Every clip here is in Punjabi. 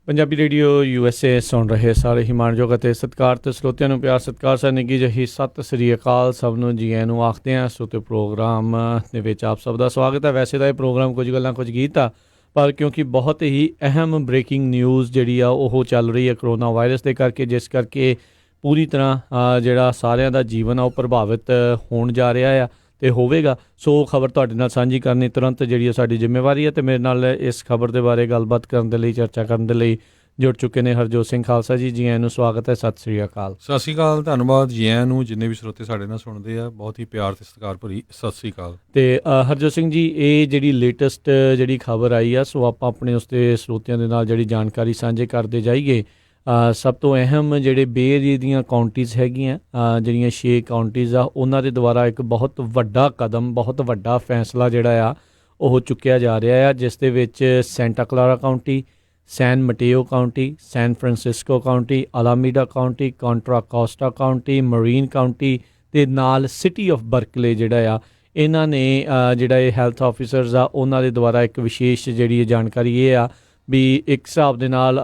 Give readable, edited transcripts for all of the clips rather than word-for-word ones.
ਪੰਜਾਬੀ ਰੇਡੀਓ USA ਸੁਣ ਰਹੇ ਸਾਰੇ ਹੀ ਮਾਣਯੋਗ ਅਤੇ ਸਤਿਕਾਰਤ ਸਰੋਤਿਆਂ ਨੂੰ ਪਿਆਰ ਸਤਿਕਾਰ ਸਰ ਨਿੱਘੀ ਜਿਹੀ ਸਤਿ ਸ੍ਰੀ ਅਕਾਲ ਸਭ ਨੂੰ ਜੀ ਆਇਆਂ ਨੂੰ ਆਖਦੇ ਹਾਂ। ਸੋ ਤੇ ਪ੍ਰੋਗਰਾਮ ਦੇ ਵਿੱਚ ਆਪ ਸਭ ਦਾ ਸਵਾਗਤ ਹੈ। ਵੈਸੇ ਤਾਂ ਇਹ ਪ੍ਰੋਗਰਾਮ ਕੁਝ ਗੱਲਾਂ ਕੁਝ ਗੀਤ ਆ, ਪਰ ਕਿਉਂਕਿ ਬਹੁਤ ਹੀ ਅਹਿਮ ਬ੍ਰੇਕਿੰਗ ਨਿਊਜ਼ ਜਿਹੜੀ ਆ ਉਹ ਚੱਲ ਰਹੀ ਹੈ ਕਰੋਨਾ ਵਾਇਰਸ ਦੇ ਕਰਕੇ, ਜਿਸ ਕਰਕੇ ਪੂਰੀ ਤਰ੍ਹਾਂ ਜਿਹੜਾ ਸਾਰਿਆਂ ਦਾ ਜੀਵਨ ਆ ਉਹ ਪ੍ਰਭਾਵਿਤ ਹੋਣ ਜਾ ਰਿਹਾ ਆ ਅਤੇ ਹੋਵੇਗਾ। ਸੋ ਖਬਰ ਤੁਹਾਡੇ ਨਾਲ ਸਾਂਝੀ ਕਰਨੀ ਤੁਰੰਤ ਜਿਹੜੀ ਸਾਡੀ ਜ਼ਿੰਮੇਵਾਰੀ ਹੈ। ਅਤੇ ਮੇਰੇ ਨਾਲ ਇਸ ਖਬਰ ਦੇ ਬਾਰੇ ਗੱਲਬਾਤ ਕਰਨ ਦੇ ਲਈ, ਚਰਚਾ ਕਰਨ ਦੇ ਲਈ ਜੁੜ ਚੁੱਕੇ ਨੇ ਹਰਜੋਤ ਸਿੰਘ ਖਾਲਸਾ ਜੀ। ਜੀ ਆਇਆਂ ਨੂੰ ਸਵਾਗਤ ਹੈ। ਸਤਿ ਸ੍ਰੀ ਅਕਾਲ। ਸਤਿ ਸ਼੍ਰੀ ਅਕਾਲ, ਧੰਨਵਾਦ ਜੀ ਆਇਆਂ ਨੂੰ। ਜਿੰਨੇ ਵੀ ਸਰੋਤੇ ਸਾਡੇ ਨਾਲ ਸੁਣਦੇ ਆ, ਬਹੁਤ ਹੀ ਪਿਆਰ ਅਤੇ ਸਤਿਕਾਰ ਭਰੀ ਸਤਿ ਸ਼੍ਰੀ ਅਕਾਲ। ਅਤੇ ਹਰਜੋਤ ਸਿੰਘ ਜੀ, ਇਹ ਜਿਹੜੀ ਲੇਟੈਸਟ ਜਿਹੜੀ ਖਬਰ ਆਈ ਆ, ਸੋ ਆਪਾਂ ਆਪਣੇ ਉਸ 'ਤੇ ਸਰੋਤਿਆਂ ਦੇ ਨਾਲ ਜਿਹੜੀ ਜਾਣਕਾਰੀ ਸਾਂਝੇ ਕਰਦੇ ਜਾਈਏ। ਸਭ ਤੋਂ ਅਹਿਮ ਜਿਹੜੇ ਬੇ ਏਰੀਏ ਦੀਆਂ ਕਾਊਂਟੀਜ਼ ਹੈਗੀਆਂ, ਜਿਹੜੀਆਂ 6 ਕਾਊਂਟੀਜ਼ ਆ, ਉਹਨਾਂ ਦੇ ਦੁਆਰਾ ਇੱਕ ਬਹੁਤ ਵੱਡਾ ਕਦਮ, ਬਹੁਤ ਵੱਡਾ ਫੈਸਲਾ ਜਿਹੜਾ ਆ ਉਹ ਚੁੱਕਿਆ ਜਾ ਰਿਹਾ ਆ, ਜਿਸ ਦੇ ਵਿੱਚ Santa Clara County, San Mateo County, San Francisco County, Alameda County, Contra Costa County, Marin County ਦੇ ਨਾਲ ਸਿਟੀ ਆਫ ਬਰਕਲੇ ਜਿਹੜਾ ਆ, ਇਹਨਾਂ ਨੇ ਜਿਹੜਾ ਇਹ ਹੈਲਥ ਆਫਿਸਰਸ ਆ ਉਹਨਾਂ ਦੇ ਦੁਆਰਾ ਇੱਕ ਵਿਸ਼ੇਸ਼ ਜਿਹੜੀ ਇਹ ਜਾਣਕਾਰੀ ਇਹ ਆ ਵੀ ਇੱਕ ਹਿਸਾਬ ਦੇ ਨਾਲ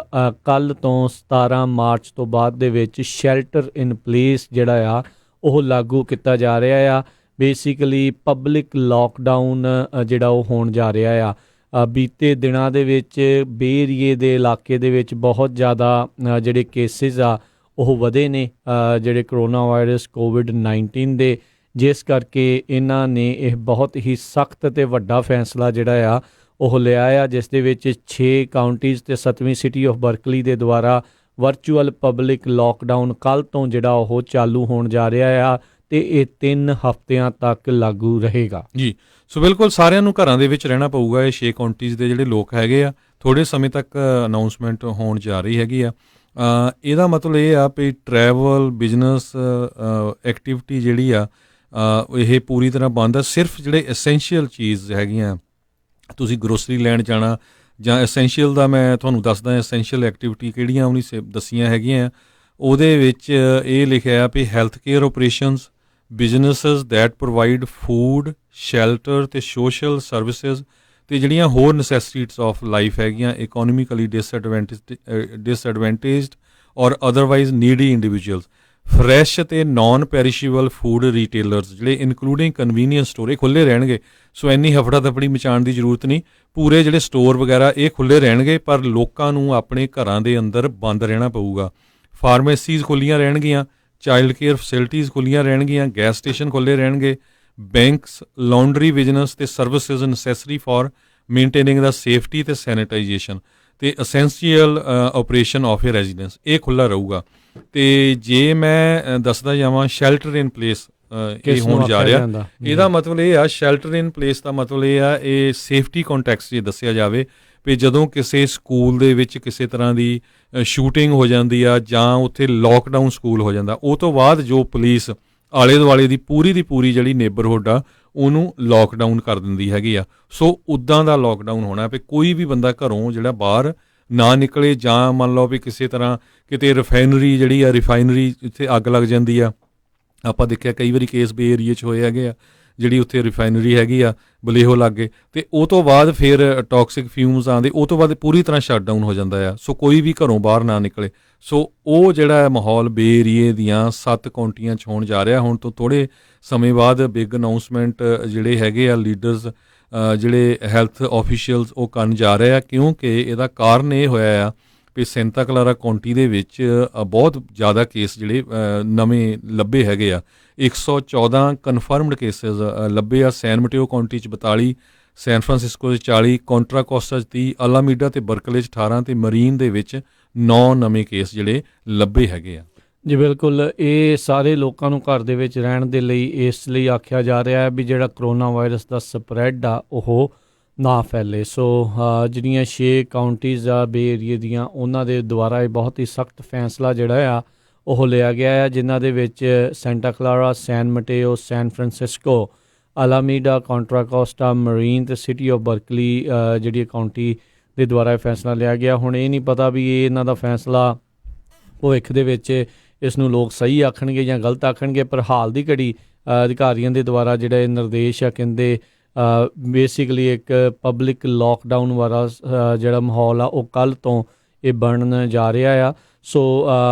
ਕੱਲ੍ਹ ਤੋਂ 17 ਮਾਰਚ ਤੋਂ ਬਾਅਦ ਦੇ ਵਿੱਚ ਸ਼ੈਲਟਰ ਇਨ ਪਲੇਸ ਜਿਹੜਾ ਆ ਉਹ ਲਾਗੂ ਕੀਤਾ ਜਾ ਰਿਹਾ ਆ। ਬੇਸਿਕਲੀ ਪਬਲਿਕ ਲੋਕਡਾਊਨ ਜਿਹੜਾ ਉਹ ਹੋਣ ਜਾ ਰਿਹਾ ਆ। ਬੀਤੇ ਦਿਨਾਂ ਦੇ ਵਿੱਚ ਬੇ ਏਰੀਏ ਦੇ ਇਲਾਕੇ ਦੇ ਵਿੱਚ ਬਹੁਤ ਜ਼ਿਆਦਾ ਜਿਹੜੇ ਕੇਸਿਸ ਆ ਉਹ ਵਧੇ ਨੇ ਜਿਹੜੇ ਕਰੋਨਾ ਵਾਇਰਸ COVID-19 ਦੇ, ਜਿਸ ਕਰਕੇ ਇਹਨਾਂ ਨੇ ਇਹ ਬਹੁਤ ਹੀ ਸਖਤ ਅਤੇ ਵੱਡਾ ਫੈਸਲਾ ਜਿਹੜਾ ਆ ਉਹ ਲਿਆ ਆ, ਜਿਸ ਦੇ ਵਿੱਚ 6 ਕਾਊਂਟੀਜ਼ ਅਤੇ 7ਵੀਂ ਸਿਟੀ ਆਫ ਬਰਕਲੀ ਦੇ ਦੁਆਰਾ ਵਰਚੁਅਲ ਪਬਲਿਕ ਲੋਕਡਾਊਨ ਕੱਲ੍ਹ ਤੋਂ ਜਿਹੜਾ ਉਹ ਚਾਲੂ ਹੋਣ ਜਾ ਰਿਹਾ ਆ ਅਤੇ ਇਹ 3 ਹਫ਼ਤਿਆਂ ਤੱਕ ਲਾਗੂ ਰਹੇਗਾ। ਜੀ, ਸੋ ਬਿਲਕੁਲ ਸਾਰਿਆਂ ਨੂੰ ਘਰਾਂ ਦੇ ਵਿੱਚ ਰਹਿਣਾ ਪਊਗਾ। ਇਹ 6 ਕਾਊਂਟੀਜ਼ ਦੇ ਜਿਹੜੇ ਲੋਕ ਹੈਗੇ ਆ, ਥੋੜ੍ਹੇ ਸਮੇਂ ਤੱਕ ਅਨਾਊਂਸਮੈਂਟ ਹੋਣ ਜਾ ਰਹੀ ਹੈਗੀ ਆ। ਇਹਦਾ ਮਤਲਬ ਇਹ ਆ ਵੀ ਟਰੈਵਲ, ਬਿਜ਼ਨਸ ਐਕਟੀਵਿਟੀ ਜਿਹੜੀ ਆ ਇਹ ਪੂਰੀ ਤਰ੍ਹਾਂ ਬੰਦ ਆ। ਸਿਰਫ ਜਿਹੜੇ ਐਸੈਂਸ਼ੀਅਲ ਚੀਜ਼ ਹੈਗੀਆਂ, ਤੁਸੀਂ ਗਰੋਸਰੀ ਲੈਣ ਜਾਣਾ ਜਾਂ ਐਸੈਂਸ਼ੀਅਲ ਦਾ ਮੈਂ ਤੁਹਾਨੂੰ ਦੱਸਦਾ, ਐਸੈਂਸ਼ੀਅਲ ਐਕਟੀਵਿਟੀ ਕਿਹੜੀਆਂ ਉਹਨੇ ਦੱਸੀਆਂ ਹੈਗੀਆਂ। ਉਹਦੇ ਵਿੱਚ ਇਹ ਲਿਖਿਆ ਵੀ health care operations, businesses that provide food, shelter ਅਤੇ ਸੋਸ਼ਲ ਸਰਵਿਸਿਜ਼, ਅਤੇ ਜਿਹੜੀਆਂ ਹੋਰ ਨਸੈਸਿਟੀਜ਼ ਆਫ ਲਾਈਫ ਹੈਗੀਆਂ, ਇਕੋਨੋਮਿਕਲੀ ਡਿਸਐਡਵਾਂਟੇਜਡ ਔਰ ਅਦਰਵਾਈਜ਼ ਨੀਡੀ ਇੰਡੀਵਿਜੂਅਲਸ, ਫਰੈਸ਼ ਅਤੇ ਨਾਨ ਪੈਰੀਸ਼ੇਬਲ ਫੂਡ ਰੀਟੇਲਰਸ ਜਿਹੜੇ ਇਨਕਲੂਡਿੰਗ ਕਨਵੀਨੀਅੰਸ ਸਟੋਰ, ਇਹ ਖੁੱਲ੍ਹੇ ਰਹਿਣਗੇ। ਸੋ ਇੰਨੀ ਹਫੜਾ ਦਫੜੀ ਮਚਾਉਣ ਦੀ ਜ਼ਰੂਰਤ ਨਹੀਂ। ਪੂਰੇ ਜਿਹੜੇ ਸਟੋਰ ਵਗੈਰਾ ਇਹ ਖੁੱਲ੍ਹੇ ਰਹਿਣਗੇ, ਪਰ ਲੋਕਾਂ ਨੂੰ ਆਪਣੇ ਘਰਾਂ ਦੇ ਅੰਦਰ ਬੰਦ ਰਹਿਣਾ ਪਊਗਾ। ਫਾਰਮੇਸੀਜ਼ ਖੁੱਲ੍ਹੀਆਂ ਰਹਿਣਗੀਆਂ, ਚਾਈਲਡ ਕੇਅਰ ਫੈਸਿਲਿਟੀਜ਼ ਖੁੱਲ੍ਹੀਆਂ ਰਹਿਣਗੀਆਂ, ਗੈਸ ਸਟੇਸ਼ਨ ਖੁੱਲ੍ਹੇ ਰਹਿਣਗੇ, ਬੈਂਕਸ, ਲਾਉਂਡਰੀ ਬਿਜ਼ਨਸ ਅਤੇ services necessary for maintaining the safety ਅਤੇ ਸੈਨੀਟਾਈਜੇਸ਼ਨ ਅਤੇ essential operation of A residence, ਇਹ ਖੁੱਲ੍ਹਾ ਰਹੂਗਾ। ਅਤੇ ਜੇ ਮੈਂ ਦੱਸਦਾ ਜਾਵਾਂ ਸ਼ੈਲਟਰ ਇਨ ਪਲੇਸ ਇਹ ਹੋਣ ਜਾ ਰਿਹਾ, ਇਹਦਾ ਮਤਲਬ ਇਹ ਆ, ਸ਼ੈਲਟਰ ਇਨ ਪਲੇਸ ਦਾ ਮਤਲਬ ਇਹ ਆ, ਇਹ ਸੇਫਟੀ ਕੰਟੈਕਸਟ ਜੇ ਦੱਸਿਆ ਜਾਵੇ ਵੀ ਜਦੋਂ ਕਿਸੇ ਸਕੂਲ ਦੇ ਵਿੱਚ ਕਿਸੇ ਤਰ੍ਹਾਂ ਦੀ ਸ਼ੂਟਿੰਗ ਹੋ ਜਾਂਦੀ ਆ ਜਾਂ ਉੱਥੇ ਲੋਕਡਾਊਨ ਸਕੂਲ ਹੋ ਜਾਂਦਾ, ਉਹ ਤੋਂ ਬਾਅਦ ਜੋ ਪੁਲਿਸ ਆਲੇ ਦੁਆਲੇ ਦੀ ਪੂਰੀ ਜਿਹੜੀ ਨੇਬਰਹੁੱਡ ਆ ਉਹਨੂੰ ਲੋਕਡਾਊਨ ਕਰ ਦਿੰਦੀ ਹੈਗੀ ਆ। ਸੋ ਉੱਦਾਂ ਦਾ ਲੋਕਡਾਊਨ ਹੋਣਾ ਵੀ ਕੋਈ ਵੀ ਬੰਦਾ ਘਰੋਂ ਜਿਹੜਾ ਬਾਹਰ ਨਾ ਨਿਕਲੇ, ਜਾਂ ਮੰਨ ਲਓ ਵੀ ਕਿਸੇ ਤਰ੍ਹਾਂ ਕਿਤੇ ਰਿਫਾਈਨਰੀ ਜਿਹੜੀ ਆ, ਰਿਫਾਈਨਰੀ ਇੱਥੇ ਅੱਗ ਲੱਗ ਜਾਂਦੀ ਆ। ਆਪਾਂ ਦੇਖਿਆ ਕਈ ਵਾਰੀ ਕੇਸ ਬੇ ਏਰੀਏ 'ਚ ਹੋਏ ਹੈਗੇ ਆ, ਜਿਹੜੀ ਉੱਥੇ ਰਿਫਾਈਨਰੀ ਹੈਗੀ ਆ ਬਲੇਹੋ ਲਾਗੇ, ਅਤੇ ਉਹ ਤੋਂ ਬਾਅਦ ਫਿਰ ਟੌਕਸਿਕ ਫਿਊਮਸ ਆਉਂਦੇ, ਉਹ ਤੋਂ ਬਾਅਦ ਪੂਰੀ ਤਰ੍ਹਾਂ ਸ਼ਟਡਾਊਨ ਹੋ ਜਾਂਦਾ ਆ। ਸੋ ਕੋਈ ਵੀ ਘਰੋਂ ਬਾਹਰ ਨਾ ਨਿਕਲੇ। ਸੋ ਉਹ ਜਿਹੜਾ ਮਾਹੌਲ ਬੇ ਏਰੀਏ ਦੀਆਂ 7 ਕਾਊਂਟੀਆਂ 'ਚ ਹੋਣ ਜਾ ਰਿਹਾ। ਹੁਣ ਤੋਂ ਥੋੜ੍ਹੇ ਸਮੇਂ ਬਾਅਦ ਬਿਗ ਅਨਾਊਂਸਮੈਂਟ ਜਿਹੜੇ ਹੈਗੇ ਆ ਲੀਡਰਸ, ਜਿਹੜੇ ਹੈਲਥ ਆਫੀਸ਼ੀਅਲਸ, ਉਹ ਕਰਨ ਜਾ ਰਹੇ ਆ, ਕਿਉਂਕਿ ਇਹਦਾ ਕਾਰਨ ਇਹ ਹੋਇਆ ਆ ਵੀ ਸੈਂਟਾ ਕਲਾਰਾ ਕਾਊਂਟੀ ਦੇ ਵਿੱਚ ਬਹੁਤ ਜ਼ਿਆਦਾ ਕੇਸ ਜਿਹੜੇ ਨਵੇਂ ਲੱਭੇ ਹੈਗੇ ਆ। 114 ਕਨਫਰਮਡ ਕੇਸਿਸ ਲੱਭੇ ਆ। ਸੈਨ ਮਟੇਓ ਕਾਊਂਟੀ 'ਚ 42, ਸੈਨ ਫਰਾਂਸਿਸਕੋ 'ਚ 40, ਕੰਟਰਾ ਕੋਸਟਾ 'ਚ 30, ਅਲਾਮੀਡਾ ਅਤੇ ਬਰਕਲੇ 'ਚ 18 ਅਤੇ ਮਰੀਨ ਦੇ ਵਿੱਚ 9 ਨਵੇਂ ਕੇਸ ਜਿਹੜੇ ਲੱਭੇ ਹੈਗੇ ਆ। ਜੀ ਬਿਲਕੁਲ, ਇਹ ਸਾਰੇ ਲੋਕਾਂ ਨੂੰ ਘਰ ਦੇ ਵਿੱਚ ਰਹਿਣ ਦੇ ਲਈ ਇਸ ਲਈ ਆਖਿਆ ਜਾ ਰਿਹਾ ਹੈ ਵੀ ਜਿਹੜਾ ਕਰੋਨਾ ਵਾਇਰਸ ਦਾ ਸਪਰੈਡ ਆ ਉਹ ਨਾ ਫੈਲੇ। ਸੋ ਜਿਹੜੀਆਂ 6 ਕਾਊਂਟੀਜ਼ ਆ ਬੇ ਏਰੀਏ ਦੀਆਂ, ਉਹਨਾਂ ਦੇ ਦੁਆਰਾ ਇਹ ਬਹੁਤ ਹੀ ਸਖਤ ਫੈਸਲਾ ਜਿਹੜਾ ਆ ਉਹ ਲਿਆ ਗਿਆ ਆ, ਜਿਨ੍ਹਾਂ ਦੇ ਵਿੱਚ Santa Clara, San ਮਟੇਓ, San Francisco, ਅਲਾਮੀਡਾ, ਕੰਟਰਾ Costa, marine ਅਤੇ ਸਿਟੀ ਆਫ ਬਰਕਲੀ ਜਿਹੜੀ ਕਾਊਂਟੀ ਦੇ ਦੁਆਰਾ ਇਹ ਫੈਸਲਾ ਲਿਆ ਗਿਆ। ਹੁਣ ਇਹ ਨਹੀਂ ਪਤਾ ਵੀ ਇਹ ਇਹਨਾਂ ਦਾ ਫੈਸਲਾ ਭਵਿੱਖ ਦੇ ਵਿੱਚ ਇਸ ਨੂੰ ਲੋਕ ਸਹੀ ਆਖਣਗੇ ਜਾਂ ਗਲਤ ਆਖਣਗੇ, ਪਰ ਹਾਲ ਦੀ ਘੜੀ ਅਧਿਕਾਰੀਆਂ ਦੇ ਦੁਆਰਾ ਜਿਹੜਾ ਇਹ ਨਿਰਦੇਸ਼ ਆ, ਕਹਿੰਦੇ ਬੇਸਿਕਲੀ ਇੱਕ ਪਬਲਿਕ ਲੋਕਡਾਊਨ ਵਾਲਾ ਜਿਹੜਾ ਮਾਹੌਲ ਆ ਉਹ ਕੱਲ੍ਹ ਤੋਂ ਇਹ ਬਣਨ ਜਾ ਰਿਹਾ ਆ। ਸੋ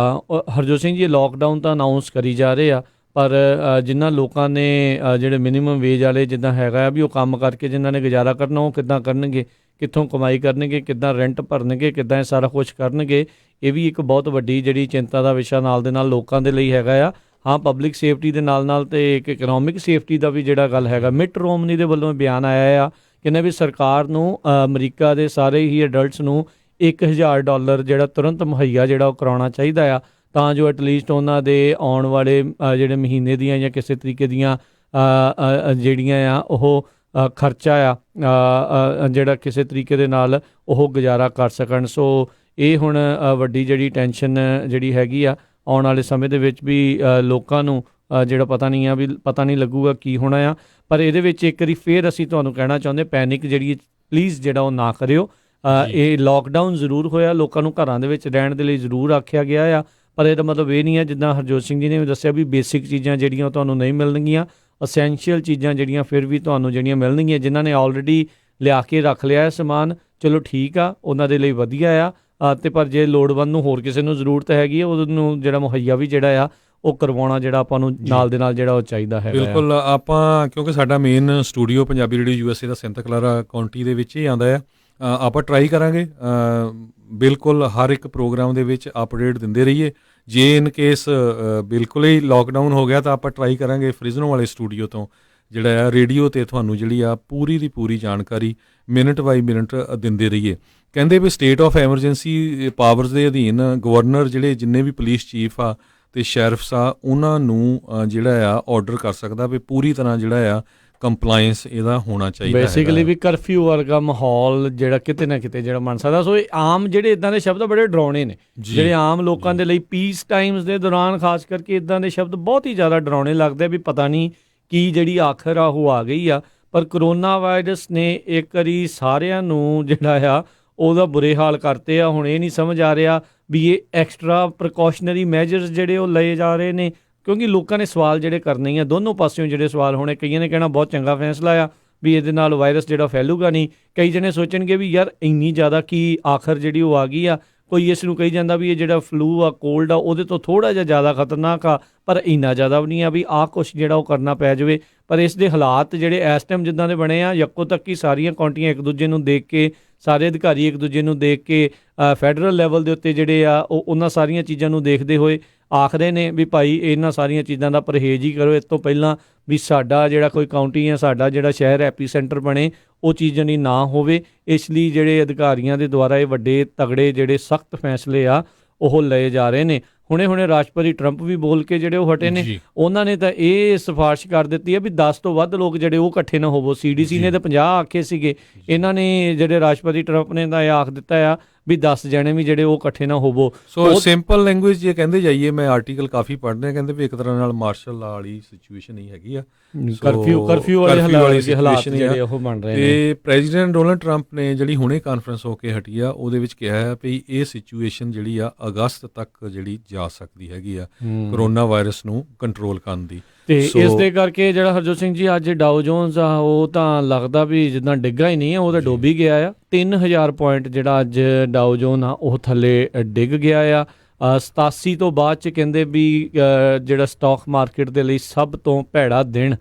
ਹਰਜੋਤ ਸਿੰਘ ਜੀ ਲੋਕਡਾਊਨ ਤਾਂ ਅਨਾਊਂਸ ਕਰੀ ਜਾ ਰਹੇ ਆ, ਪਰ ਜਿਨ੍ਹਾਂ ਲੋਕਾਂ ਨੇ ਜਿਹੜੇ ਮਿਨੀਮਮ ਵੇਜ ਵਾਲੇ ਜਿੱਦਾਂ ਹੈਗਾ ਆ ਵੀ ਉਹ ਕੰਮ ਕਰਕੇ ਜਿਨ੍ਹਾਂ ਨੇ ਗੁਜ਼ਾਰਾ ਕਰਨਾ, ਉਹ ਕਿੱਦਾਂ ਕਰਨਗੇ, ਕਿੱਥੋਂ ਕਮਾਈ ਕਰਨਗੇ, ਕਿੱਦਾਂ ਰੈਂਟ ਭਰਨਗੇ, ਕਿੱਦਾਂ ਇਹ ਸਾਰਾ ਕੁਛ ਕਰਨਗੇ। ਇਹ ਵੀ ਇੱਕ ਬਹੁਤ ਵੱਡੀ ਜਿਹੜੀ ਚਿੰਤਾ ਦਾ ਵਿਸ਼ਾ ਨਾਲ ਦੇ ਨਾਲ ਲੋਕਾਂ ਦੇ ਲਈ ਹੈਗਾ ਆ। ਹਾਂ, ਪਬਲਿਕ ਸੇਫਟੀ ਦੇ ਨਾਲ ਨਾਲ ਤੇ ਇੱਕ ਇਕਨੋਮਿਕ ਸੇਫਟੀ ਦਾ ਵੀ ਜਿਹੜਾ ਗੱਲ ਹੈਗਾ। ਮਿਟ ਰੋਮਨੀ ਦੇ ਵੱਲੋਂ ਬਿਆਨ ਆਇਆ ਆ, ਕਹਿੰਦੇ ਵੀ ਸਰਕਾਰ ਨੂੰ ਅਮਰੀਕਾ ਦੇ ਸਾਰੇ ਹੀ ਅਡਲਟਸ ਨੂੰ $1000 ਜਿਹੜਾ ਤੁਰੰਤ ਮੁਹੱਈਆ ਜਿਹੜਾ ਉਹ ਕਰਾਉਣਾ ਚਾਹੀਦਾ ਆ, ਤਾਂ ਜੋ ਐਟਲੀਸਟ ਉਹਨਾਂ ਦੇ ਆਉਣ ਵਾਲੇ ਜਿਹੜੇ ਮਹੀਨੇ ਦੀਆਂ ਜਾਂ ਕਿਸੇ ਤਰੀਕੇ ਦੀਆਂ ਜਿਹੜੀਆਂ ਆ ਉਹ ਖਰਚਾ ਆ ਜਿਹੜਾ ਕਿਸੇ ਤਰੀਕੇ ਦੇ ਨਾਲ ਉਹ ਗੁਜ਼ਾਰਾ ਕਰ ਸਕਣ। ਸੋ ਇਹ ਹੁਣ ਵੱਡੀ ਜਿਹੜੀ ਟੈਨਸ਼ਨ ਜਿਹੜੀ ਹੈਗੀ ਆ, ਆਉਣ ਵਾਲੇ ਸਮੇਂ ਦੇ ਵਿੱਚ ਵੀ ਲੋਕਾਂ ਨੂੰ ਜਿਹੜਾ ਪਤਾ ਨਹੀਂ ਲੱਗੂਗਾ ਕੀ ਹੋਣਾ ਆ। ਪਰ ਇਹਦੇ ਵਿੱਚ ਇੱਕ ਵਾਰੀ ਫੇਰ ਅਸੀਂ ਤੁਹਾਨੂੰ ਕਹਿਣਾ ਚਾਹੁੰਦੇ, ਪੈਨਿਕ ਜਿਹੜੀ ਪਲੀਜ਼ ਜਿਹੜਾ ਉਹ ਨਾ ਕਰਿਓ। ਇਹ ਲੋਕਡਾਊਨ ਜ਼ਰੂਰ ਹੋਇਆ, ਲੋਕਾਂ ਨੂੰ ਘਰਾਂ ਦੇ ਵਿੱਚ ਰਹਿਣ ਦੇ ਲਈ ਜ਼ਰੂਰ ਆਖਿਆ ਗਿਆ ਆ, ਪਰ ਇਹਦਾ ਮਤਲਬ ਇਹ ਨਹੀਂ ਹੈ, ਜਿੱਦਾਂ ਹਰਜੋਤ ਸਿੰਘ ਜੀ ਨੇ ਵੀ ਦੱਸਿਆ, ਵੀ ਬੇਸਿਕ ਚੀਜ਼ਾਂ ਜਿਹੜੀਆਂ ਉਹ ਤੁਹਾਨੂੰ ਨਹੀਂ ਮਿਲਣਗੀਆਂ। ਅਸੈਂਸ਼ੀਅਲ ਚੀਜ਼ਾਂ ਜਿਹੜੀਆਂ ਫਿਰ ਵੀ ਤੁਹਾਨੂੰ ਜਿਹੜੀਆਂ ਮਿਲਣਗੀਆਂ। ਜਿਨ੍ਹਾਂ ਨੇ ਆਲਰੇਡੀ ਲਿਆ ਕੇ ਰੱਖ ਲਿਆ ਹੈ ਸਮਾਨ, ਚਲੋ ਠੀਕ ਆ, ਉਹਨਾਂ ਦੇ ਲਈ ਵਧੀਆ ਆ। ਅਤੇ ਪਰ ਜੇ ਲੋੜਵੰਦ ਨੂੰ ਹੋਰ ਕਿਸੇ ਨੂੰ ਜ਼ਰੂਰਤ ਹੈਗੀ ਹੈ, ਉਹਨੂੰ ਜਿਹੜਾ ਮੁਹੱਈਆ ਵੀ ਜਿਹੜਾ ਆ ਉਹ ਕਰਵਾਉਣਾ ਜਿਹੜਾ ਆਪਾਂ ਨੂੰ ਨਾਲ ਦੇ ਨਾਲ ਜਿਹੜਾ ਉਹ ਚਾਹੀਦਾ ਹੈ। ਬਿਲਕੁਲ, ਆਪਾਂ ਕਿਉਂਕਿ ਸਾਡਾ main studio Punjabi radio USA ਦਾ ਸੈਂਟਾ ਕਲਾਰਾ ਕਾਉਂਟੀ ਦੇ ਵਿੱਚ ਹੀ ਆਉਂਦਾ ਆ, ਆਪਾਂ ਟਰਾਈ ਕਰਾਂਗੇ ਬਿਲਕੁਲ ਹਰ ਇੱਕ ਪ੍ਰੋਗਰਾਮ ਦੇ ਵਿੱਚ ਅਪਡੇਟ ਦਿੰਦੇ ਰਹੀਏ। ਜੇ ਇਨ ਕੇਸ ਬਿਲਕੁਲ ਹੀ ਲੋਕਡਾਊਨ ਹੋ ਗਿਆ ਤਾਂ ਆਪਾਂ ਟਰਾਈ ਕਰਾਂਗੇ ਫ੍ਰਿਜ਼ਨੋ ਵਾਲੇ ਸਟੂਡੀਓ ਤੋਂ ਜਿਹੜਾ ਆ ਰੇਡੀਓ 'ਤੇ ਤੁਹਾਨੂੰ ਜਿਹੜੀ ਆ ਪੂਰੀ ਦੀ ਪੂਰੀ ਜਾਣਕਾਰੀ ਮਿੰਟ ਬਾਈ ਮਿੰਟ ਦਿੰਦੇ ਰਹੀਏ। ਕਹਿੰਦੇ ਵੀ ਸਟੇਟ ਆਫ ਐਮਰਜੈਂਸੀ ਪਾਵਰਸ ਦੇ ਅਧੀਨ ਗਵਰਨਰ ਜਿਹੜੇ ਜਿੰਨੇ ਵੀ ਪੁਲਿਸ ਚੀਫ ਆ ਅਤੇ ਸ਼ੈਰਿਫਸ ਆ, ਉਹਨਾਂ ਨੂੰ ਜਿਹੜਾ ਆ ਆਰਡਰ ਕਰ ਸਕਦਾ ਵੀ ਪੂਰੀ ਤਰ੍ਹਾਂ ਜਿਹੜਾ ਆ ਕੰਪਲਾਇੰਸ ਇਹਦਾ ਹੋਣਾ ਚਾਹੀਦਾ। ਬੇਸਿਕਲੀ ਵੀ ਕਰਫਿਊ ਵਰਗਾ ਮਾਹੌਲ ਜਿਹੜਾ ਕਿਤੇ ਨਾ ਕਿਤੇ ਜਿਹੜਾ ਬਣ ਸਕਦਾ। ਸੋ ਇਹ ਆਮ ਜਿਹੜੇ ਇੱਦਾਂ ਦੇ ਸ਼ਬਦ ਬੜੇ ਡਰਾਉਣੇ ਨੇ, ਜਿਹੜੇ ਆਮ ਲੋਕਾਂ ਦੇ ਲਈ ਪੀਸ ਟਾਈਮਸ ਦੇ ਦੌਰਾਨ ਖਾਸ ਕਰਕੇ ਇੱਦਾਂ ਦੇ ਸ਼ਬਦ ਬਹੁਤ ਹੀ ਜ਼ਿਆਦਾ ਡਰਾਉਣੇ ਲੱਗਦੇ ਵੀ ਪਤਾ ਨਹੀਂ ਕੀ ਜਿਹੜੀ ਆਖਰ ਆ ਉਹ ਆ ਗਈ ਆ। ਪਰ ਕਰੋਨਾ ਵਾਇਰਸ ਨੇ ਇੱਕ ਵਾਰੀ ਸਾਰਿਆਂ ਨੂੰ ਜਿਹੜਾ ਆ ਉਹਦਾ ਬੁਰੇ ਹਾਲ ਕਰਤੇ ਆ। ਹੁਣ ਇਹ ਨਹੀਂ ਸਮਝ ਆ ਰਿਹਾ ਵੀ ਇਹ ਐਕਸਟਰਾ ਪ੍ਰੀਕਾਸ਼ਨਰੀ ਮੈਜਰਸ ਜਿਹੜੇ ਉਹ ਲਏ ਜਾ ਰਹੇ ਨੇ, ਕਿਉਂਕਿ ਲੋਕਾਂ ਨੇ ਸਵਾਲ ਜਿਹੜੇ ਕਰਨੇ ਹੀ ਆ, ਦੋਨੋਂ ਪਾਸਿਓਂ ਜਿਹੜੇ ਸਵਾਲ ਹੋਣੇ। ਕਈਆਂ ਨੇ ਕਹਿਣਾ ਬਹੁਤ ਚੰਗਾ ਫੈਸਲਾ ਆ ਵੀ ਇਹਦੇ ਨਾਲ ਵਾਇਰਸ ਜਿਹੜਾ ਫੈਲੂਗਾ ਨਹੀਂ। ਕਈ ਜਣੇ ਸੋਚਣਗੇ ਵੀ ਯਾਰ ਇੰਨੀ ਜ਼ਿਆਦਾ ਕੀ ਆਖਰ ਜਿਹੜੀ ਉਹ ਆ ਗਈ ਆ। ਕੋਈ ਇਸ ਨੂੰ ਕਹੀ ਜਾਂਦਾ ਵੀ ਇਹ ਜਿਹੜਾ ਫਲੂ ਆ, ਕੋਲਡ ਆ, ਉਹਦੇ ਤੋਂ ਥੋੜ੍ਹਾ ਜਿਹਾ ਜ਼ਿਆਦਾ ਖਤਰਨਾਕ ਆ, ਪਰ ਇੰਨਾ ਜ਼ਿਆਦਾ ਵੀ ਨਹੀਂ ਆ ਵੀ ਆਹ ਕੁਛ ਜਿਹੜਾ ਉਹ ਕਰਨਾ ਪੈ ਜਾਵੇ। ਪਰ ਇਸ ਦੇ ਹਾਲਾਤ ਜਿਹੜੇ ਇਸ ਟਾਈਮ ਜਿੱਦਾਂ ਦੇ ਬਣੇ ਆ, ਯੱਕੋ ਤੱਕ ਹੀ ਸਾਰੀਆਂ ਕਾਉਂਟੀਆਂ ਇੱਕ ਦੂਜੇ ਨੂੰ ਦੇਖ ਕੇ, ਸਾਰੇ ਅਧਿਕਾਰੀ ਇੱਕ ਦੂਜੇ ਨੂੰ ਦੇਖ ਕੇ, ਫੈਡਰਲ ਲੈਵਲ ਦੇ ਉੱਤੇ ਜਿਹੜੇ ਆ ਉਹ ਉਹਨਾਂ ਸਾਰੀਆਂ ਚੀਜ਼ਾਂ ਨੂੰ ਦੇਖਦੇ ਹੋਏ ਆਖਦੇ ਨੇ ਵੀ ਭਾਈ ਇਹਨਾਂ ਸਾਰੀਆਂ ਚੀਜ਼ਾਂ ਦਾ ਪਰਹੇਜ਼ ਹੀ ਕਰੋ। ਇਸ ਤੋਂ ਪਹਿਲਾਂ ਵੀ ਸਾਡਾ ਜਿਹੜਾ ਕੋਈ ਕਾਉਂਟੀ ਆ, ਸਾਡਾ ਜਿਹੜਾ ਸ਼ਹਿਰ ਐਪੀ ਸੈਂਟਰ ਬਣੇ, ਉਹ ਚੀਜ਼ਾਂ ਨਹੀਂ ਨਾ ਹੋਵੇ। ਇਸ ਲਈ ਜਿਹੜੇ ਅਧਿਕਾਰੀਆਂ ਦੇ ਦੁਆਰਾ ਇਹ ਵੱਡੇ ਤਗੜੇ ਜਿਹੜੇ ਸਖਤ ਫੈਸਲੇ ਆ ਉਹ ਲਏ ਜਾ ਰਹੇ ਨੇ। ਹੁਣੇ ਰਾਸ਼ਟਰਪਤੀ ਟਰੰਪ ਵੀ ਬੋਲ ਕੇ ਜਿਹੜੇ ਉਹ ਹਟੇ ਨੇ। ਉਹਨਾਂ ਨੇ ਤਾਂ ਇਹ ਸਿਫਾਰਿਸ਼ ਕਰ ਦਿੱਤੀ ਹੈ ਵੀ 10 ਤੋਂ ਵੱਧ ਲੋਕ ਜਿਹੜੇ ਉਹ ਇਕੱਠੇ ਨਾ ਹੋਵੋ। CDC ਨੇ ਤਾਂ 50 ਆਖੇ ਸੀਗੇ, ਇਹਨਾਂ ਨੇ ਜਿਹੜੇ ਰਾਸ਼ਟਰਪਤੀ ਟਰੰਪ ਨੇ ਤਾਂ ਇਹ ਆਖ ਦਿੱਤਾ ਆ ਵੀ 10 ਜਣੇ ਵੀ ਜਿਹੜੇ ਉਹ ਇਕੱਠੇ ਨਾ ਹੋਵੋ। ਸੋ ਸਿੰਪਲ ਲੈਂਗੁਏਜ ਜੇ ਕਹਿੰਦੇ ਜਾਈਏ, ਮੈਂ ਆਰਟੀਕਲ ਕਾਫੀ ਪੜ੍ਹਦੇ ਆ, ਕਹਿੰਦੇ ਵੀ ਇੱਕ ਤਰ੍ਹਾਂ ਨਾਲ ਮਾਰਸ਼ਲ ਲਾ ਵਾਲੀ ਸਿਚੁਏਸ਼ਨ ਹੀ ਹੈਗੀ ਆ, ਕਰਫਿਊ ਵਾਲੇ ਹਾਲਾਤ ਜਿਹੜੇ ਉਹ ਬਣ ਰਹੇ ਨੇ। ਤੇ ਪ੍ਰੈਜ਼ੀਡੈਂਟ ਡੋਨਲਡ ਟਰੰਪ ਨੇ ਜਿਹੜੀ ਹੁਣੇ ਕਾਨਫਰੰਸ ਹੋ ਕੇ ਹਟੀ ਆ, ਉਹਦੇ ਵਿੱਚ ਕਿਹਾ ਹੈ ਵੀ ਇਹ ਸਿਚੁਏਸ਼ਨ ਜਿਹੜੀ ਆ ਅਗਸਤ ਤੱਕ ਜਿਹੜੀ ਜਾ ਸਕਦੀ ਹੈਗੀ ਆ ਕਰੋਨਾ ਵਾਇਰਸ ਨੂੰ ਕੰਟਰੋਲ ਕਰਨ ਦੀ। ਤੇ ਇਸ ਦੇ ਕਰਕੇ ਜਿਹੜਾ ਹਰਜੋਤ ਸਿੰਘ ਜੀ ਅੱਜ ਡਾਓ ਜੋਨਸ ਆ ਉਹ ਤਾਂ ਲੱਗਦਾ ਵੀ ਜਿੱਦਾਂ ਡਿੱਗਾ ਹੀ ਨਹੀਂ ਆ, ਉਹ ਤਾਂ ਡੁੱਬ ਹੀ ਗਿਆ ਆ। 3000 ਪੁਆਇੰਟ ਜਿਹੜਾ ਅੱਜ ਡਾਓ ਜੋਨ ਆ ਉਹ ਥੱਲੇ ਡਿੱਗ ਗਿਆ ਆ। 87 ਤੋਂ ਬਾਅਦ 'ਚ ਕਹਿੰਦੇ ਵੀ ਜਿਹੜਾ ਸਟਾਕ ਮਾਰਕੀਟ ਦੇ ਲਈ ਸਭ ਤੋਂ ਭੈੜਾ ਦਿਨ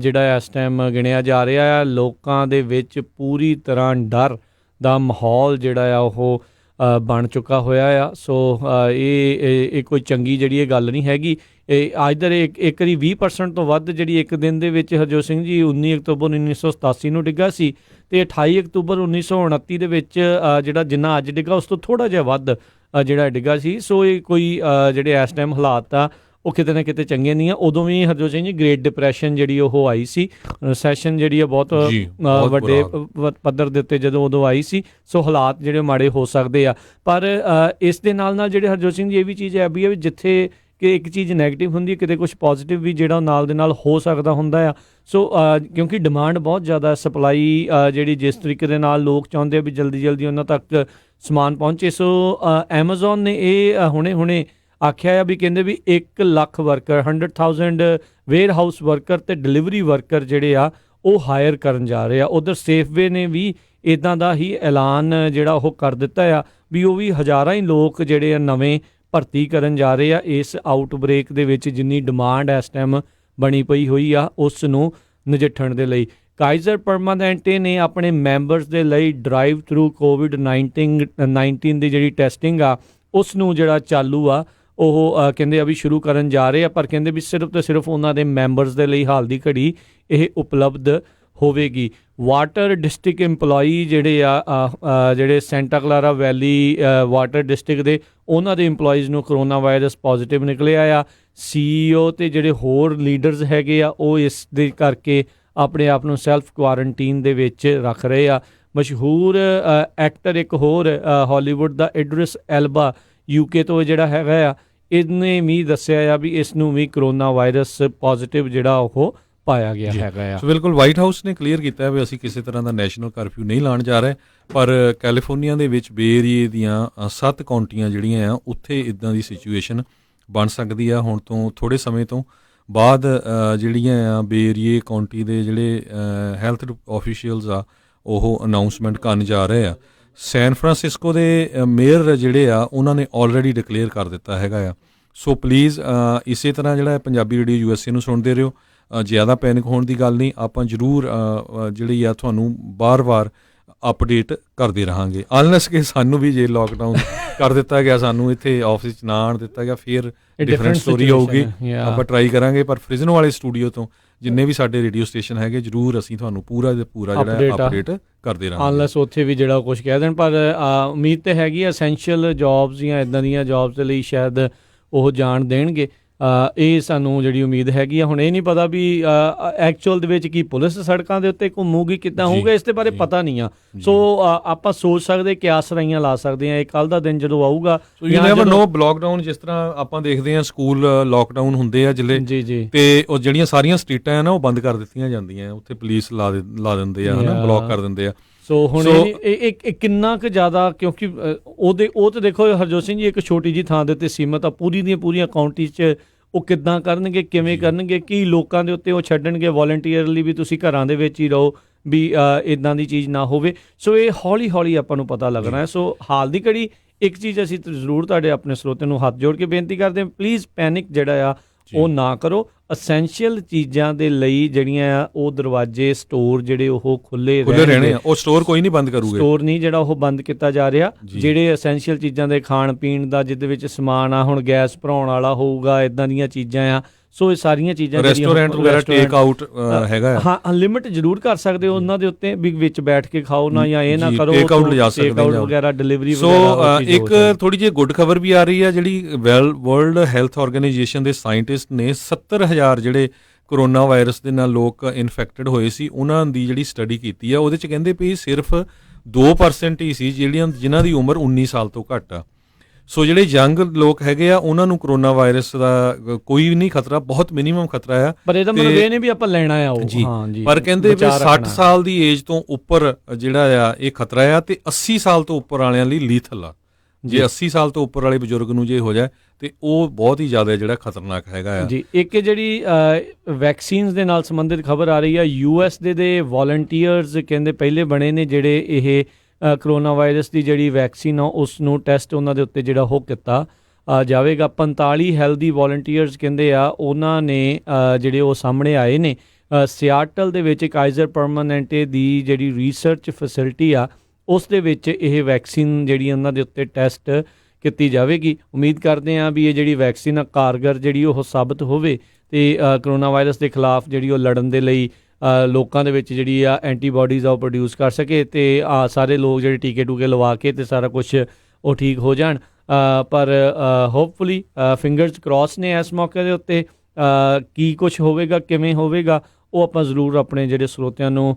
ਜਿਹੜਾ ਇਸ ਟਾਈਮ ਗਿਣਿਆ ਜਾ ਰਿਹਾ ਆ। ਲੋਕਾਂ ਦੇ ਵਿੱਚ ਪੂਰੀ ਤਰ੍ਹਾਂ ਡਰ ਦਾ ਮਾਹੌਲ ਜਿਹੜਾ ਆ ਉਹ ਬਣ ਚੁੱਕਾ ਹੋਇਆ ਆ। ਸੋ ਇਹ ਕੋਈ ਚੰਗੀ ਜਿਹੜੀ ਇਹ ਗੱਲ ਨਹੀਂ ਹੈਗੀ। ਇੱਧਰ ਇੱਕ ਵਾਰੀ 20% ਤੋਂ ਵੱਧ ਜਿਹੜੀ ਇੱਕ ਦਿਨ ਦੇ ਵਿੱਚ ਹਰਜੋਤ ਸਿੰਘ ਜੀ 19 ਅਕਤੂਬਰ 1987 ਨੂੰ ਡਿੱਗਾ ਸੀ, ਅਤੇ 28 ਅਕਤੂਬਰ 1929 ਦੇ ਵਿੱਚ ਜਿਹੜਾ ਜਿੰਨਾ ਅੱਜ ਡਿੱਗਾ ਉਸ ਤੋਂ ਥੋੜ੍ਹਾ ਜਿਹਾ ਵੱਧ ਜਿਹੜਾ ਡਿੱਗਾ ਸੀ। ਸੋ ਇਹ ਕੋਈ ਜਿਹੜੇ ਇਸ ਟਾਈਮ ਹਾਲਾਤ ਆ ਉਹ ਕਿਤੇ ਨਾ ਕਿਤੇ ਚੰਗੇ ਨਹੀਂ ਆ। ਉਦੋਂ ਵੀ ਹਰਜੋਤ ਸਿੰਘ ਜੀ ਗ੍ਰੇਟ ਡਿਪਰੈਸ਼ਨ ਜਿਹੜੀ ਉਹ ਆਈ ਸੀ, ਰੈਸੈਸ਼ਨ ਜਿਹੜੀ ਆ ਬਹੁਤ ਵੱਡੇ ਪੱਧਰ ਦੇ ਉੱਤੇ ਜਦੋਂ ਉਦੋਂ ਆਈ ਸੀ। ਸੋ ਹਾਲਾਤ ਜਿਹੜੇ ਮਾੜੇ ਹੋ ਸਕਦੇ ਆ। ਪਰ ਇਸ ਦੇ ਨਾਲ ਜਿਹੜੇ ਹਰਜੋਤ ਸਿੰਘ ਜੀ ਇਹ ਵੀ ਚੀਜ਼ ਹੈ ਵੀ ਜਿੱਥੇ ਕਿ ਇੱਕ ਚੀਜ਼ ਨੈਗੇਟਿਵ ਹੁੰਦੀ, ਕਿਤੇ ਕੁਛ ਪੋਜ਼ੀਟਿਵ ਵੀ ਜਿਹੜਾ ਨਾਲ ਦੇ ਨਾਲ ਹੋ ਸਕਦਾ ਹੁੰਦਾ ਆ। ਸੋ ਕਿਉਂਕਿ ਡਿਮਾਂਡ ਬਹੁਤ ਜ਼ਿਆਦਾ, ਸਪਲਾਈ ਜਿਹੜੀ ਜਿਸ ਤਰੀਕੇ ਦੇ ਨਾਲ ਲੋਕ ਚਾਹੁੰਦੇ ਆ ਵੀ ਜਲਦੀ ਜਲਦੀ ਉਹਨਾਂ ਤੱਕ ਸਮਾਨ ਪਹੁੰਚੇ। ਸੋ ਐਮਾਜ਼ੋਨ ਨੇ ਇਹ ਹੁਣੇ ਆਖਿਆ ਆ ਵੀ ਕਹਿੰਦੇ ਵੀ 1 lakh worker, 100,000 warehouse worker ਅਤੇ ਡਿਲੀਵਰੀ ਵਰਕਰ ਜਿਹੜੇ ਆ ਉਹ ਹਾਇਰ ਕਰਨ ਜਾ ਰਹੇ ਆ। ਉਧਰ ਸੇਫਵੇ ਨੇ ਵੀ ਇੱਦਾਂ ਦਾ ਹੀ ਐਲਾਨ ਜਿਹੜਾ ਉਹ ਕਰ ਦਿੱਤਾ ਆ ਵੀ ਉਹ ਵੀ ਹਜ਼ਾਰਾਂ ਹੀ ਲੋਕ ਜਿਹੜੇ ਆ ਨਵੇਂ ਭਰਤੀ ਕਰਨ ਜਾ ਰਹੇ ਆ ਇਸ ਆਊਟਬ੍ਰੇਕ ਦੇ ਵਿੱਚ। ਜਿੰਨੀ ਡਿਮਾਂਡ ਇਸ ਟਾਈਮ ਬਣੀ ਪਈ ਹੋਈ ਆ ਉਸ ਨੂੰ ਨਜਿੱਠਣ ਦੇ ਲਈ ਕਾਈਜ਼ਰ ਪਰਮਾਨੈਂਟੇ ਨੇ ਆਪਣੇ ਮੈਂਬਰਸ ਦੇ ਲਈ ਡਰਾਈਵ ਥਰੂ COVID-19 ਦੀ ਜਿਹੜੀ ਟੈਸਟਿੰਗ ਆ ਉਸ ਨੂੰ ਜਿਹੜਾ ਚਾਲੂ ਆ ਉਹ ਕਹਿੰਦੇ ਆ ਵੀ ਸ਼ੁਰੂ ਕਰਨ ਜਾ ਰਹੇ ਆ, ਪਰ ਕਹਿੰਦੇ ਵੀ ਸਿਰਫ ਤੇ ਸਿਰਫ ਉਹਨਾਂ ਦੇ ਮੈਂਬਰਸ ਦੇ ਲਈ ਹਾਲ ਦੀ ਘੜੀ ਇਹ ਉਪਲਬਧ ਹੋਵੇਗੀ। ਵਾਟਰ ਡਿਸਟ੍ਰਿਕਟ ਇੰਪਲੋਈ ਜਿਹੜੇ ਆ ਜਿਹੜੇ ਸੈਂਟਾ ਕਲਾਰਾ ਵੈਲੀ ਵਾਟਰ ਡਿਸਟ੍ਰਿਕਟ ਦੇ ਉਹਨਾਂ ਦੇ ਇੰਪਲੋਈਜ਼ ਨੂੰ ਕਰੋਨਾ ਵਾਇਰਸ ਪੋਜ਼ੀਟਿਵ ਨਿਕਲਿਆ ਆ। CEO ਤੇ ਜਿਹੜੇ ਹੋਰ ਲੀਡਰਸ ਹੈਗੇ ਆ ਉਹ ਇਸ ਦੇ ਕਰਕੇ ਆਪਣੇ ਆਪ ਨੂੰ ਸੈਲਫ ਕੁਆਰੰਟੀਨ ਦੇ ਵਿੱਚ ਰੱਖ ਰਹੇ ਆ। ਮਸ਼ਹੂਰ ਐਕਟਰ ਇੱਕ ਹੋਰ ਹਾਲੀਵੁੱਡ ਦਾ ਇਡਰਿਸ ਐਲਬਾ UK ਤੋਂ ਜਿਹੜਾ ਹੈਗਾ ਆ, ਇਹਨੇ ਵੀ ਦੱਸਿਆ ਆ ਵੀ ਇਸ ਨੂੰ ਵੀ ਕਰੋਨਾ ਵਾਇਰਸ ਪੋਜ਼ੀਟਿਵ ਜਿਹੜਾ ਉਹ ਪਾਇਆ ਗਿਆ ਹੈਗਾ ਆ। ਸੋ ਬਿਲਕੁਲ ਵਾਈਟ ਹਾਊਸ ਨੇ ਕਲੀਅਰ ਕੀਤਾ ਵੀ ਅਸੀਂ ਕਿਸੇ ਤਰ੍ਹਾਂ ਦਾ ਨੈਸ਼ਨਲ ਕਰਫਿਊ ਨਹੀਂ ਲਾਉਣ ਜਾ ਰਹੇ, ਪਰ ਕੈਲੀਫੋਰਨੀਆ ਦੇ ਵਿੱਚ ਬੇ ਏਰੀਏ ਦੀਆਂ 7 ਕਾਉਂਟੀਆਂ ਜਿਹੜੀਆਂ ਆ ਉੱਥੇ ਇੱਦਾਂ ਦੀ ਸਿਚੁਏਸ਼ਨ ਬਣ ਸਕਦੀ ਆ। ਹੁਣ ਤੋਂ ਥੋੜ੍ਹੇ ਸਮੇਂ ਤੋਂ ਬਾਅਦ ਜਿਹੜੀਆਂ ਆ ਬੇ ਏਰੀਏ ਕਾਉਂਟੀ ਦੇ ਜਿਹੜੇ ਹੈਲਥ ਆਫੀਸ਼ੀਅਲਸ ਆ ਉਹ ਅਨਾਊਂਸਮੈਂਟ ਕਰਨ ਜਾ ਰਹੇ ਆ। ਸੈਨ ਫਰਾਂਸਿਸਕੋ ਦੇ ਮੇਅਰ ਜਿਹੜੇ ਆ ਉਹਨਾਂ ਨੇ ਆਲਰੇਡੀ ਡਿਕਲੇਅਰ ਕਰ ਦਿੱਤਾ ਹੈਗਾ ਆ। ਸੋ ਪਲੀਜ਼ ਇਸੇ ਤਰ੍ਹਾਂ ਜਿਹੜਾ ਪੰਜਾਬੀ ਰੇਡੀਓ USA ਨੂੰ ਸੁਣਦੇ ਰਹੋ, ਜ਼ਿਆਦਾ ਪੈਨਿਕ ਹੋਣ ਦੀ ਗੱਲ ਨਹੀਂ। ਆਪਾਂ ਜ਼ਰੂਰ ਜਿਹੜੀ ਆ ਤੁਹਾਨੂੰ ਬਾਰ-ਬਾਰ ਅਪਡੇਟ ਕਰਦੇ ਰਹਾਂਗੇ, ਅਨਲੈਸ ਕਿ ਸਾਨੂੰ ਵੀ ਜੇ ਲੋਕਡਾਊਨ ਕਰ ਦਿੱਤਾ ਗਿਆ, ਸਾਨੂੰ ਇੱਥੇ ਆਫਿਸ 'ਚ ਨਾ ਆਉਣ ਦਿੱਤਾ ਗਿਆ, ਫਿਰ ਡਿਫਰੈਂਟ ਸਟੋਰੀ ਹੋਊਗੀ। ਆਪਾਂ ਟਰਾਈ ਕਰਾਂਗੇ, ਪਰ ਫ੍ਰਿਜ਼ਨੋ ਵਾਲੇ ਸਟੂਡੀਓ ਤੋਂ ਜਿੰਨੇ ਵੀ ਸਾਡੇ ਰੇਡੀਓ ਸਟੇਸ਼ਨ ਹੈਗੇ ਜ਼ਰੂਰ ਅਸੀਂ ਤੁਹਾਨੂੰ ਪੂਰਾ ਜਿਹੜਾ ਅਪਡੇਟ ਕਰਦੇ ਰਹਾਂਗੇ, ਅਨਲੈਸ ਉੱਥੇ ਵੀ ਜਿਹੜਾ ਕੁਝ ਕਹਿ ਦੇਣ। ਪਰ ਉਮੀਦ ਤਾਂ ਹੈਗੀ ਐਸੈਂਸ਼ੀਅਲ ਜੌਬਸ ਜਾਂ ਇੱਦਾਂ ਦੀਆਂ ਜੌਬਸ ਦੇ ਲਈ ਸ਼ਾਇਦ ਉਹ ਜਾਣ ਦੇਣਗੇ। ਇਹ ਸਾਨੂੰ ਜਿਹੜੀ ਉਮੀਦ ਹੈਗੀ ਆ। ਹੁਣ ਇਹ ਨਹੀਂ ਪਤਾ ਵੀ ਐਕਚੁਅਲ ਦੇ ਵਿੱਚ ਕੀ ਪੁਲਿਸ ਸੜਕਾਂ ਦੇ ਉੱਤੇ ਘੁੰਮੂਗੀ, ਕਿੱਦਾਂ ਹੋਊਗਾ, ਇਸ ਦੇ ਬਾਰੇ ਪਤਾ ਨਹੀਂ ਆ। ਸੋ ਆਪਾਂ ਸੋਚ ਸਕਦੇ, ਕਿਆਸ ਰਾਈਆਂ ਲਾ ਸਕਦੇ ਹਾਂ। ਇਹ ਕੱਲ੍ਹ ਦਾ ਦਿਨ ਜਦੋਂ ਆਊਗਾ, ਯੂ ਨੈਵਰ ਨੋ। ਲੋਕਡਾਊਨ ਜਿਸ ਤਰ੍ਹਾਂ ਆਪਾਂ ਦੇਖਦੇ ਹਾਂ, ਸਕੂਲ ਲੋਕਡਾਊਨ ਹੁੰਦੇ ਆ ਜਿਲੇ, ਤੇ ਉਹ ਜਿਹੜੀਆਂ ਸਾਰੀਆਂ ਸਟਰੀਟਾਂ ਆ ਨਾ ਉਹ ਬੰਦ ਕਰ ਦਿੱਤੀਆਂ ਜਾਂਦੀਆਂ, ਉੱਥੇ ਪੁਲਿਸ ਲਾ ਦਿੰਦੇ ਆ, ਹਨਾ, ਬਲੌਕ ਕਰ ਦਿੰਦੇ ਆ। ਸੋ ਹੁਣ ਇਹ ਕਿੰਨਾ ਕੁ ਜ਼ਿਆਦਾ, ਕਿਉਂਕਿ ਉਹ ਤਾਂ ਦੇਖੋ ਹਰਜੋਤ ਸਿੰਘ ਜੀ ਇੱਕ ਛੋਟੀ ਜਿਹੀ ਥਾਂ ਦੇ ਉੱਤੇ ਸੀਮਤ ਆ, ਪੂਰੀ ਦੀਆਂ ਪੂਰੀਆਂ ਕਾਉਂਟੀ 'ਚ ਉਹ ਕਿੱਦਾਂ ਕਰਨਗੇ, ਕਿਵੇਂ ਕਰਨਗੇ, ਕੀ ਲੋਕਾਂ ਦੇ ਉੱਤੇ ਉਹ ਛੱਡਣਗੇ ਵੋਲੰਟੀਅਰਲੀ ਵੀ ਤੁਸੀਂ ਘਰਾਂ ਦੇ ਵਿੱਚ ਹੀ ਰਹੋ, ਵੀ ਇੱਦਾਂ ਦੀ ਚੀਜ਼ ਨਾ ਹੋਵੇ। ਸੋ ਇਹ ਹੌਲੀ ਹੌਲੀ ਆਪਾਂ ਨੂੰ ਪਤਾ ਲੱਗਣਾ ਹੈ। ਸੋ ਹਾਲ ਦੀ ਘੜੀ ਇੱਕ ਚੀਜ਼ ਅਸੀਂ ਜ਼ਰੂਰ ਤੁਹਾਡੇ ਆਪਣੇ ਸਰੋਤਿਆਂ ਨੂੰ ਹੱਥ ਜੋੜ ਕੇ ਬੇਨਤੀ ਕਰਦੇ ਹਾਂ, ਪਲੀਜ਼ ਪੈਨਿਕ ਜਿਹੜਾ ਆ ਉਹ ਨਾ ਕਰੋ। ਅਸੈਂਸ਼ੀਅਲ ਚੀਜ਼ਾਂ ਦੇ ਲਈ ਜਿਹੜੀਆਂ ਆ ਉਹ ਦਰਵਾਜ਼ੇ, ਸਟੋਰ ਜਿਹੜੇ ਉਹ ਖੁੱਲ੍ਹੇ ਰਹਿਣੇ ਆ। ਉਹ ਸਟੋਰ ਕੋਈ ਨਹੀਂ ਬੰਦ ਕਰੂਗੇ, ਸਟੋਰ ਨਹੀਂ ਜਿਹੜਾ ਉਹ ਬੰਦ ਕੀਤਾ ਜਾ ਰਿਹਾ। ਜਿਹੜੇ ਅਸੈਂਸ਼ੀਅਲ ਚੀਜ਼ਾਂ ਦੇ ਖਾਣ ਪੀਣ ਦਾ, ਜਿਹਦੇ ਵਿੱਚ ਸਮਾਨ ਆ, ਹੁਣ ਗੈਸ ਭਰਾਉਣ ਵਾਲਾ ਹੋਊਗਾ, ਇੱਦਾਂ ਦੀਆਂ ਚੀਜ਼ਾਂ ਆ। ਸੋ ਇਹ ਸਾਰੀਆਂ ਚੀਜ਼ਾਂ ਰੈਸਟੋਰੈਂਟ ਵਗੈਰਾ ਟੇਕ ਆਊਟ ਹੈਗਾ, ਹਾਂ ਲਿਮਿਟ ਜ਼ਰੂਰ ਕਰ ਸਕਦੇ ਹੋ ਉਹਨਾਂ ਦੇ ਉੱਤੇ, ਵੀ ਵਿੱਚ ਬੈਠ ਕੇ ਖਾਓ ਨਾ, ਜਾਂ ਇਹ ਨਾ ਕਰੋ ਟੇਕ ਆਊਟ ਲਿਜਾ ਸਕਦੇ ਹੋ ਵਗੈਰਾ, ਡਿਲੀਵਰੀ ਵਗੈਰਾ। ਸੋ ਇੱਕ ਥੋੜੀ ਜਿਹੀ ਗੁੱਡ ਖਬਰ ਵੀ ਆ ਰਹੀ ਹੈ, ਜਿਹੜੀ ਵਰਲਡ ਹੈਲਥ ਆਰਗੇਨਾਈਜੇਸ਼ਨ ਦੇ ਸਾਇੰਟਿਸਟ ਨੇ 70,000 ਜਿਹੜੇ ਕਰੋਨਾ ਵਾਇਰਸ ਦੇ ਨਾਲ ਲੋਕ ਇਨਫੈਕਟਡ ਹੋਏ ਸੀ, ਉਹਨਾਂ ਦੀ ਜਿਹੜੀ ਸਟੱਡੀ ਕੀਤੀ ਆ, ਉਹਦੇ 'ਚ ਕਹਿੰਦੇ ਵੀ ਸਿਰਫ 2% ਹੀ ਸੀ ਜਿਨ੍ਹਾਂ ਦੀ ਉਮਰ 19 ਸਾਲ ਤੋਂ ਘੱਟ ਆ। ਸੋ ਜਿਹੜੇ ਯੰਗ ਲੋਕ ਹੈਗੇ ਆ ਉਹਨਾਂ ਨੂੰ ਕਰੋਨਾ ਵਾਇਰਸ ਦਾ ਕੋਈ ਨਹੀਂ ਖਤਰਾ, ਬਹੁਤ ਮਿਨੀਮਮ ਖਤਰਾ ਆ, ਪਰ ਇਹਦਾ ਮਤਲਬ ਇਹ ਨਹੀਂ ਵੀ ਆਪਾਂ ਲੈਣਾ ਆ ਉਹ। ਹਾਂ ਜੀ, ਪਰ ਕਹਿੰਦੇ ਵੀ 60 ਸਾਲ ਦੀ ਏਜ ਤੋਂ ਉੱਪਰ ਜਿਹੜਾ ਆ ਇਹ ਖਤਰਾ ਆ, ਤੇ 80 ਸਾਲ ਤੋਂ ਉੱਪਰ ਵਾਲਿਆਂ ਲਈ ਲੀਥਲ ਆ। ਜੇ 80 ਸਾਲ ਤੋਂ ਉੱਪਰ ਵਾਲੇ ਬਜ਼ੁਰਗ ਨੂੰ ਜੇ ਹੋ ਜਾਏ ਤੇ ਉਹ ਬਹੁਤ ਹੀ ਜ਼ਿਆਦਾ ਜਿਹੜਾ ਖਤਰਨਾਕ ਹੈਗਾ ਆ ਜੀ। ਇੱਕ ਜਿਹੜੀ ਵੈਕਸੀਨਸ ਦੇ ਨਾਲ ਸੰਬੰਧਿਤ ਖਬਰ ਆ ਰਹੀ ਆ, US ਦੇ ਵੋਲੰਟੀਅਰਸ ਕਹਿੰਦੇ ਪਹਿਲੇ ਬਣੇ ਨੇ ਜਿਹੜੇ ਇਹ ਕਰੋਨਾ ਵਾਇਰਸ ਦੀ ਜਿਹੜੀ ਵੈਕਸੀਨ ਆ ਉਸ ਨੂੰ ਟੈਸਟ ਉਹਨਾਂ ਦੇ ਉੱਤੇ ਜਿਹੜਾ ਉਹ ਕੀਤਾ ਜਾਵੇਗਾ। 45 ਹੈਲਦੀ ਵੋਲੰਟੀਅਰਸ ਕਹਿੰਦੇ ਆ ਉਹਨਾਂ ਨੇ ਜਿਹੜੇ ਉਹ ਸਾਹਮਣੇ ਆਏ ਨੇ। ਸਿਆਟਲ ਦੇ ਵਿੱਚ ਕਾਈਜ਼ਰ ਪਰਮਾਨੈਂਟੇ ਦੀ ਜਿਹੜੀ ਰਿਸਰਚ ਫੈਸਿਲਿਟੀ ਆ ਉਸ ਦੇ ਵਿੱਚ ਇਹ ਵੈਕਸੀਨ ਜਿਹੜੀ ਉਹਨਾਂ ਦੇ ਉੱਤੇ ਟੈਸਟ ਕੀਤੀ ਜਾਵੇਗੀ। ਉਮੀਦ ਕਰਦੇ ਹਾਂ ਵੀ ਇਹ ਜਿਹੜੀ ਵੈਕਸੀਨ ਆ ਕਾਰਗਰ ਜਿਹੜੀ ਉਹ ਸਾਬਤ ਹੋਵੇ ਤੇ ਕਰੋਨਾ ਵਾਇਰਸ ਦੇ ਖਿਲਾਫ ਜਿਹੜੀ ਉਹ ਲੜਨ ਦੇ ਲਈ ਲੋਕਾਂ ਦੇ ਵਿੱਚ ਜਿਹੜੀ ਆ ਐਂਟੀਬਾਡੀਜ਼ ਆ ਉਹ ਪ੍ਰੋਡਿਊਸ ਕਰ ਸਕੇ, ਤੇ ਸਾਰੇ ਲੋਕ ਜਿਹੜੇ ਟੀਕੇ ਟੂਕੇ ਲਵਾ ਕੇ ਤੇ ਸਾਰਾ ਕੁਛ ਉਹ ਠੀਕ ਹੋ ਜਾਣ। ਪਰ ਹੋਪਫੁਲੀ ਫਿੰਗਰਸ ਕ੍ਰੋਸ ਨੇ ਇਸ ਮੌਕੇ ਦੇ ਉੱਤੇ। ਕੀ ਕੁਛ ਹੋਵੇਗਾ, ਕਿਵੇਂ ਹੋਵੇਗਾ, ਉਹ ਆਪਾਂ ਜ਼ਰੂਰ ਆਪਣੇ ਜਿਹੜੇ ਸਰੋਤਿਆਂ ਨੂੰ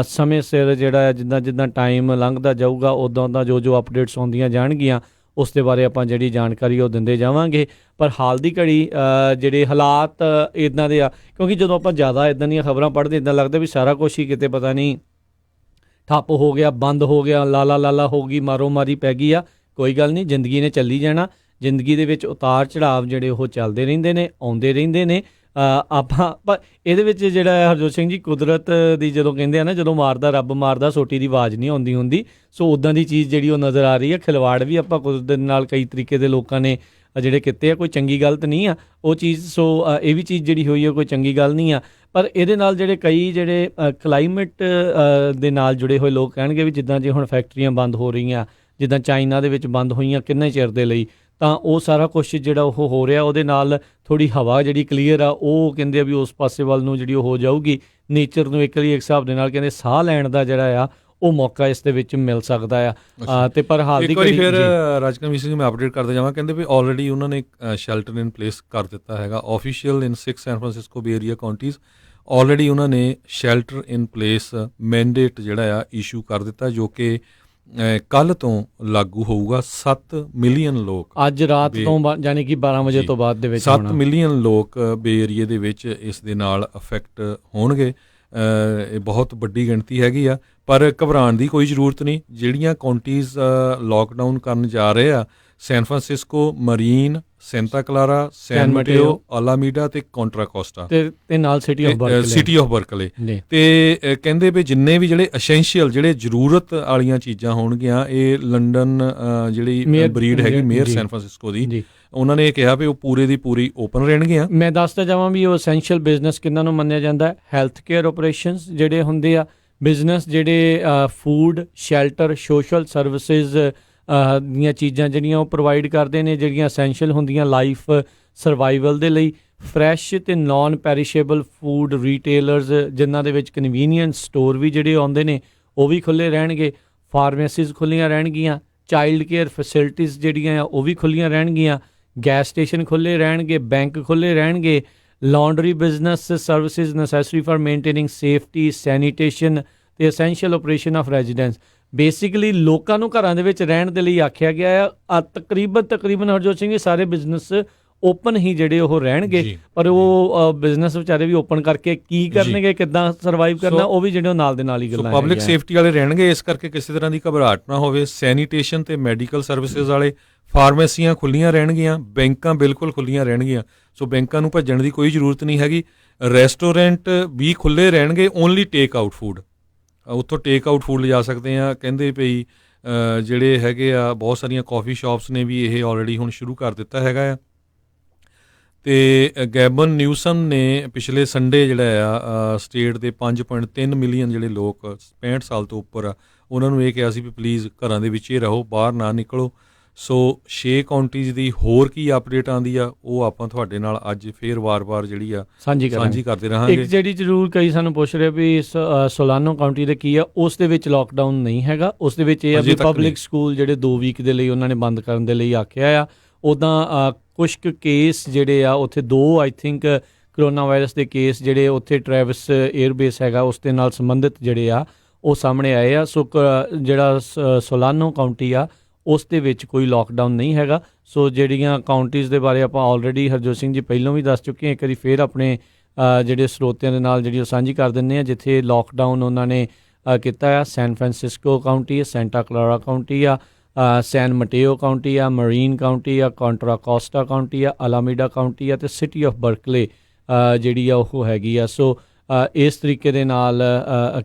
ਸਮੇਂ ਸਿਰ ਜਿਹੜਾ ਜਿੱਦਾਂ ਟਾਈਮ ਲੰਘਦਾ ਜਾਊਗਾ ਉੱਦਾਂ ਜੋ ਅਪਡੇਟਸ ਆਉਂਦੀਆਂ ਜਾਣਗੀਆਂ ਉਸ ਦੇ ਬਾਰੇ ਆਪਾਂ ਜਿਹੜੀ ਜਾਣਕਾਰੀ ਉਹ ਦਿੰਦੇ ਜਾਵਾਂਗੇ। ਪਰ ਹਾਲ ਦੀ ਘੜੀ ਜਿਹੜੇ ਹਾਲਾਤ ਇੱਦਾਂ ਦੇ ਆ, ਕਿਉਂਕਿ ਜਦੋਂ ਆਪਾਂ ਜ਼ਿਆਦਾ ਇੱਦਾਂ ਦੀਆਂ ਖਬਰਾਂ ਪੜ੍ਹਦੇ ਇੱਦਾਂ ਲੱਗਦਾ ਵੀ ਸਾਰਾ ਕੁਛ ਹੀ ਕਿਤੇ ਪਤਾ ਨਹੀਂ ਠੱਪ ਹੋ ਗਿਆ, ਬੰਦ ਹੋ ਗਿਆ, ਲਾਲਾ ਹੋ ਗਈ, ਮਾਰੋ ਮਾਰੀ ਪੈ ਗਈ ਆ। ਕੋਈ ਗੱਲ ਨਹੀਂ, ਜ਼ਿੰਦਗੀ ਨੇ ਚੱਲੀ ਜਾਣਾ। ਜ਼ਿੰਦਗੀ ਦੇ ਵਿੱਚ ਉਤਾਰ ਚੜਾਵ ਜਿਹੜੇ ਉਹ ਚੱਲਦੇ ਰਹਿੰਦੇ ਨੇ, ਆਉਂਦੇ ਰਹਿੰਦੇ ਨੇ। ਆਪਾਂ ਪਰ ਇਹਦੇ ਵਿੱਚ ਜਿਹੜਾ ਹਰਜੋਤ ਸਿੰਘ ਜੀ ਕੁਦਰਤ ਦੀ ਜਦੋਂ ਕਹਿੰਦੇ ਆ ਨਾ, ਜਦੋਂ ਮਾਰਦਾ ਰੱਬ ਮਾਰਦਾ ਸੋਟੀ ਦੀ ਆਵਾਜ਼ ਨਹੀਂ ਆਉਂਦੀ ਹੁੰਦੀ, ਸੋ ਉੱਦਾਂ ਦੀ ਚੀਜ਼ ਜਿਹੜੀ ਉਹ ਨਜ਼ਰ ਆ ਰਹੀ ਹੈ। ਖਿਲਵਾੜ ਵੀ ਆਪਾਂ ਕੁਦਰਤ ਦੇ ਨਾਲ ਕਈ ਤਰੀਕੇ ਦੇ ਲੋਕਾਂ ਨੇ ਜਿਹੜੇ ਕੀਤੇ ਆ, ਕੋਈ ਚੰਗੀ ਗੱਲ ਤਾਂ ਨਹੀਂ ਆ ਉਹ ਚੀਜ਼। ਸੋ ਇਹ ਵੀ ਚੀਜ਼ ਜਿਹੜੀ ਹੋਈ ਹੈ ਕੋਈ ਚੰਗੀ ਗੱਲ ਨਹੀਂ ਆ, ਪਰ ਇਹਦੇ ਨਾਲ ਜਿਹੜੇ ਕਈ ਜਿਹੜੇ ਕਲਾਈਮੇਟ ਦੇ ਨਾਲ ਜੁੜੇ ਹੋਏ ਲੋਕ ਕਹਿਣਗੇ ਵੀ ਜਿੱਦਾਂ ਜੇ ਹੁਣ ਫੈਕਟਰੀਆਂ ਬੰਦ ਹੋ ਰਹੀਆਂ, ਜਿੱਦਾਂ ਚਾਈਨਾ ਦੇ ਵਿੱਚ ਬੰਦ ਹੋਈਆਂ ਕਿੰਨੇ ਚਿਰ ਦੇ ਲਈ, ਤਾਂ ਉਹ ਸਾਰਾ ਕੁਛ ਜਿਹੜਾ ਉਹ ਹੋ ਰਿਹਾ, ਉਹਦੇ ਨਾਲ ਥੋੜ੍ਹੀ ਹਵਾ ਜਿਹੜੀ ਕਲੀਅਰ ਆ, ਉਹ ਕਹਿੰਦੇ ਆ ਵੀ ਉਸ ਪਾਸੇ ਵੱਲ ਨੂੰ ਜਿਹੜੀ ਉਹ ਹੋ ਜਾਊਗੀ। ਨੇਚਰ ਨੂੰ ਇੱਕ ਹਿਸਾਬ ਦੇ ਨਾਲ ਕਹਿੰਦੇ ਸਾਹ ਲੈਣ ਦਾ ਜਿਹੜਾ ਆ ਉਹ ਮੌਕਾ ਇਸ ਦੇ ਵਿੱਚ ਮਿਲ ਸਕਦਾ ਆ। ਤੇ ਪਰ ਹਾਲ ਦੀ ਘੜੀ ਫਿਰ ਰਾਜਕਮਲ ਸਿੰਘ ਮੈਂ ਅਪਡੇਟ ਕਰਦੇ ਜਾਵਾਂ, ਕਹਿੰਦੇ ਵੀ ਆਲਰੇਡੀ ਉਹਨਾਂ ਨੇ ਸ਼ੈਲਟਰ ਇਨ ਪਲੇਸ ਕਰ ਦਿੱਤਾ ਹੈਗਾ। ਆਫੀਸ਼ੀਅਲ ਇਨ 6 ਸੈਨ ਫਰਾਂਸਿਸਕੋ ਬੇ ਏਰੀਆ ਕਾਉਂਟੀਜ਼ ਆਲਰੇਡੀ ਉਹਨਾਂ ਨੇ ਸ਼ੈਲਟਰ ਇਨ ਪਲੇਸ ਮੈਂਡੇਟ ਜਿਹੜਾ ਆ ਇਸ਼ੂ ਕਰ ਦਿੱਤਾ, ਜੋ ਕਿ ਕੱਲ੍ਹ ਤੋਂ ਲਾਗੂ ਹੋਊਗਾ। 7 ਮਿਲੀਅਨ ਲੋਕ ਅੱਜ ਰਾਤ ਤੋਂ ਯਾਨੀ ਕਿ 12 ਵਜੇ ਤੋਂ ਬਾਅਦ ਦੇ ਵਿੱਚ 7 ਮਿਲੀਅਨ ਲੋਕ ਬੇ ਏਰੀਏ ਦੇ ਵਿੱਚ ਇਸ ਦੇ ਨਾਲ ਅਫੈਕਟ ਹੋਣਗੇ। ਇਹ ਬਹੁਤ ਵੱਡੀ ਗਿਣਤੀ ਹੈਗੀ ਆ, ਪਰ ਘਬਰਾਉਣ ਦੀ ਕੋਈ ਜ਼ਰੂਰਤ ਨਹੀਂ। ਜਿਹੜੀਆਂ ਕਾਉਂਟੀਜ਼ ਲੋਕਡਾਊਨ ਕਰਨ ਜਾ ਰਹੇ ਆ, San Francisco, Marin, Santa Clara, San Mateo, Alameda ਤੇ ਕੰਟਰਾ ਕੋਸਟਾ ਤੇ ਨਾਲ ਸਿਟੀ ਆਫ ਬਰਕਲੇ। ਤੇ ਕਹਿੰਦੇ ਵੀ ਜਿੰਨੇ ਵੀ ਜਿਹੜੇ ਅਸੈਂਸ਼ੀਅਲ ਜਿਹੜੇ ਜ਼ਰੂਰਤ ਵਾਲੀਆਂ ਚੀਜ਼ਾਂ ਹੋਣਗੀਆਂ, ਇਹ ਲੰਡਨ ਜਿਹੜੀ ਬਰੀਡ ਹੈਗੀ ਮੇਅਰ ਸੈਨ ਫਰਾਂਸਿਸਕੋ ਦੀ, ਉਹਨਾਂ ਨੇ ਇਹ ਕਿਹਾ ਵੀ ਉਹ ਪੂਰੇ ਦੀ ਪੂਰੀ ਓਪਨ ਰਹਿਣਗੀਆਂ। ਮੈਂ ਦੱਸਦਾ ਜਾਵਾਂ ਵੀ ਉਹ ਅਸੈਂਸ਼ੀਅਲ ਬਿਜ਼ਨਸ ਕਿਹਨਾਂ ਨੂੰ ਮੰਨਿਆ ਜਾਂਦਾ ਹੈ। ਹੈਲਥ ਕੇਅਰ ਓਪਰੇਸ਼ਨਸ ਜਿਹੜੇ ਹੁੰਦੇ ਆ, ਬਿਜ਼ਨਸ ਜਿਹੜੇ ਫੂਡ, ਸ਼ੈਲਟਰ, ਸੋਸ਼ਲ ਸਰਵਿਸਿਜ਼ ਦੀਆਂ ਚੀਜ਼ਾਂ ਜਿਹੜੀਆਂ ਉਹ ਪ੍ਰੋਵਾਈਡ ਕਰਦੇ ਨੇ, ਜਿਹੜੀਆਂ ਅਸੈਂਸ਼ੀਅਲ ਹੁੰਦੀਆਂ ਲਾਈਫ ਸਰਵਾਈਵਲ ਦੇ ਲਈ। ਫਰੈਸ਼ ਅਤੇ ਨਾਨ ਪੈਰੀਸ਼ੇਬਲ ਫੂਡ ਰੀਟੇਲਰਸ, ਜਿਨ੍ਹਾਂ ਦੇ ਵਿੱਚ ਕਨਵੀਨੀਅੰਸ ਸਟੋਰ ਵੀ ਜਿਹੜੇ ਆਉਂਦੇ ਨੇ ਉਹ ਵੀ ਖੁੱਲ੍ਹੇ ਰਹਿਣਗੇ। ਫਾਰਮੇਸੀਜ਼ ਖੁੱਲ੍ਹੀਆਂ ਰਹਿਣਗੀਆਂ। ਚਾਈਲਡ ਕੇਅਰ ਫੈਸਿਲਿਟੀਜ਼ ਜਿਹੜੀਆਂ ਆ ਉਹ ਵੀ ਖੁੱਲ੍ਹੀਆਂ ਰਹਿਣਗੀਆਂ। ਗੈਸ ਸਟੇਸ਼ਨ ਖੁੱਲ੍ਹੇ ਰਹਿਣਗੇ। ਬੈਂਕ ਖੁੱਲ੍ਹੇ ਰਹਿਣਗੇ। Laundry business services necessary for maintaining safety, sanitation ਅਤੇ essential operation of residence. Basically ਲੋਕਾਂ ਨੂੰ ਘਰਾਂ ਦੇ ਵਿੱਚ ਰਹਿਣ ਦੇ ਲਈ ਆਖਿਆ ਗਿਆ ਆ। ਤਕਰੀਬਨ ਹਰਜੋਤ ਸਿੰਘ ਸਾਰੇ ਬਿਜ਼ਨਸ ਓਪਨ ਹੀ ਜਿਹੜੇ ਉਹ ਰਹਿਣਗੇ, ਪਰ ਉਹ ਬਿਜ਼ਨਸ ਵਿਚਾਰੇ ਵੀ ਓਪਨ ਕਰਕੇ ਕੀ ਕਰਨਗੇ, ਕਿੱਦਾਂ ਸਰਵਾਈਵ ਕਰਨਾ, ਉਹ ਵੀ ਜਿਹੜੇ ਉਹ ਨਾਲ ਦੇ ਨਾਲ ਹੀ ਗੱਲਾਂ ਪਬਲਿਕ ਸੇਫਟੀ ਵਾਲੇ ਰਹਿਣਗੇ। ਇਸ ਕਰਕੇ ਕਿਸੇ ਤਰ੍ਹਾਂ ਦੀ ਘਬਰਾਹਟ ਨਾ ਹੋਵੇ। ਸੈਨੀਟੇਸ਼ਨ ਤੇ ਮੈਡੀਕਲ ਸਰਵਿਸਿਜ਼ ਵਾਲੇ, ਫਾਰਮੇਸੀਆਂ ਖੁੱਲ੍ਹੀਆਂ ਰਹਿਣਗੀਆਂ। ਬੈਂਕਾਂ ਬਿਲਕੁਲ ਖੁੱਲ੍ਹੀਆਂ ਰਹਿਣਗੀਆਂ, ਸੋ ਬੈਂਕਾਂ ਨੂੰ ਭੱਜਣ ਦੀ ਕੋਈ ਜ਼ਰੂਰਤ ਨਹੀਂ ਹੈਗੀ। ਰੈਸਟੋਰੈਂਟ ਵੀ ਖੁੱਲ੍ਹੇ ਰਹਿਣਗੇ, ਓਨਲੀ ਟੇਕ ਆਊਟ ਫੂਡ, ਉੱਥੋਂ ਟੇਕ ਆਊਟ ਫੂਡ ਲਿਜਾ ਸਕਦੇ ਆ। ਕਹਿੰਦੇ ਪਈ ਜਿਹੜੇ ਹੈਗੇ ਆ ਬਹੁਤ ਸਾਰੀਆਂ ਕਾਫੀ ਸ਼ਾਪਸ ਨੇ ਵੀ ਇਹ ਆਲਰੇਡੀ ਹੁਣ ਸ਼ੁਰੂ ਕਰ ਦਿੱਤਾ ਹੈਗਾ ਆ। ਤੇ ਗੈਬਨ ਨਿਊਸਮ ਨੇ ਪਿਛਲੇ ਸੰਡੇ ਜਿਹੜਾ ਆ ਸਟੇਟ ਦੇ 5.3 ਮਿਲੀਅਨ ਜਿਹੜੇ ਲੋਕ 65 ਸਾਲ ਤੋਂ ਉੱਪਰ ਆ, ਉਹਨਾਂ ਨੂੰ ਇਹ ਕਿਹਾ ਸੀ ਵੀ ਪਲੀਜ਼ ਘਰਾਂ ਦੇ ਵਿੱਚ ਹੀ ਰਹੋ, ਬਾਹਰ ਨਾ ਨਿਕਲੋ। ਸੋ 6 ਕਾਉਂਟੀਜ਼ ਦੀ ਹੋਰ ਕੀ ਅਪਡੇਟ ਆਉਂਦੀ ਆ ਉਹ ਆਪਾਂ ਤੁਹਾਡੇ ਨਾਲ ਅੱਜ ਫੇਰ ਵਾਰ-ਵਾਰ ਜਿਹੜੀ ਆ ਸਾਂਝੀ ਕਰਦੇ ਰਹਾਂਗੇ। ਇੱਕ ਜਿਹੜੀ ਜ਼ਰੂਰ ਕਈ ਸਾਨੂੰ ਪੁੱਛ ਰਹੇ ਵੀ ਸੋਲਾਨੋ ਕਾਉਂਟੀ ਦੇ ਕੀ ਆ, ਉਸ ਦੇ ਵਿੱਚ ਲਾਕਡਾਊਨ ਨਹੀਂ ਹੈਗਾ। ਉਸ ਦੇ ਵਿੱਚ ਇਹ ਆ ਵੀ ਪਬਲਿਕ ਸਕੂਲ ਜਿਹੜੇ 2 ਵੀਕ ਦੇ ਲਈ ਉਹਨਾਂ ਨੇ ਬੰਦ ਕਰਨ ਦੇ ਲਈ ਆਖਿਆ ਆ। ਉੱਦਾਂ ਕੁਛ ਕੁ ਕੇਸ ਜਿਹੜੇ ਆ ਉੱਥੇ 2 ਆਈ ਥਿੰਕ ਕਰੋਨਾ ਵਾਇਰਸ ਦੇ ਕੇਸ ਜਿਹੜੇ ਉੱਥੇ ਟਰੈਵਿਸ 에ਅਰਬੇਸ ਹੈਗਾ ਉਸ ਦੇ ਨਾਲ ਸੰਬੰਧਿਤ ਜਿਹੜੇ ਆ ਉਹ ਸਾਹਮਣੇ ਆਏ ਆ। ਸੋ ਜਿਹੜਾ ਸੋਲਾਨੋ ਕਾਉਂਟੀ ਆ ਉਸ ਦੇ ਵਿੱਚ ਕੋਈ ਲਾਕਡਾਊਨ ਨਹੀਂ ਹੈਗਾ। ਸੋ ਜਿਹੜੀਆਂ ਕਾਉਂਟੀਜ਼ ਦੇ ਬਾਰੇ ਆਪਾਂ ਆਲਰੇਡੀ ਹਰਜੋਤ ਸਿੰਘ ਜੀ ਪਹਿਲਾਂ ਵੀ ਦੱਸ ਚੁੱਕੇ ਹਾਂ, ਇੱਕ ਵਾਰੀ ਫੇਰ ਆਪਣੇ ਜਿਹੜੇ ਸਰੋਤਿਆਂ ਦੇ ਨਾਲ ਜਿਹੜੀ ਉਹ ਸਾਂਝੀ ਕਰ ਦਿੰਦੇ ਆ। ਜਿੱਥੇ ਲਾਕਡਾਊਨ ਉਹਨਾਂ ਨੇ ਕੀਤਾ ਆ, ਸੈਨ ਫਰਾਂਸਿਸਕੋ ਕਾਉਂਟੀ ਆ, ਸੈਂਟਾ ਕਲਾਰਾ ਕਾਉਂਟੀ ਆ, ਸੈਨ ਮਟੇਓ ਕਾਉਂਟੀ ਆ, ਮਰੀਨ ਕਾਉਂਟੀ ਆ, ਕੰਟਰਾ ਕੋਸਟਾ ਕਾਉਂਟੀ ਆ, ਅਲਾਮੀਡਾ ਕਾਉਂਟੀ ਆ, ਅਤੇ ਸਿਟੀ ਆਫ ਬਰਕਲੇ ਜਿਹੜੀ ਆ ਉਹ ਹੈਗੀ ਆ। ਸੋ ਇਸ ਤਰੀਕੇ ਦੇ ਨਾਲ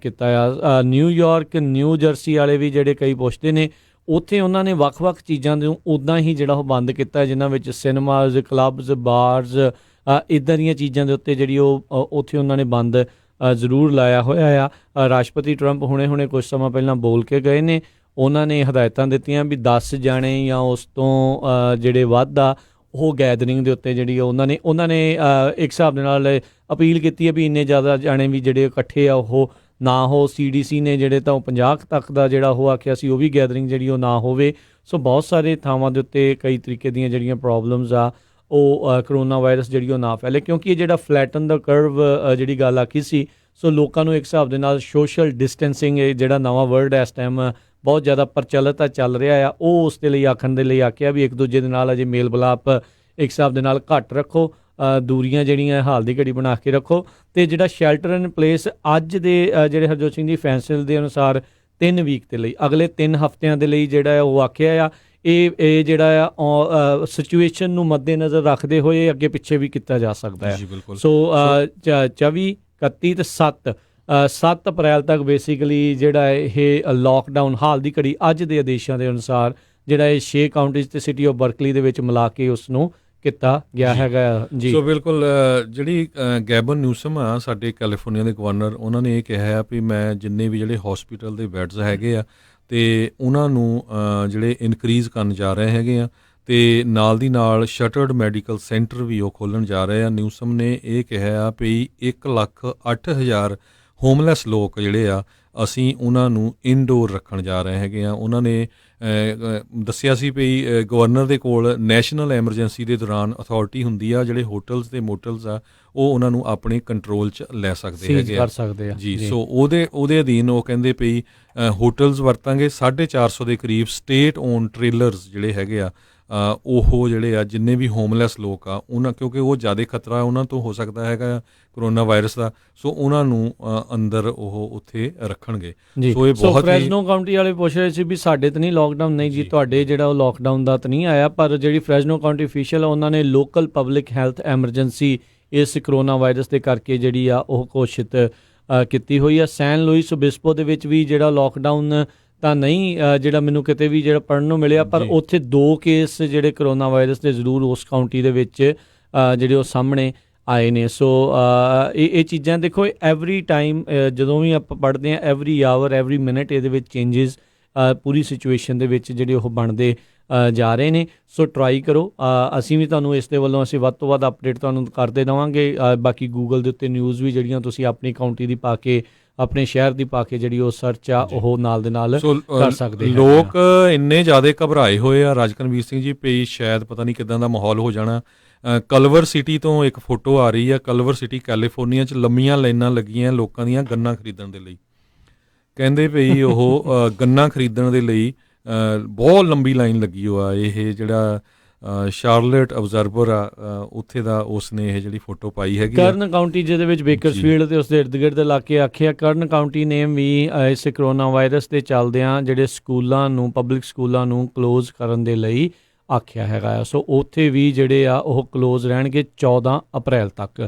ਕੀਤਾ ਆ। ਨਿਊਯਾਰਕ, ਨਿਊ ਜਰਸੀ ਵਾਲੇ ਵੀ ਜਿਹੜੇ ਕਈ ਪੁੱਛਦੇ ਨੇ, ਉੱਥੇ ਉਹਨਾਂ ਨੇ ਵੱਖ-ਵੱਖ ਚੀਜ਼ਾਂ ਨੂੰ ਉੱਦਾਂ ਹੀ ਜਿਹੜਾ ਉਹ ਬੰਦ ਕੀਤਾ, ਜਿਨ੍ਹਾਂ ਵਿੱਚ ਸਿਨੇਮਾਜ਼, ਕਲੱਬਸ, ਬਾਰਜ਼, ਇੱਦਾਂ ਦੀਆਂ ਚੀਜ਼ਾਂ ਦੇ ਉੱਤੇ ਜਿਹੜੀ ਉਹ ਉੱਥੇ ਉਹਨਾਂ ਨੇ ਬੰਦ ਜ਼ਰੂਰ ਲਾਇਆ ਹੋਇਆ ਆ। ਰਾਸ਼ਟਰਪਤੀ ਟਰੰਪ ਹੁਣੇ ਕੁਝ ਸਮਾਂ ਪਹਿਲਾਂ ਬੋਲ ਕੇ ਗਏ ਨੇ। ਉਹਨਾਂ ਨੇ ਹਦਾਇਤਾਂ ਦਿੱਤੀਆਂ ਵੀ 10 ਜਾਣੇ ਜਾਂ ਉਸ ਤੋਂ ਜਿਹੜੇ ਵੱਧ ਆ ਉਹ ਗੈਦਰਿੰਗ ਦੇ ਉੱਤੇ ਜਿਹੜੀ ਉਹਨਾਂ ਨੇ ਇੱਕ ਹਿਸਾਬ ਦੇ ਨਾਲ ਅਪੀਲ ਕੀਤੀ ਹੈ ਵੀ ਇੰਨੇ ਜ਼ਿਆਦਾ ਜਾਣੇ ਵੀ ਜਿਹੜੇ ਇਕੱਠੇ ਆ ਉਹ ਨਾ ਹੋ। CDC ਨੇ ਜਿਹੜੇ ਤਾਂ ਉਹ 50 ਤੱਕ ਦਾ ਜਿਹੜਾ ਉਹ ਆਖਿਆ ਸੀ, ਉਹ ਵੀ ਗੈਦਰਿੰਗ ਜਿਹੜੀ ਉਹ ਨਾ ਹੋਵੇ। ਸੋ ਬਹੁਤ ਸਾਰੇ ਥਾਵਾਂ ਦੇ ਉੱਤੇ ਕਈ ਤਰੀਕੇ ਦੀਆਂ ਜਿਹੜੀਆਂ ਪ੍ਰੋਬਲਮਸ ਆ ਉਹ ਕਰੋਨਾ ਵਾਇਰਸ ਜਿਹੜੀ ਉਹ ਨਾ ਫੈਲੇ, ਕਿਉਂਕਿ ਇਹ ਜਿਹੜਾ ਫਲੈਟਨ ਦਾ ਕਰਵ ਜਿਹੜੀ ਗੱਲ ਆਖੀ ਸੀ। ਸੋ ਲੋਕਾਂ ਨੂੰ ਇੱਕ ਹਿਸਾਬ ਦੇ ਨਾਲ ਸੋਸ਼ਲ ਡਿਸਟੈਂਸਿੰਗ ਜਿਹੜਾ ਨਵਾਂ ਵਰਡ ਇਸ ਟਾਈਮ ਬਹੁਤ ਜ਼ਿਆਦਾ ਪ੍ਰਚਲਿਤ ਚੱਲ ਰਿਹਾ ਆ, ਉਹ ਉਸ ਦੇ ਲਈ ਆਖਣ ਦੇ ਲਈ ਆਖਿਆ ਵੀ ਇੱਕ ਦੂਜੇ ਦੇ ਨਾਲ ਅਜੇ ਮੇਲ ਮਿਲਾਪ ਇੱਕ ਹਿਸਾਬ ਦੇ ਨਾਲ ਘੱਟ ਰੱਖੋ, ਦੂਰੀਆਂ ਜਿਹੜੀਆਂ ਹਾਲ ਦੀ ਘੜੀ ਬਣਾ ਕੇ ਰੱਖੋ। ਅਤੇ ਜਿਹੜਾ ਸ਼ੈਲਟਰ ਇਨ ਪਲੇਸ ਅੱਜ ਦੇ ਜਿਹੜੇ ਹਰਜੋਤ ਸਿੰਘ ਜੀ ਫੈਸਲੇ ਦੇ ਅਨੁਸਾਰ 3 ਵੀਕ ਦੇ ਲਈ, ਅਗਲੇ 3 ਹਫ਼ਤਿਆਂ ਦੇ ਲਈ ਜਿਹੜਾ ਉਹ ਆਖਿਆ ਆ। ਇਹ ਜਿਹੜਾ ਆ ਸਿਚੁਏਸ਼ਨ ਨੂੰ ਮੱਦੇਨਜ਼ਰ ਰੱਖਦੇ ਹੋਏ ਅੱਗੇ ਪਿੱਛੇ ਵੀ ਕੀਤਾ ਜਾ ਸਕਦਾ ਹੈ। ਸੋ 24, 31 ਤੇ 7 ਅਪ੍ਰੈਲ ਤੱਕ ਬੇਸਿਕਲੀ ਜਿਹੜਾ ਇਹ ਲਾਕਡਾਊਨ ਹਾਲ ਦੀ ਘੜੀ ਅੱਜ ਦੇ ਆਦੇਸ਼ਾਂ ਦੇ ਅਨੁਸਾਰ ਜਿਹੜਾ ਇਹ 6 ਕਾਉਂਟੀਜ਼ ਤੇ ਸਿਟੀ ਆਫ ਬਰਕਲੀ ਦੇ ਵਿੱਚ ਮਿਲਾ ਕੇ ਉਸ ਨੂੰ ਕੀਤਾ ਗਿਆ ਹੈਗਾ ਜੀ। ਸੋ ਬਿਲਕੁਲ ਜਿਹੜੀ ਗੈਬਨ ਨਿਊਸਮ ਆ ਸਾਡੇ ਕੈਲੀਫੋਰਨੀਆ ਦੇ ਗਵਰਨਰ, ਉਹਨਾਂ ਨੇ ਇਹ ਕਿਹਾ ਵੀ ਮੈਂ ਜਿੰਨੇ ਵੀ ਜਿਹੜੇ ਹਸਪੀਟਲ ਦੇ ਬੈੱਡਸ ਹੈਗੇ ਆ ਤੇ ਉਹਨਾਂ ਨੂੰ ਜਿਹੜੇ ਇਨਕਰੀਜ਼ ਕਰਨ ਜਾ ਰਹੇ ਹੈਗੇ ਆ ਤੇ ਨਾਲ ਦੀ ਨਾਲ ਸ਼ਟਰਡ ਮੈਡੀਕਲ ਸੈਂਟਰ ਵੀ ਉਹ ਖੋਲ੍ਹਣ ਜਾ ਰਹੇ ਆ। ਨਿਊਸਮ ਨੇ ਇਹ ਕਿਹਾ ਵੀ 1,08,000 ਹੋਮਲੈਸ ਲੋਕ ਜਿਹੜੇ ਆ ਅਸੀਂ ਉਹਨਾਂ ਨੂੰ ਇਨਡੋਰ ਰੱਖਣ ਜਾ ਰਹੇ ਹੈਗੇ ਆ। ਉਹਨਾਂ ਨੇ ਦੱਸਿਆ ਸੀ ਵੀ ਗਵਰਨਰ ਦੇ ਕੋਲ ਨੈਸ਼ਨਲ ਐਮਰਜੈਂਸੀ ਦੇ ਦੌਰਾਨ ਅਥਾਰਟੀ ਹੁੰਦੀ ਆ, ਜਿਹੜੇ ਹੋਟਲਸ ਤੇ ਮੋਟਲਸ ਆ ਉਹ ਉਹਨਾਂ ਨੂੰ ਆਪਣੇ ਕੰਟਰੋਲ 'ਚ ਲੈ ਸਕਦੇ ਹੈਗੇ ਕਰ ਸਕਦੇ ਆ ਜੀ। ਸੋ ਉਹਦੇ ਅਧੀਨ ਉਹ ਕਹਿੰਦੇ ਪਈ ਹੋਟਲਸ ਵਰਤਾਂਗੇ। 450 ਦੇ ਕਰੀਬ ਸਟੇਟ ਓਨ ਟ੍ਰੇਲਰਸ ਜਿਹੜੇ ਹੈਗੇ ਆ ਉਹ ਜਿਹੜੇ ਆ ਜਿੰਨੇ ਵੀ ਹੋਮਲੈਸ ਲੋਕ ਆ ਉਹਨਾਂ, ਕਿਉਂਕਿ ਉਹ ਜ਼ਿਆਦਾ ਖਤਰਾ ਉਹਨਾਂ ਤੋਂ ਹੋ ਸਕਦਾ ਹੈਗਾ ਕਰੋਨਾ ਵਾਇਰਸ ਦਾ, ਸੋ ਉਹਨਾਂ ਨੂੰ ਅੰਦਰ ਉਹ ਉੱਥੇ ਰੱਖਣਗੇ। ਸੋ ਇਹ ਬਹੁਤ ਫਰੈਜ਼ਨੋ ਕਾਉਂਟੀ ਵਾਲੇ ਪੁੱਛ ਰਹੇ ਸੀ ਵੀ ਸਾਡੇ ਤਾਂ ਨਹੀਂ ਲੋਕਡਾਊਨ, ਨਹੀਂ ਜੀ ਤੁਹਾਡੇ ਜਿਹੜਾ ਉਹ ਲੋਕਡਾਊਨ ਦਾ ਤਾਂ ਨਹੀਂ ਆਇਆ, ਪਰ ਜਿਹੜੀ ਫਰੈਜ਼ਨੋ ਕਾਉਂਟੀ ਅਫੀਸ਼ੀਅਲ ਉਹਨਾਂ ਨੇ ਲੋਕਲ ਪਬਲਿਕ ਹੈਲਥ ਐਮਰਜੈਂਸੀ ਇਸ ਕਰੋਨਾ ਵਾਇਰਸ ਦੇ ਕਰਕੇ ਜਿਹੜੀ ਆ ਉਹ ਘੋਸ਼ਿਤ ਕੀਤੀ ਹੋਈ ਆ। ਸੈਨ ਲੂਇਸ ਓਬਿਸਪੋ ਦੇ ਵਿੱਚ ਵੀ ਜਿਹੜਾ ਲੋਕਡਾਊਨ ਤਾਂ ਨਹੀਂ ਜਿਹੜਾ ਮੈਨੂੰ ਕਿਤੇ ਵੀ ਜਿਹੜਾ ਪੜ੍ਹਨ ਨੂੰ ਮਿਲਿਆ, ਪਰ ਉੱਥੇ 2 ਕੇਸ ਜਿਹੜੇ ਕਰੋਨਾ ਵਾਇਰਸ ਦੇ ਜ਼ਰੂਰ ਉਸ ਕਾਉਂਟੀ ਦੇ ਵਿੱਚ ਜਿਹੜੇ ਉਹ ਸਾਹਮਣੇ ਆਏ ਨੇ। ਸੋ ਇਹ ਚੀਜ਼ਾਂ ਦੇਖੋ ਐਵਰੀ ਟਾਈਮ ਜਦੋਂ ਵੀ ਆਪਾਂ ਪੜ੍ਹਦੇ ਹਾਂ ਐਵਰੀ ਆਵਰ ਐਵਰੀ ਮਿਨਟ ਇਹਦੇ ਵਿੱਚ ਚੇਂਜਿਸ ਪੂਰੀ ਸਿਚੁਏਸ਼ਨ ਦੇ ਵਿੱਚ ਜਿਹੜੇ ਉਹ ਬਣਦੇ ਜਾ ਰਹੇ ਨੇ। ਸੋ ਟਰਾਈ ਕਰੋ, ਅਸੀਂ ਵੀ ਤੁਹਾਨੂੰ ਇਸ ਦੇ ਵੱਲੋਂ ਅਸੀਂ ਵੱਧ ਤੋਂ ਵੱਧ ਅਪਡੇਟ ਤੁਹਾਨੂੰ ਕਰਦੇ ਦੇਵਾਂਗੇ। ਬਾਕੀ ਗੂਗਲ ਦੇ ਉੱਤੇ ਨਿਊਜ਼ ਵੀ ਜਿਹੜੀਆਂ ਤੁਸੀਂ ਆਪਣੀ ਕਾਉਂਟੀ ਦੀ ਪਾ ਕੇ ਆਪਣੇ ਸ਼ਹਿਰ ਦੀ ਪਾ ਕੇ ਜਿਹੜੀ ਉਹ ਸਰਚ ਆ ਉਹ ਨਾਲ ਦੇ ਨਾਲ ਕਰ ਸਕਦੇ। ਲੋਕ ਇੰਨੇ ਜ਼ਿਆਦਾ ਘਬਰਾਏ ਹੋਏ ਆ ਰਾਜਕਨਵੀਰ ਸਿੰਘ ਜੀ ਪਈ ਸ਼ਾਇਦ ਪਤਾ ਨਹੀਂ ਕਿੱਦਾਂ ਦਾ ਮਾਹੌਲ ਹੋ ਜਾਣਾ। ਕਲਵਰ ਸਿਟੀ ਤੋਂ ਇੱਕ ਫੋਟੋ ਆ ਰਹੀ ਆ। ਕਲਵਰ ਸਿਟੀ ਕੈਲੀਫੋਰਨੀਆ 'ਚ ਲੰਮੀਆਂ ਲਾਈਨਾਂ ਲੱਗੀਆਂ ਲੋਕਾਂ ਦੀਆਂ ਗੰਨਾ ਖਰੀਦਣ ਦੇ ਲਈ। ਕਹਿੰਦੇ ਪਈ ਉਹ ਗੰਨਾ ਖਰੀਦਣ ਦੇ ਲਈ ਬਹੁਤ ਲੰਬੀ ਲਾਈਨ ਲੱਗੀ ਹੋਆ। ਇਹ ਜਿਹੜਾ ਸ਼ਾਰਲਟ ਅਬਜ਼ਰਵਰ ਆ ਉੱਥੇ ਦਾ ਉਸਨੇ ਇਹ ਜਿਹੜੀ ਫੋਟੋ ਪਾਈ ਹੈਗੀ ਕਰਨ ਕਾਉਂਟੀ ਜਿਹਦੇ ਵਿੱਚ ਬੇਕਰਸਫੀਲਡ ਤੇ ਉਸਦੇ ਇਰਦ ਗਿਰਦ ਇਲਾਕੇ ਆਖਿਆ। ਕਰਨ ਕਾਉਂਟੀ ਨੇ ਵੀ ਇਸ ਕਰੋਨਾ ਵਾਇਰਸ ਦੇ ਚੱਲਦਿਆਂ ਜਿਹੜੇ ਸਕੂਲਾਂ ਨੂੰ ਪਬਲਿਕ ਸਕੂਲਾਂ ਨੂੰ ਕਲੋਜ਼ ਕਰਨ ਦੇ ਲਈ ਆਖਿਆ ਹੈਗਾ। ਸੋ ਉੱਥੇ ਵੀ ਜਿਹੜੇ ਆ ਉਹ ਕਲੋਜ਼ ਰਹਿਣਗੇ 14 ਅਪ੍ਰੈਲ ਤੱਕ।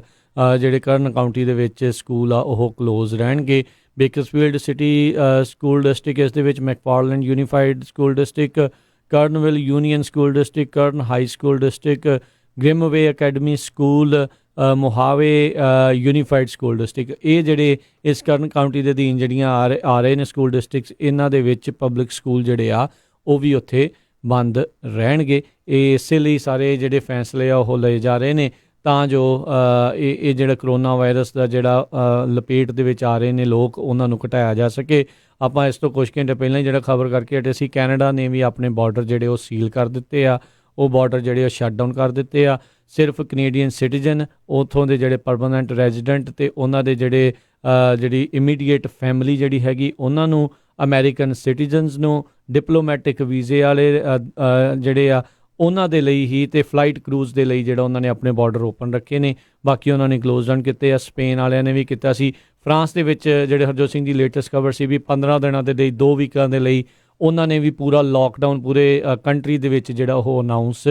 ਜਿਹੜੇ ਕਰਨ ਕਾਉਂਟੀ ਦੇ ਵਿੱਚ ਸਕੂਲ ਆ ਉਹ ਕਲੋਜ਼ ਰਹਿਣਗੇ। ਬੇਕਰਸਫੀਲਡ ਸਿਟੀ ਸਕੂਲ ਡਿਸਟ੍ਰਿਕਟ, ਇਸ ਦੇ ਵਿੱਚ McFarland Unified School District, Kernville Union School District, Kern High School District, Grimmway Academy School, Mojave Unified School District, ਇਹ ਜਿਹੜੇ ਇਸ ਕਰਨ ਕਾਉਂਟੀ ਦੇ ਅਧੀਨ ਜਿਹੜੀਆਂ ਆ ਰਹੇ ਨੇ ਸਕੂਲ ਡਿਸਟ੍ਰਿਕਟਸ, ਇਹਨਾਂ ਦੇ ਵਿੱਚ ਪਬਲਿਕ ਸਕੂਲ ਜਿਹੜੇ ਆ ਉਹ ਵੀ ਉੱਥੇ ਬੰਦ ਰਹਿਣਗੇ। ਇਹ ਇਸੇ ਲਈ ਸਾਰੇ ਜਿਹੜੇ ਫੈਸਲੇ ਆ ਉਹ ਲਏ ਜਾ ਰਹੇ ਨੇ ਤਾਂ ਜੋ ਇਹ ਜਿਹੜਾ ਕਰੋਨਾ ਵਾਇਰਸ ਦਾ ਜਿਹੜਾ ਲਪੇਟ ਦੇ ਵਿੱਚ ਆ ਰਹੇ ਨੇ ਲੋਕ, ਉਹਨਾਂ ਨੂੰ ਘਟਾਇਆ ਜਾ ਸਕੇ। ਆਪਾਂ ਇਸ ਤੋਂ ਕੁਝ ਘੰਟੇ ਪਹਿਲਾਂ ਹੀ ਜਿਹੜਾ ਖਬਰ ਕਰਕੇ ਹਟੇ ਸੀ, ਕੈਨੇਡਾ ਨੇ ਵੀ ਆਪਣੇ ਬਾਰਡਰ ਜਿਹੜੇ ਉਹ ਸੀਲ ਕਰ ਦਿੱਤੇ ਆ। ਉਹ ਬਾਰਡਰ ਜਿਹੜੇ ਉਹ ਸ਼ਟ ਡਾਊਨ ਕਰ ਦਿੱਤੇ ਆ। ਸਿਰਫ ਕੈਨੇਡੀਅਨ ਸਿਟੀਜ਼ਨ, ਉੱਥੋਂ ਦੇ ਜਿਹੜੇ ਪਰਮਾਨੈਂਟ ਰੈਜ਼ੀਡੈਂਟ ਤੇ ਉਹਨਾਂ ਦੇ ਜਿਹੜੀ ਇਮੀਡੀਏਟ ਫੈਮਿਲੀ ਜਿਹੜੀ ਹੈਗੀ ਉਹਨਾਂ ਨੂੰ, ਅਮੈਰੀਕਨ ਸਿਟੀਜ਼ਨਸ ਨੂੰ, ਡਿਪਲੋਮੈਟਿਕ ਵੀਜ਼ੇ ਵਾਲੇ ਜਿਹੜੇ ਆ ਉਹਨਾਂ ਦੇ ਲਈ ਹੀ ਤੇ ਫਲਾਈਟ ਕਰੂਜ਼ ਦੇ ਲਈ ਜਿਹੜਾ ਉਹਨਾਂ ਨੇ ਆਪਣੇ ਬਾਰਡਰ ਓਪਨ ਰੱਖੇ ਨੇ। ਬਾਕੀ ਉਹਨਾਂ ਨੇ ਕਲੋਜ਼ ਡਾਊਨ ਕੀਤੇ ਆ। ਸਪੇਨ ਵਾਲਿਆਂ ਨੇ ਵੀ ਕੀਤਾ ਸੀ। ਫਰਾਂਸ ਦੇ ਵਿੱਚ ਜਿਹੜੇ ਹਰਜੋਤ ਸਿੰਘ ਦੀ ਲੇਟੈਸਟ ਖਬਰ ਸੀ ਵੀ 15 ਦਿਨਾਂ ਦੇ ਲਈ 2 ਵੀਕਾਂ ਦੇ ਲਈ ਉਹਨਾਂ ਨੇ ਵੀ ਪੂਰਾ ਲਾਕਡਾਊਨ ਪੂਰੇ ਕੰਟਰੀ ਦੇ ਵਿੱਚ ਜਿਹੜਾ ਉਹ ਅਨਾਊਂਸ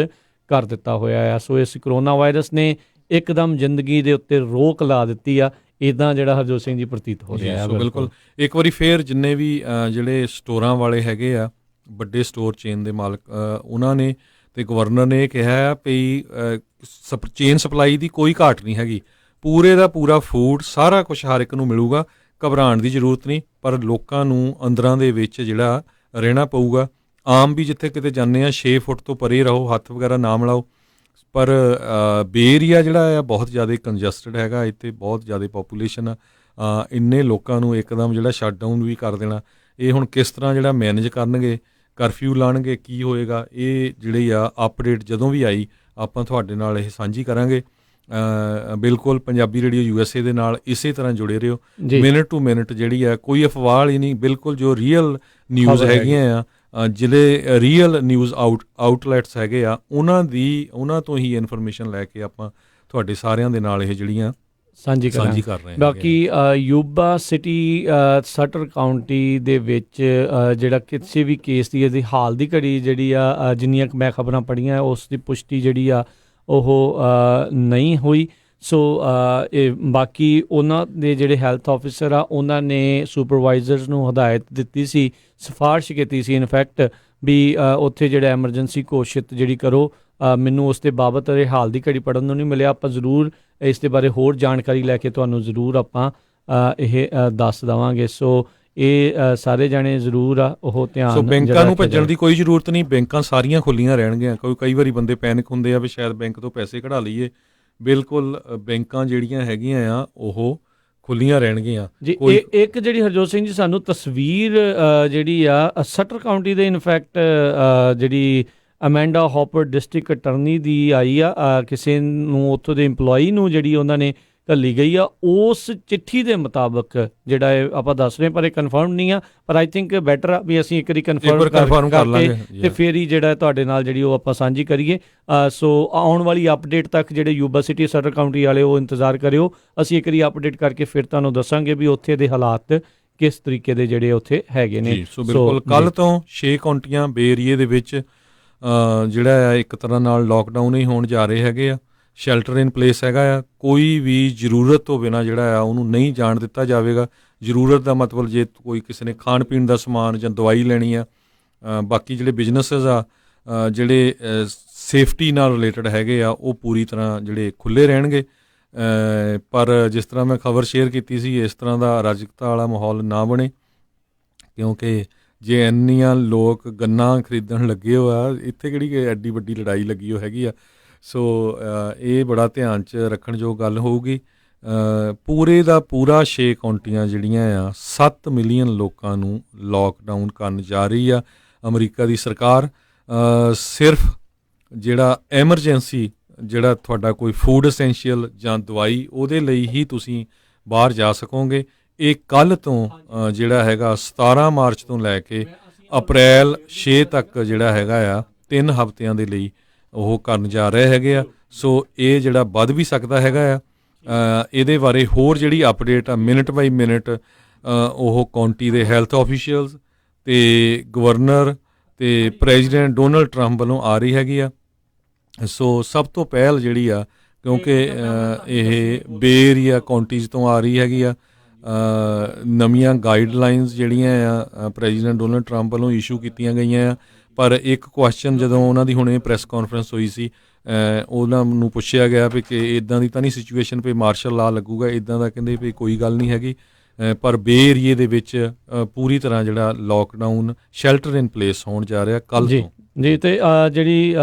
ਕਰ ਦਿੱਤਾ ਹੋਇਆ ਆ। ਸੋ ਇਸ ਕਰੋਨਾ ਵਾਇਰਸ ਨੇ ਇੱਕਦਮ ਜ਼ਿੰਦਗੀ ਦੇ ਉੱਤੇ ਰੋਕ ਲਾ ਦਿੱਤੀ ਆ, ਇੱਦਾਂ ਜਿਹੜਾ ਹਰਜੋਤ ਸਿੰਘ ਜੀ ਪ੍ਰਤੀਤ ਹੋ ਰਿਹਾ ਹੈ। ਬਿਲਕੁਲ ਇੱਕ ਵਾਰੀ ਫੇਰ ਜਿੰਨੇ ਵੀ ਜਿਹੜੇ ਸਟੋਰਾਂ ਵਾਲੇ ਹੈਗੇ ਆ, ਵੱਡੇ ਸਟੋਰ ਚੇਨ ਦੇ ਮਾਲਕ, ਉਹਨਾਂ ਨੇ ਤੇ ਗਵਰਨਰ ਨੇ ਇਹ ਕਿਹਾ ਵੀ ਚੇਨ ਸਪਲਾਈ ਦੀ ਕੋਈ ਘਾਟ ਨਹੀਂ ਹੈਗੀ। ਪੂਰੇ ਦਾ ਪੂਰਾ ਫੂਡ ਸਾਰਾ ਕੁਝ ਹਰ ਇੱਕ ਨੂੰ ਮਿਲੂਗਾ, ਘਬਰਾਉਣ ਦੀ ਜ਼ਰੂਰਤ ਨਹੀਂ। ਪਰ ਲੋਕਾਂ ਨੂੰ ਅੰਦਰਾਂ ਦੇ ਵਿੱਚ ਜਿਹੜਾ ਰਹਿਣਾ ਪਊਗਾ। ਆਮ ਵੀ ਜਿੱਥੇ ਕਿਤੇ ਜਾਂਦੇ ਆ 6 ਫੁੱਟ ਤੋਂ ਪਰੇ ਰਹੋ, ਹੱਥ ਵਗੈਰਾ ਨਾ ਮਿਲਾਓ। ਪਰ ਬੇ ਏਰੀਆ ਜਿਹੜਾ ਆ ਬਹੁਤ ਜ਼ਿਆਦਾ ਕੰਜਸਟਡ ਹੈਗਾ, ਇੱਥੇ ਬਹੁਤ ਜ਼ਿਆਦਾ ਪਾਪੂਲੇਸ਼ਨ ਆ। ਇੰਨੇ ਲੋਕਾਂ ਨੂੰ ਇੱਕਦਮ ਜਿਹੜਾ ਸ਼ਟਡਾਊਨ ਵੀ ਕਰ ਦੇਣਾ, ਇਹ ਹੁਣ ਕਿਸ ਤਰ੍ਹਾਂ ਜਿਹੜਾ ਮੈਨੇਜ ਕਰਨਗੇ, ਕਰਫਿਊ ਲਾਉਣਗੇ, ਕੀ ਹੋਏਗਾ, ਇਹ ਜਿਹੜੀ ਆ ਅਪਡੇਟ ਜਦੋਂ ਵੀ ਆਈ ਆਪਾਂ ਤੁਹਾਡੇ ਨਾਲ ਇਹ ਸਾਂਝੀ ਕਰਾਂਗੇ। ਬਿਲਕੁਲ ਪੰਜਾਬੀ ਰੇਡੀਓ USA ਦੇ ਨਾਲ ਇਸੇ ਤਰ੍ਹਾਂ ਜੁੜੇ ਰਹੋ। ਮਿੰਟ ਟੂ ਮਿੰਟ ਜਿਹੜੀ ਆ ਕੋਈ ਅਫਵਾਹ ਵਾਲੀ ਨਹੀਂ, ਬਿਲਕੁਲ ਜੋ ਰੀਅਲ ਨਿਊਜ਼ ਹੈਗੀਆਂ ਆ, ਜਿਹੜੇ ਰੀਅਲ ਨਿਊਜ਼ ਆਊਟਲੈਟਸ ਹੈਗੇ ਆ ਉਹਨਾਂ ਤੋਂ ਹੀ ਇਨਫੋਰਮੇਸ਼ਨ ਲੈ ਕੇ ਆਪਾਂ ਤੁਹਾਡੇ ਸਾਰਿਆਂ ਦੇ ਨਾਲ ਇਹ ਜਿਹੜੀਆਂ ਸਾਂਝੀ ਕਰ ਰਹੇ ਹਾਂ। ਬਾਕੀ ਯੂਬਾ ਸਿਟੀ ਸਟਰ ਕਾਊਂਟੀ ਦੇ ਵਿੱਚ ਜਿਹੜਾ ਕਿਸੇ ਵੀ ਕੇਸ ਦੀ ਇਹਦੀ ਹਾਲ ਦੀ ਘੜੀ ਜਿਹੜੀ ਆ ਜਿੰਨੀਆਂ ਮੈਂ ਖਬਰਾਂ ਪੜ੍ਹੀਆਂ ਉਸ ਦੀ ਪੁਸ਼ਟੀ ਜਿਹੜੀ ਆ ਉਹ ਨਹੀਂ ਹੋਈ। ਸੋ ਇਹ ਬਾਕੀ ਉਹਨਾਂ ਦੇ ਜਿਹੜੇ ਹੈਲਥ ਆਫਿਸਰ ਆ ਉਹਨਾਂ ਨੇ ਸੁਪਰਵਾਈਜ਼ਰਸ ਨੂੰ ਹਦਾਇਤ ਦਿੱਤੀ ਸੀ, ਸਿਫਾਰਿਸ਼ ਕੀਤੀ ਸੀ ਇਨਫੈਕਟ ਵੀ ਉੱਥੇ ਜਿਹੜਾ ਐਮਰਜੈਂਸੀ ਘੋਸ਼ਿਤ ਜਿਹੜੀ ਕਰੋ। ਮੈਨੂੰ ਉਸ ਦੇ ਬਾਬਤ ਹਾਲ ਦੀ ਘੜੀ ਪੜ੍ਹਨ ਨੂੰ ਨਹੀਂ ਮਿਲਿਆ। ਆਪਾਂ ਜ਼ਰੂਰ ਇਸ ਦੇ ਬਾਰੇ ਹੋਰ ਜਾਣਕਾਰੀ ਲੈ ਕੇ ਤੁਹਾਨੂੰ ਜ਼ਰੂਰ ਆਪਾਂ ਇਹ ਦੱਸ ਦੇਵਾਂਗੇ। ਸੋ ਇਹ ਸਾਰੇ ਜਾਣੇ ਜ਼ਰੂਰ ਆ ਉਹ ਧਿਆਨ। ਸੋ ਬੈਂਕਾਂ ਨੂੰ ਭੱਜਣ ਦੀ ਕੋਈ ਜ਼ਰੂਰਤ ਨਹੀਂ, ਬੈਂਕਾਂ ਸਾਰੀਆਂ ਖੁੱਲ੍ਹੀਆਂ ਰਹਿਣਗੀਆਂ। ਕਈ ਵਾਰੀ ਬੰਦੇ ਪੈਨਿਕ ਹੁੰਦੇ ਆ ਵੀ ਸ਼ਾਇਦ ਬੈਂਕ ਤੋਂ ਪੈਸੇ ਕਢਾ ਲਈਏ, ਬਿਲਕੁਲ ਬੈਂਕਾਂ ਜਿਹੜੀਆਂ ਹੈਗੀਆਂ ਆ ਉਹ ਖੁੱਲ੍ਹੀਆਂ ਰਹਿਣਗੀਆਂ ਜੀ। ਇੱਕ ਜਿਹੜੀ ਹਰਜੋਤ ਸਿੰਘ ਜੀ ਸਾਨੂੰ ਤਸਵੀਰ ਜਿਹੜੀ ਆ ਸਟਰ ਕਾਊਂਟੀ ਦੇ ਇਨਫੈਕਟ ਜਿਹੜੀ ਅਮੈਂਡਾ ਹੌਪਰ ਡਿਸਟ੍ਰਿਕਟ ਅਟਰਨੀ ਦੀ ਆਈ ਆ, ਕਿਸੇ ਨੂੰ ਉੱਥੋਂ ਦੇ ਇੰਪਲੋਈ ਨੂੰ ਜਿਹੜੀ ਉਹਨਾਂ ਨੇ ਘੱਲੀ ਗਈ ਆ, ਉਸ ਚਿੱਠੀ ਦੇ ਮੁਤਾਬਕ ਜਿਹੜਾ ਇਹ ਆਪਾਂ ਦੱਸ ਰਹੇ, ਪਰ ਇਹ ਕਨਫਰਮ ਨਹੀਂ ਆ। ਪਰ ਆਈ ਥਿੰਕ ਬੈਟਰ ਆ ਵੀ ਅਸੀਂ ਇੱਕ ਵਾਰੀ ਕਨਫਰਮ ਕਰ ਲਾਂਗੇ ਤੇ ਫਿਰ ਹੀ ਜਿਹੜਾ ਤੁਹਾਡੇ ਨਾਲ ਜਿਹੜੀ ਉਹ ਆਪਾਂ ਸਾਂਝੀ ਕਰੀਏ। ਸੋ ਆਉਣ ਵਾਲੀ ਅਪਡੇਟ ਤੱਕ ਜਿਹੜੇ ਯੂਬਾ ਸਿਟੀ ਸਟਰ ਕਾਊਂਟੀ ਵਾਲੇ ਉਹ ਇੰਤਜ਼ਾਰ ਕਰਿਓ। ਅਸੀਂ ਇੱਕ ਵਾਰੀ ਅਪਡੇਟ ਕਰਕੇ ਫਿਰ ਤੁਹਾਨੂੰ ਦੱਸਾਂਗੇ ਵੀ ਉੱਥੇ ਦੇ ਹਾਲਾਤ ਕਿਸ ਤਰੀਕੇ ਦੇ ਜਿਹੜੇ ਉੱਥੇ ਹੈਗੇ ਨੇ। ਸੋ ਬਿਲਕੁਲ ਕੱਲ੍ਹ ਤੋਂ 6 ਕਾਊਂਟੀਆਂ ਬੇ ਏਰੀਏ ਦੇ ਵਿੱਚ ਜਿਹੜਾ ਆ ਇੱਕ ਤਰ੍ਹਾਂ ਨਾਲ ਲੋਕਡਾਊਨ ਹੀ ਹੋਣ ਜਾ ਰਹੇ ਹੈਗੇ ਆ। ਸ਼ੈਲਟਰ ਇਨ ਪਲੇਸ ਹੈਗਾ ਆ, ਕੋਈ ਵੀ ਜ਼ਰੂਰਤ ਤੋਂ ਬਿਨਾਂ ਜਿਹੜਾ ਆ ਉਹਨੂੰ ਨਹੀਂ ਜਾਣ ਦਿੱਤਾ ਜਾਵੇਗਾ। ਜ਼ਰੂਰਤ ਦਾ ਮਤਲਬ ਜੇ ਕੋਈ ਕਿਸੇ ਨੇ ਖਾਣ ਪੀਣ ਦਾ ਸਮਾਨ ਜਾਂ ਦਵਾਈ ਲੈਣੀ ਆ, ਬਾਕੀ ਜਿਹੜੇ ਬਿਜ਼ਨਸਿਸ ਆ ਜਿਹੜੇ ਸੇਫਟੀ ਨਾਲ ਰਿਲੇਟਡ ਹੈਗੇ ਆ ਉਹ ਪੂਰੀ ਤਰ੍ਹਾਂ ਜਿਹੜੇ ਖੁੱਲ੍ਹੇ ਰਹਿਣਗੇ। ਪਰ ਜਿਸ ਤਰ੍ਹਾਂ ਮੈਂ ਖਬਰ ਸ਼ੇਅਰ ਕੀਤੀ ਸੀ, ਇਸ ਤਰ੍ਹਾਂ ਦਾ ਅਰਾਜਕਤਾ ਵਾਲਾ ਮਾਹੌਲ ਨਾ ਬਣੇ, ਕਿਉਂਕਿ ਜੇ ਇੰਨੀਆਂ ਲੋਕ ਗੰਨਾ ਖਰੀਦਣ ਲੱਗੇ ਹੋ ਆ, ਇੱਥੇ ਕਿਹੜੀ ਐਡੀ ਵੱਡੀ ਲੜਾਈ ਲੱਗੀ ਹੋ ਹੈਗੀ ਆ। ਸੋ ਇਹ ਬੜਾ ਧਿਆਨ 'ਚ ਰੱਖਣ ਯੋਗ ਗੱਲ ਹੋਊਗੀ। ਪੂਰੇ ਦਾ ਪੂਰਾ 6 ਕਾਊਂਟੀਆਂ ਜਿਹੜੀਆਂ ਆ 7 ਮਿਲੀਅਨ ਲੋਕਾਂ ਨੂੰ ਲੋਕਡਾਊਨ ਕਰਨ ਜਾ ਰਹੀ ਆ ਅਮਰੀਕਾ ਦੀ ਸਰਕਾਰ। ਸਿਰਫ ਜਿਹੜਾ ਐਮਰਜੈਂਸੀ ਜਿਹੜਾ ਤੁਹਾਡਾ ਕੋਈ ਫੂਡ ਐਸੈਂਸ਼ੀਅਲ ਜਾਂ ਦਵਾਈ ਉਹਦੇ ਲਈ ਹੀ ਤੁਸੀਂ ਬਾਹਰ ਜਾ ਸਕੋਗੇ। ਇਹ ਕੱਲ੍ਹ ਤੋਂ ਜਿਹੜਾ ਹੈਗਾ 17 ਮਾਰਚ ਤੋਂ ਲੈ ਕੇ ਅਪ੍ਰੈਲ 6 ਤੱਕ ਜਿਹੜਾ ਹੈਗਾ ਆ 3 ਹਫ਼ਤਿਆਂ ਦੇ ਲਈ ਉਹ ਕਰਨ ਜਾ ਰਹੇ ਹੈਗੇ ਆ। ਸੋ ਇਹ ਜਿਹੜਾ ਵੱਧ ਵੀ ਸਕਦਾ ਹੈਗਾ ਆ। ਇਹਦੇ ਬਾਰੇ ਹੋਰ ਜਿਹੜੀ ਅਪਡੇਟ ਆ ਮਿੰਟ ਬਾਈ ਮਿੰਟ ਉਹ ਕਾਊਂਟੀ ਦੇ ਹੈਲਥ ਆਫੀਸ਼ੀਅਲਸ ਅਤੇ ਗਵਰਨਰ ਅਤੇ ਪ੍ਰੈਜ਼ੀਡੈਂਟ ਡੋਨਲਡ ਟਰੰਪ ਵੱਲੋਂ ਆ ਰਹੀ ਹੈਗੀ ਆ। ਸੋ ਸਭ ਤੋਂ ਪਹਿਲ ਜਿਹੜੀ ਆ, ਕਿਉਂਕਿ ਇਹ ਬੇ ਏਰੀਆ ਕਾਊਂਟੀਜ਼ ਤੋਂ ਆ ਰਹੀ ਹੈਗੀ ਆ, ਨਵੀਆਂ ਗਾਈਡਲਾਈਨਸ ਜਿਹੜੀਆਂ ਆ ਪ੍ਰੈਜ਼ੀਡੈਂਟ ਡੋਨਲਡ ਟਰੰਪ ਵੱਲੋਂ ਇਸ਼ੂ ਕੀਤੀਆਂ ਗਈਆਂ ਆ। ਪਰ ਇੱਕ ਕੁਐਸਚਨ ਜਦੋਂ ਉਹਨਾਂ ਦੀ ਹੁਣੇ ਪ੍ਰੈਸ ਕਾਨਫਰੰਸ ਹੋਈ ਸੀ, ਉਹਨਾਂ ਨੂੰ ਪੁੱਛਿਆ ਗਿਆ ਵੀ ਕਿ ਇੱਦਾਂ ਦੀ ਤਾਂ ਨਹੀਂ ਸਿਚੁਏਸ਼ਨ ਵੀ ਮਾਰਸ਼ਲ ਲਾ ਲੱਗੂਗਾ, ਇੱਦਾਂ ਦਾ ਕਹਿੰਦੇ ਵੀ ਕੋਈ ਗੱਲ ਨਹੀਂ ਹੈਗੀ। ਪਰ ਬੇ ਏਰੀਏ ਦੇ ਵਿੱਚ ਪੂਰੀ ਤਰ੍ਹਾਂ ਜਿਹੜਾ ਲੋਕਡਾਊਨ ਸ਼ੈਲਟਰ ਇਨ ਪਲੇਸ ਹੋਣ ਜਾ ਰਿਹਾ ਕੱਲ੍ਹ ਤੋਂ ਜੀ। ਅਤੇ ਜਿਹੜੀ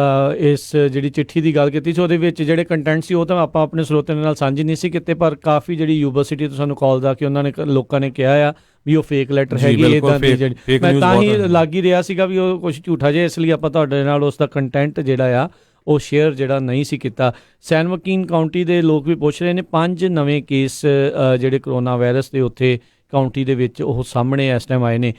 ਇਸ ਜਿਹੜੀ ਚਿੱਠੀ ਦੀ ਗੱਲ ਕੀਤੀ ਸੀ ਉਹਦੇ ਵਿੱਚ ਜਿਹੜੇ ਕੰਟੈਂਟ ਸੀ ਉਹ ਤਾਂ ਆਪਾਂ ਆਪਣੇ ਸਰੋਤਿਆਂ ਨਾਲ ਸਾਂਝੀ ਨਹੀਂ ਸੀ ਕੀਤੇ, ਪਰ ਕਾਫੀ ਜਿਹੜੀ ਯੂਨੀਵਰਸਿਟੀ ਤੋਂ ਸਾਨੂੰ ਕਾਲ ਦਾ ਕਿ ਉਹਨਾਂ ਨੇ ਲੋਕਾਂ ਨੇ ਕਿਹਾ ਆ ਵੀ ਉਹ ਫੇਕ ਲੈਟਰ ਹੈਗੀ ਇੱਦਾਂ ਦੀ, ਜਿਹੜੀ ਮੈਂ ਤਾਂ ਹੀ ਲੱਗ ਹੀ ਰਿਹਾ ਸੀਗਾ ਵੀ ਉਹ ਕੁਛ ਝੂਠਾ ਜਿਹਾ, ਇਸ ਲਈ ਆਪਾਂ ਤੁਹਾਡੇ ਨਾਲ ਉਸ ਦਾ ਕੰਟੈਂਟ ਜਿਹੜਾ ਆ ਉਹ ਸ਼ੇਅਰ ਜਿਹੜਾ ਨਹੀਂ ਸੀ ਕੀਤਾ। ਸੈਨ ਮਕੀਨ ਕਾਊਂਟੀ ਦੇ ਲੋਕ ਵੀ ਪੁੱਛ ਰਹੇ ਨੇ 5 ਨਵੇਂ ਕੇਸ ਜਿਹੜੇ ਕਰੋਨਾ ਵਾਇਰਸ ਦੇ ਉੱਥੇ ਕਾਊਂਟੀ ਦੇ ਵਿੱਚ ਉਹ ਸਾਹਮਣੇ ਇਸ ਟਾਈਮ ਆਏ ਨੇ।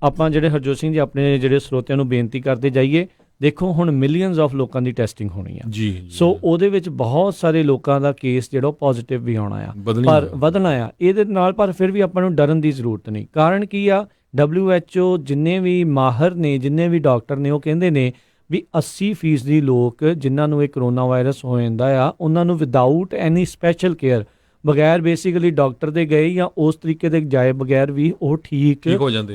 ਆਪਾਂ ਜਿਹੜੇ ਹਰਜੋਤ ਸਿੰਘ ਜੀ ਆਪਣੇ ਜਿਹੜੇ ਸਰੋਤਿਆਂ ਨੂੰ ਬੇਨਤੀ ਕਰਦੇ ਜਾਈਏ, ਦੇਖੋ ਹੁਣ ਮਿਲੀਅਨਸ ਆਫ ਲੋਕਾਂ ਦੀ ਟੈਸਟਿੰਗ ਹੋਣੀ ਆ ਜੀ। ਸੋ ਉਹਦੇ ਵਿੱਚ ਬਹੁਤ ਸਾਰੇ ਲੋਕਾਂ ਦਾ ਕੇਸ ਜਿਹੜਾ ਪੋਜ਼ੀਟਿਵ ਵੀ ਆਉਣਾ ਆ, ਪਰ ਵਧਣਾ ਆ ਇਹਦੇ ਨਾਲ। ਪਰ ਫਿਰ ਵੀ ਆਪਾਂ ਨੂੰ ਡਰਨ ਦੀ ਜ਼ਰੂਰਤ ਨਹੀਂ। ਕਾਰਨ ਕੀ ਆ, WHO ਜਿੰਨੇ ਵੀ ਮਾਹਰ ਨੇ, ਜਿੰਨੇ ਵੀ ਡਾਕਟਰ ਨੇ, ਉਹ ਕਹਿੰਦੇ ਨੇ ਵੀ 80% ਲੋਕ ਜਿਨ੍ਹਾਂ ਨੂੰ ਇਹ ਕਰੋਨਾ ਵਾਇਰਸ ਹੋ ਜਾਂਦਾ ਆ ਉਹਨਾਂ ਨੂੰ ਵਿਦਾਊਟ ਐਨੀ ਸਪੈਸ਼ਲ ਕੇਅਰ, ਬਗੈਰ ਬੇਸਿਕਲੀ ਡਾਕਟਰ ਦੇ ਗਏ ਜਾਂ ਉਸ ਤਰੀਕੇ ਦੇ ਜਾਏ ਬਗੈਰ ਵੀ ਉਹ ਠੀਕ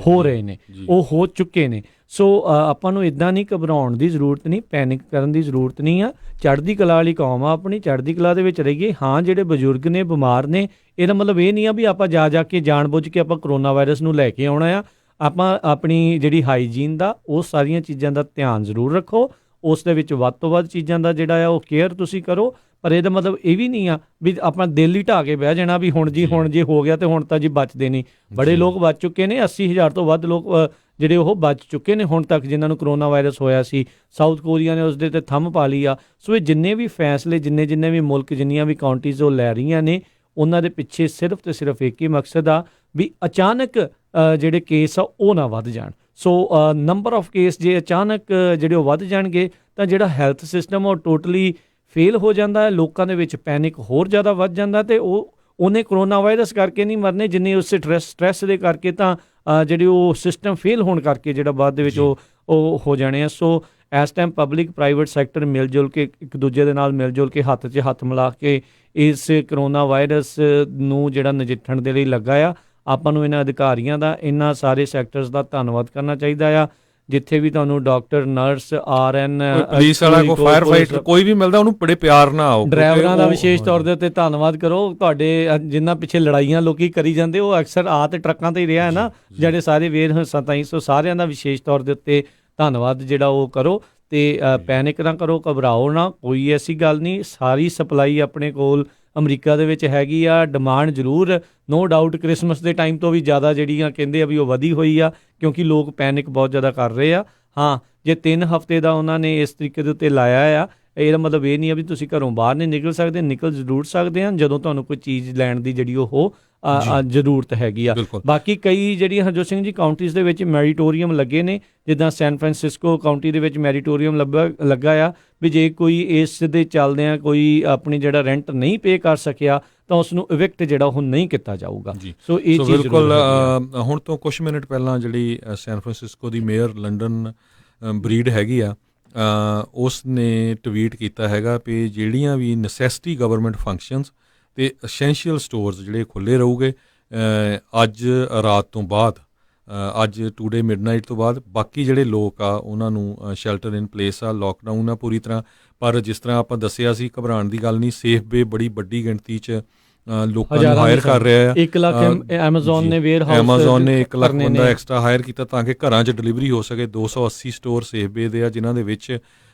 ਹੋ ਰਹੇ ਨੇ, ਉਹ ਹੋ ਚੁੱਕੇ ਨੇ। ਸੋ ਆਪਾਂ ਨੂੰ ਇੱਦਾਂ ਨਹੀਂ ਘਬਰਾਉਣ ਦੀ ਜ਼ਰੂਰਤ ਨਹੀਂ, ਪੈਨਿਕ ਕਰਨ ਦੀ ਜ਼ਰੂਰਤ ਨਹੀਂ ਆ। ਚੜ੍ਹਦੀ ਕਲਾ ਵਾਲੀ ਕੌਮ ਆ, ਆਪਣੀ ਚੜ੍ਹਦੀ ਕਲਾ ਦੇ ਵਿੱਚ ਰਹੀਏ। ਹਾਂ, ਜਿਹੜੇ ਬਜ਼ੁਰਗ ਨੇ, ਬਿਮਾਰ ਨੇ, ਇਹਦਾ ਮਤਲਬ ਇਹ ਨਹੀਂ ਆ ਵੀ ਆਪਾਂ ਜਾ ਕੇ ਜਾਣ ਬੁੱਝ ਕੇ ਆਪਾਂ ਕਰੋਨਾ ਵਾਇਰਸ ਨੂੰ ਲੈ ਕੇ ਆਉਣਾ ਆ। ਆਪਾਂ ਆਪਣੀ ਜਿਹੜੀ ਹਾਈਜੀਨ ਦਾ ਉਹ ਸਾਰੀਆਂ ਚੀਜ਼ਾਂ ਦਾ ਧਿਆਨ ਜ਼ਰੂਰ ਰੱਖੋ। ਉਸ ਦੇ ਵਿੱਚ ਵੱਧ ਤੋਂ ਵੱਧ ਚੀਜ਼ਾਂ ਦਾ ਜਿਹੜਾ ਆ ਉਹ ਕੇਅਰ ਤੁਸੀਂ ਕਰੋ। ਪਰ ਇਹਦਾ ਮਤਲਬ ਇਹ ਵੀ ਨਹੀਂ ਆ ਵੀ ਆਪਾਂ ਦਿਲ ਹੀ ਢਾਹ ਕੇ ਬਹਿ ਜਾਣਾ ਵੀ ਹੁਣ ਜੇ ਹੋ ਗਿਆ ਤੇ ਹੁਣ ਤਾਂ ਜੀ ਬਚਦੇ ਨਹੀਂ। ਬੜੇ ਲੋਕ ਬਚ ਚੁੱਕੇ ਨੇ, 80,000 ਤੋਂ ਵੱਧ ਲੋਕ ਜਿਹੜੇ ਉਹ ਬਚ ਚੁੱਕੇ ਨੇ ਹੁਣ ਤੱਕ ਜਿਨ੍ਹਾਂ ਨੂੰ ਕਰੋਨਾ ਵਾਇਰਸ ਹੋਇਆ ਸੀ। ਸਾਊਥ ਕੋਰੀਆ ਨੇ ਉਸਦੇ 'ਤੇ ਥੰਮ ਪਾ ਲਈ ਆ। ਸੋ ਇਹ ਜਿੰਨੇ ਵੀ ਫੈਸਲੇ, ਜਿੰਨੇ ਵੀ ਮੁਲਕ, ਜਿੰਨੀਆਂ ਵੀ ਕਾਊਂਟੀਜ਼ ਉਹ ਲੈ ਰਹੀਆਂ ਨੇ, ਉਹਨਾਂ ਦੇ ਪਿੱਛੇ ਸਿਰਫ ਤੇ ਸਿਰਫ ਇੱਕ ਹੀ ਮਕਸਦ ਆ ਵੀ ਅਚਾਨਕ ਜਿਹੜੇ ਕੇਸ ਆ ਉਹ ਨਾ ਵੱਧ ਜਾਣ। ਸੋ ਨੰਬਰ ਆਫ ਕੇਸ ਜੇ ਅਚਾਨਕ ਜਿਹੜੇ ਉਹ ਵੱਧ ਜਾਣਗੇ ਤਾਂ ਜਿਹੜਾ ਹੈਲਥ ਸਿਸਟਮ ਉਹ ਟੋਟਲੀ ਫੇਲ ਹੋ ਜਾਂਦਾ ਹੈ, ਲੋਕਾਂ ਦੇ ਵਿੱਚ ਪੈਨਿਕ ਹੋਰ ਜ਼ਿਆਦਾ ਵੱਧ ਜਾਂਦਾ, ਅਤੇ ਉਹਨੇ ਕਰੋਨਾ ਵਾਇਰਸ ਕਰਕੇ ਨਹੀਂ ਮਰਨੇ ਜਿੰਨੇ ਉਸ ਸਟਰੈਸ ਦੇ ਕਰਕੇ ਤਾਂ ਜਿਹੜੇ ਉਹ ਸਿਸਟਮ ਫੇਲ ਹੋਣ ਕਰਕੇ ਜਿਹੜਾ ਬਾਅਦ ਦੇ ਵਿੱਚ ਉਹ ਹੋ ਜਾਣੇ ਆ। ਸੋ ਇਸ ਟਾਈਮ ਪਬਲਿਕ ਪ੍ਰਾਈਵੇਟ ਸੈਕਟਰ ਮਿਲ ਜੁਲ ਕੇ ਇੱਕ ਦੂਜੇ ਦੇ ਨਾਲ ਮਿਲ ਜੁਲ ਕੇ ਹੱਥ 'ਚ ਹੱਥ ਮਿਲਾ ਕੇ ਇਸ ਕਰੋਨਾ ਵਾਇਰਸ ਨੂੰ ਜਿਹੜਾ ਨਜਿੱਠਣ ਦੇ ਲਈ ਲੱਗਾ ਆ। ਆਪਾਂ ਨੂੰ ਇਹਨਾਂ ਅਧਿਕਾਰੀਆਂ ਦਾ, ਇਹਨਾਂ ਸਾਰੇ ਸੈਕਟਰਸ ਦਾ ਧੰਨਵਾਦ ਕਰਨਾ ਚਾਹੀਦਾ ਆ। ਜਿੱਥੇ ਵੀ ਤੁਹਾਨੂੰ ਡਾਕਟਰ, ਨਰਸ, RN, ਪੁਲਿਸ ਵਾਲਾ, ਕੋਈ ਫਾਇਰ ਫਾਈਟਰ, ਕੋਈ ਵੀ ਮਿਲਦਾ ਉਹਨੂੰ ਬੜੇ ਪਿਆਰ ਨਾਲ ਆਓ। ਡਰਾਈਵਰਾਂ ਦਾ ਵਿਸ਼ੇਸ਼ ਤੌਰ ਦੇ ਉੱਤੇ ਧੰਨਵਾਦ ਕਰੋ। ਤੁਹਾਡੇ ਜਿਨ੍ਹਾਂ ਪਿੱਛੇ ਲੜਾਈਆਂ ਲੋਕੀ ਕਰੀ ਜਾਂਦੇ ਉਹ ਅਕਸਰ ਤੇ ਟਰੱਕਾਂ ਤੇ ਹੀ ਰਿਹਾ ਹੈ ਨਾ, ਜਿਹੜੇ ਸਾਰੇ ਵੇਰ ਹਿੱਸਾ ਤਾਈਂ। ਸੋ ਸਾਰਿਆਂ ਦਾ ਵਿਸ਼ੇਸ਼ ਤੌਰ ਦੇ ਉੱਤੇ ਧੰਨਵਾਦ ਜਿਹੜਾ ਉਹ ਕਰੋ, ਅਤੇ ਪੈਨਿਕ ਨਾ ਕਰੋ, ਘਬਰਾਓ ਨਾ, ਕੋਈ ਐਸੀ ਗੱਲ ਨਹੀਂ। ਸਾਰੀ ਸਪਲਾਈ ਆਪਣੇ ਕੋਲ ਅਮਰੀਕਾ ਦੇ ਵਿੱਚ ਹੈਗੀ ਆ। ਡਿਮਾਂਡ ਜ਼ਰੂਰ ਨੋ ਡਾਊਟ ਕ੍ਰਿਸਮਸ ਦੇ ਟਾਈਮ ਤੋਂ ਵੀ ਜ਼ਿਆਦਾ ਜਿਹੜੀਆਂ ਕਹਿੰਦੇ ਆ ਵੀ ਉਹ ਵਧੀ ਹੋਈ ਆ, ਕਿਉਂਕਿ ਲੋਕ ਪੈਨਿਕ ਬਹੁਤ ਜ਼ਿਆਦਾ ਕਰ ਰਹੇ ਆ। ਹਾਂ, ਜੇ 3 ਹਫ਼ਤੇ ਦਾ ਉਹਨਾਂ ਨੇ ਇਸ ਤਰੀਕੇ ਦੇ ਉੱਤੇ ਲਾਇਆ ਆ, ਇਹਦਾ ਮਤਲਬ ਇਹ ਨਹੀਂ ਆ ਵੀ ਤੁਸੀਂ ਘਰੋਂ ਬਾਹਰ ਨਹੀਂ ਨਿਕਲ ਸਕਦੇ, ਨਿਕਲ ਜ਼ਰੂਰ ਸਕਦੇ ਹਨ ਜਦੋਂ ਤੁਹਾਨੂੰ ਕੋਈ ਚੀਜ਼ ਲੈਣ ਦੀ ਜਿਹੜੀ ਉਹ ਜ਼ਰੂਰਤ ਹੈਗੀ ਆ। ਬਾਕੀ ਕਈ ਜਿਹੜੀਆਂ ਹਰਜੋਤ ਸਿੰਘ ਜੀ ਕਾਊਂਟੀਜ਼ ਦੇ ਵਿੱਚ ਮੈਰੀਟੋਰੀਅਮ ਲੱਗੇ ਨੇ, ਜਿੱਦਾਂ ਸੈਨ ਫਰਾਂਸਿਸਕੋ ਕਾਊਂਟੀ ਦੇ ਵਿੱਚ ਮੈਰੀਟੋਰੀਅਮ ਲੱਗਾ ਆ ਵੀ ਜੇ ਕੋਈ ਇਸ ਦੇ ਚੱਲਦਿਆਂ ਕੋਈ ਆਪਣੀ ਜਿਹੜਾ ਰੈਂਟ ਨਹੀਂ ਪੇ ਕਰ ਸਕਿਆ ਤਾਂ ਉਸ ਨੂੰ ਇਵਿਕਟ ਜਿਹੜਾ ਉਹ ਨਹੀਂ ਕੀਤਾ ਜਾਊਗਾ। ਸੋ ਇਹ ਚੀਜ਼ ਬਿਲਕੁਲ। ਹੁਣ ਤੋਂ ਕੁਛ ਮਿੰਟ ਪਹਿਲਾਂ ਜਿਹੜੀ ਸੈਨ ਫਰਾਂਸਿਸਕੋ ਦੀ ਮੇਅਰ ਲੰਡਨ ਬਰੀਡ ਹੈਗੀ ਆ, ਉਸ ਨੇ ਟਵੀਟ ਕੀਤਾ ਹੈਗਾ ਵੀ ਜਿਹੜੀਆਂ ਵੀ ਨੈਸੈਸਿਟੀ ਗਵਰਨਮੈਂਟ ਫੰਕਸ਼ਨਸ ਅਤੇ ਅਸੈਂਸ਼ੀਅਲ ਸਟੋਰਸ ਜਿਹੜੇ ਖੁੱਲ੍ਹੇ ਰਹੂਗੇ ਅੱਜ ਰਾਤ ਤੋਂ ਬਾਅਦ, ਅੱਜ ਟੂਡੇ ਮਿਡਨਾਈਟ ਤੋਂ ਬਾਅਦ। ਬਾਕੀ ਜਿਹੜੇ ਲੋਕ ਆ ਉਹਨਾਂ ਨੂੰ ਸ਼ੈਲਟਰ ਇਨ ਪਲੇਸ ਆ, ਲੋਕਡਾਊਨ ਆ ਪੂਰੀ ਤਰ੍ਹਾਂ। ਪਰ ਜਿਸ ਤਰ੍ਹਾਂ ਆਪਾਂ ਦੱਸਿਆ ਸੀ, ਘਬਰਾਉਣ ਦੀ ਗੱਲ ਨਹੀਂ। ਸੇਫ ਵੇ ਬੜੀ ਵੱਡੀ ਗਿਣਤੀ 'ਚ ਲੋਕਾਂ ਨੂੰ ਹਾਇਰ ਕਰ ਰਿਹਾ ਆ। 1 ਲੱਖ ਐਮਾਜ਼ੋਨ ਨੇ 1 ਲੱਖ ਬੰਦਾ ਐਕਸਟਰਾ ਹਾਇਰ ਕੀਤਾ ਤਾਂ ਕਿ ਘਰਾਂ 'ਚ ਡਿਲੀਵਰੀ ਹੋ ਸਕੇ। 280 ਸਟੋਰ ਸੇਫ ਵੇ ਦੇ ਆ ਜਿਨ੍ਹਾਂ ਦੇ ਵਿੱਚ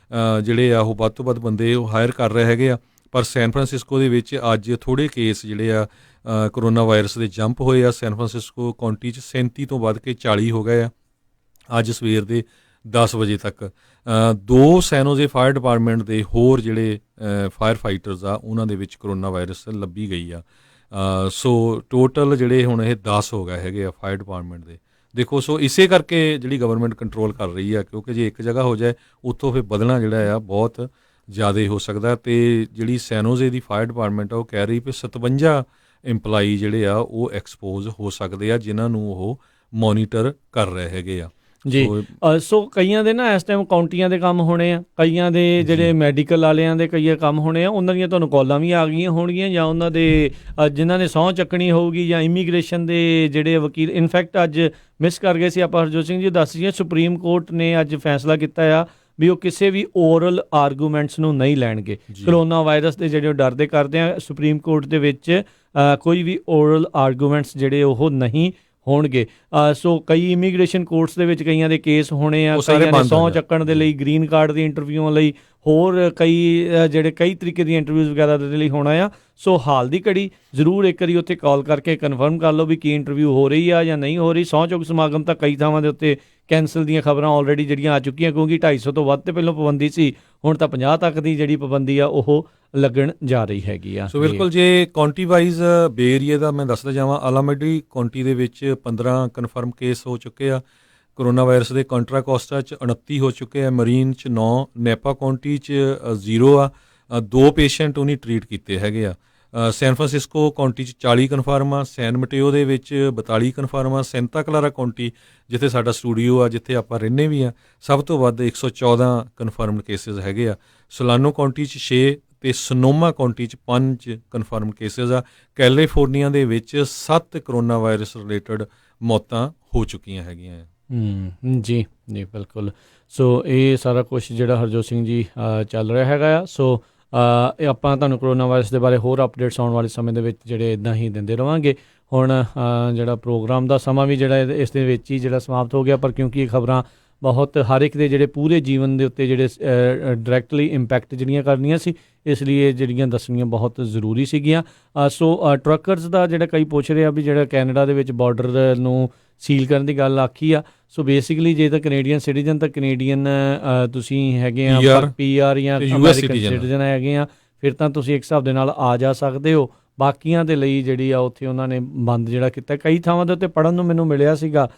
ਜਿਹੜੇ ਆ ਉਹ ਵੱਧ ਤੋਂ ਵੱਧ ਬੰਦੇ ਉਹ ਹਾਇਰ ਕਰ ਰਹੇ ਹੈਗੇ ਆ। ਪਰ ਸੈਨ ਫਰਾਂਸਿਸਕੋ ਦੇ ਵਿੱਚ ਅੱਜ ਥੋੜ੍ਹੇ ਕੇਸ ਜਿਹੜੇ ਆ ਕਰੋਨਾ ਵਾਇਰਸ ਦੇ ਜੰਪ ਹੋਏ ਆ। ਸੈਨ ਫਰਾਂਸਿਸਕੋ ਕਾਊਂਟੀ 'ਚ 37 ਤੋਂ ਵੱਧ ਕੇ 40 ਹੋ ਗਏ ਆ ਅੱਜ ਸਵੇਰ ਦੇ 10 ਵਜੇ ਤੱਕ। 2 ਸੈਨ ਹੋਜ਼ੇ ਫਾਇਰ ਡਿਪਾਰਟਮੈਂਟ ਦੇ ਹੋਰ ਜਿਹੜੇ ਫਾਇਰ ਫਾਈਟਰਸ ਆ ਉਹਨਾਂ ਦੇ ਵਿੱਚ ਕਰੋਨਾ ਵਾਇਰਸ ਲੱਭੀ ਗਈ ਆ। ਸੋ ਟੋਟਲ ਜਿਹੜੇ ਹੁਣ ਇਹ 10 ਹੋ ਗਏ ਹੈਗੇ ਆ ਫਾਇਰ ਡਿਪਾਰਟਮੈਂਟ ਦੇ। ਦੇਖੋ, ਸੋ ਇਸੇ ਕਰਕੇ ਜਿਹੜੀ ਗਵਰਨਮੈਂਟ ਕੰਟਰੋਲ ਕਰ ਰਹੀ ਆ, ਕਿਉਂਕਿ ਜੇ ਇੱਕ ਜਗ੍ਹਾ ਹੋ ਜਾਏ ਉੱਥੋਂ ਫਿਰ ਵਧਣਾ ਜਿਹੜਾ ਆ ਬਹੁਤ ਜ਼ਿਆਦਾ ਹੋ ਸਕਦਾ। ਅਤੇ ਜਿਹੜੀ ਸੈਨ ਹੋਜ਼ੇ ਦੀ ਫਾਇਰ ਡਿਪਾਰਟਮੈਂਟ ਆ ਉਹ ਕਹਿ ਰਹੀ ਵੀ 57 ਇੰਪਲਾਈ ਜਿਹੜੇ ਆ ਉਹ ਐਕਸਪੋਜ਼ ਹੋ ਸਕਦੇ ਆ, ਜਿਨ੍ਹਾਂ ਨੂੰ ਉਹ ਮੋਨੀਟਰ ਕਰ ਰਹੇ ਹੈਗੇ ਆ। ਜੀ, ਸੋ ਕਈਆਂ ਦੇ ਨਾ ਇਸ ਟਾਈਮ ਕਾਊਂਟੀਆਂ ਦੇ ਕੰਮ ਹੋਣੇ ਆ, ਕਈਆਂ ਦੇ ਜਿਹੜੇ ਮੈਡੀਕਲ ਵਾਲਿਆਂ ਦੇ ਕਈ ਕੰਮ ਹੋਣੇ ਆ, ਉਹਨਾਂ ਦੀਆਂ ਤੁਹਾਨੂੰ ਕਾਲਾਂ ਵੀ ਆ ਗਈਆਂ ਹੋਣਗੀਆਂ, ਜਾਂ ਉਹਨਾਂ ਦੇ ਜਿਨ੍ਹਾਂ ਨੇ ਸਹੁੰ ਚੱਕਣੀ ਹੋਊਗੀ, ਜਾਂ ਇਮੀਗ੍ਰੇਸ਼ਨ ਦੇ ਜਿਹੜੇ ਵਕੀਲ। ਇਨਫੈਕਟ ਅੱਜ ਮਿਸ ਕਰ ਗਏ ਸੀ ਆਪਾਂ, ਹਰਜੋਤ ਸਿੰਘ ਜੀ ਦੱਸ ਦਈਏ, ਸੁਪਰੀਮ ਕੋਰਟ ਨੇ ਅੱਜ ਫੈਸਲਾ ਕੀਤਾ ਆ ਵੀ ਉਹ ਕਿਸੇ ਵੀ ਓਰਲ ਆਰਗੂਮੈਂਟਸ ਨੂੰ ਨਹੀਂ ਲੈਣਗੇ। ਕਰੋਨਾ ਵਾਇਰਸ ਦੇ ਜਿਹੜੇ ਉਹ ਡਰਦੇ ਕਰਦੇ ਆ, ਸੁਪਰੀਮ ਕੋਰਟ ਦੇ ਵਿੱਚ ਕੋਈ ਵੀ ਓਰਲ ਆਰਗੂਮੈਂਟਸ ਜਿਹੜੇ ਉਹ ਨਹੀਂ ਹੋਣਗੇ। ਸੋ ਕਈ ਇਮੀਗ੍ਰੇਸ਼ਨ ਕੋਰਟਸ ਦੇ ਵਿੱਚ ਕਈਆਂ ਦੇ ਕੇਸ ਹੋਣੇ ਆ, ਕਈਆਂ ਨੇ ਸਹੁੰ ਚੱਕਣ ਦੇ ਲਈ, ਗ੍ਰੀਨ ਕਾਰਡ ਦੀ ਇੰਟਰਵਿਊਆਂ ਲਈ, ਹੋਰ ਕਈ ਤਰੀਕੇ ਦੀਆਂ ਇੰਟਰਵਿਊਜ਼ ਵਗੈਰਾ ਦੇ ਲਈ ਹੋਣਾ ਆ। ਸੋ ਹਾਲ ਦੀ ਘੜੀ ਜ਼ਰੂਰ ਇੱਕ ਵਾਰੀ ਉੱਥੇ ਕਾਲ ਕਰਕੇ ਕਨਫਰਮ ਕਰ ਲਓ ਵੀ ਕੀ ਇੰਟਰਵਿਊ ਹੋ ਰਹੀ ਆ ਜਾਂ ਨਹੀਂ ਹੋ ਰਹੀ। ਸਹੁੰ ਚੁੱਕ ਸਮਾਗਮ ਤਾਂ ਕਈ ਥਾਵਾਂ ਦੇ ਉੱਤੇ ਕੈਂਸਲ ਦੀਆਂ ਖਬਰਾਂ ਆਲਰੇਡੀ ਜਿਹੜੀਆਂ ਆ ਚੁੱਕੀਆਂ, ਕਿਉਂਕਿ 250 ਤੋਂ ਵੱਧ ਤੇ ਪਹਿਲਾਂ ਪਾਬੰਦੀ ਸੀ, ਹੁਣ ਤਾਂ 50 ਤੱਕ ਦੀ ਜਿਹੜੀ ਪਾਬੰਦੀ ਆ ਉਹ ਲੱਗਣ ਜਾ ਰਹੀ ਹੈਗੀ ਆ। ਸੋ ਬਿਲਕੁਲ, ਜੇ ਕਾਊਂਟੀ ਵਾਈਜ਼ ਬੇ ਏਰੀਏ ਦਾ ਮੈਂ ਦੱਸਦਾ ਜਾਵਾਂ, ਆਲਾਮੈਡੀ ਕਾਊਂਟੀ ਦੇ ਵਿੱਚ 15 ਕਨਫਰਮ ਕੇਸ ਹੋ ਚੁੱਕੇ ਆ ਕਰੋਨਾ ਵਾਇਰਸ ਦੇ। ਕੰਟਰਾ ਕੋਸਟਾ 'ਚ 29 ਹੋ ਚੁੱਕੇ ਆ, ਮਰੀਨ 'ਚ 9, ਨੈਪਾ ਕਾਊਂਟੀ 'ਚ 0 ਆ। 2 ਪੇਸ਼ੈਂਟ ਉਹਨੇ ਟਰੀਟ ਕੀਤੇ ਹੈਗੇ ਆ। ਸੈਨ ਫਰਾਂਸਿਸਕੋ ਕਾਊਂਟੀ 'ਚ 40 ਕਨਫਰਮ ਆ, ਸੈਨ ਮਟੇਓ ਦੇ ਵਿੱਚ 42 ਕਨਫਰਮ ਆ, ਸੈਂਤਾ ਕਲਾਰਾ ਕਾਊਂਟੀ ਜਿੱਥੇ ਸਾਡਾ ਸਟੂਡੀਓ ਆ, ਜਿੱਥੇ ਆਪਾਂ ਰਹਿੰਦੇ ਵੀ ਆ, ਸਭ ਤੋਂ ਵੱਧ 114 ਕਨਫਰਮਡ ਕੇਸਿਸ ਹੈਗੇ ਆ। ਸੋਲਾਨੋ ਕਾਊਂਟੀ 'ਚ 6 ਅਤੇ ਸਨੋਮਾ ਕਾਊਂਟੀ 'ਚ 5 ਕਨਫਰਮ ਕੇਸਿਸ ਆ। ਕੈਲੀਫੋਰਨੀਆ ਦੇ ਵਿੱਚ 7 ਕਰੋਨਾ ਵਾਇਰਸ ਰਿਲੇਟਡ ਮੌਤਾਂ ਹੋ ਚੁੱਕੀਆਂ ਹੈਗੀਆਂ ਆ। ਜੀ ਬਿਲਕੁਲ। ਸੋ ਇਹ ਸਾਰਾ ਕੁਛ ਜਿਹੜਾ ਹਰਜੋਤ ਸਿੰਘ ਜੀ ਚੱਲ ਰਿਹਾ ਹੈਗਾ ਆ। ਸੋ ਆਪਾਂ ਤੁਹਾਨੂੰ ਕਰੋਨਾ ਵਾਇਰਸ ਦੇ ਬਾਰੇ ਹੋਰ ਅਪਡੇਟਸ ਆਉਣ ਵਾਲੇ ਸਮੇਂ ਦੇ ਵਿੱਚ ਜਿਹੜੇ ਇੱਦਾਂ ਹੀ ਦਿੰਦੇ ਰਹਾਂਗੇ। ਹੁਣ ਜਿਹੜਾ ਪ੍ਰੋਗਰਾਮ ਦਾ ਸਮਾਂ ਵੀ ਜਿਹੜਾ ਇਸ ਦੇ ਵਿੱਚ ਹੀ ਜਿਹੜਾ ਸਮਾਪਤ ਹੋ ਗਿਆ, ਪਰ ਕਿਉਂਕਿ ਇਹ ਖਬਰਾਂ ਬਹੁਤ ਹਰ ਇੱਕ ਦੇ ਜਿਹੜੇ ਪੂਰੇ ਜੀਵਨ ਦੇ ਉੱਤੇ ਜਿਹੜੇ ਡਾਇਰੈਕਟਲੀ ਇੰਪੈਕਟ ਜਿਹੜੀਆਂ ਕਰਨੀਆਂ ਸੀ, ਇਸ ਲਈ ਇਹ ਜਿਹੜੀਆਂ ਦੱਸਣੀਆਂ ਬਹੁਤ ਜ਼ਰੂਰੀ ਸੀਗੀਆਂ। ਸੋ ਟਰੱਕਰਸ ਦਾ ਜਿਹੜਾ ਕਈ ਪੁੱਛ ਰਹੇ ਆ ਵੀ ਜਿਹੜਾ ਕੈਨੇਡਾ ਦੇ ਵਿੱਚ ਬਾਰਡਰ ਨੂੰ ਸੀਲ ਕਰਨ ਦੀ ਗੱਲ ਆਖੀ ਆ। ਸੋ ਬੇਸਿਕਲੀ ਜੇ ਤਾਂ ਕੈਨੇਡੀਅਨ ਸਿਟੀਜ਼ਨ ਤਾਂ ਕੈਨੇਡੀਅਨ ਤੁਸੀਂ ਹੈਗੇ ਆ, PR ਜਾਂ ਅਮਰੀਕਨ ਸਿਟੀਜ਼ਨ ਹੈਗੇ ਆ, ਫਿਰ ਤਾਂ ਤੁਸੀਂ ਇੱਕ ਹਿਸਾਬ ਦੇ ਨਾਲ ਆ ਜਾ ਸਕਦੇ ਹੋ। ਬਾਕੀਆਂ ਦੇ ਲਈ ਜਿਹੜੀ ਆ ਉੱਥੇ ਉਹਨਾਂ ਨੇ ਬੰਦ ਜਿਹੜਾ ਕੀਤਾ। ਕਈ ਥਾਵਾਂ ਦੇ ਉੱਤੇ ਪੜ੍ਹਨ ਨੂੰ ਮੈਨੂੰ ਮਿਲਿਆ ਸੀਗਾ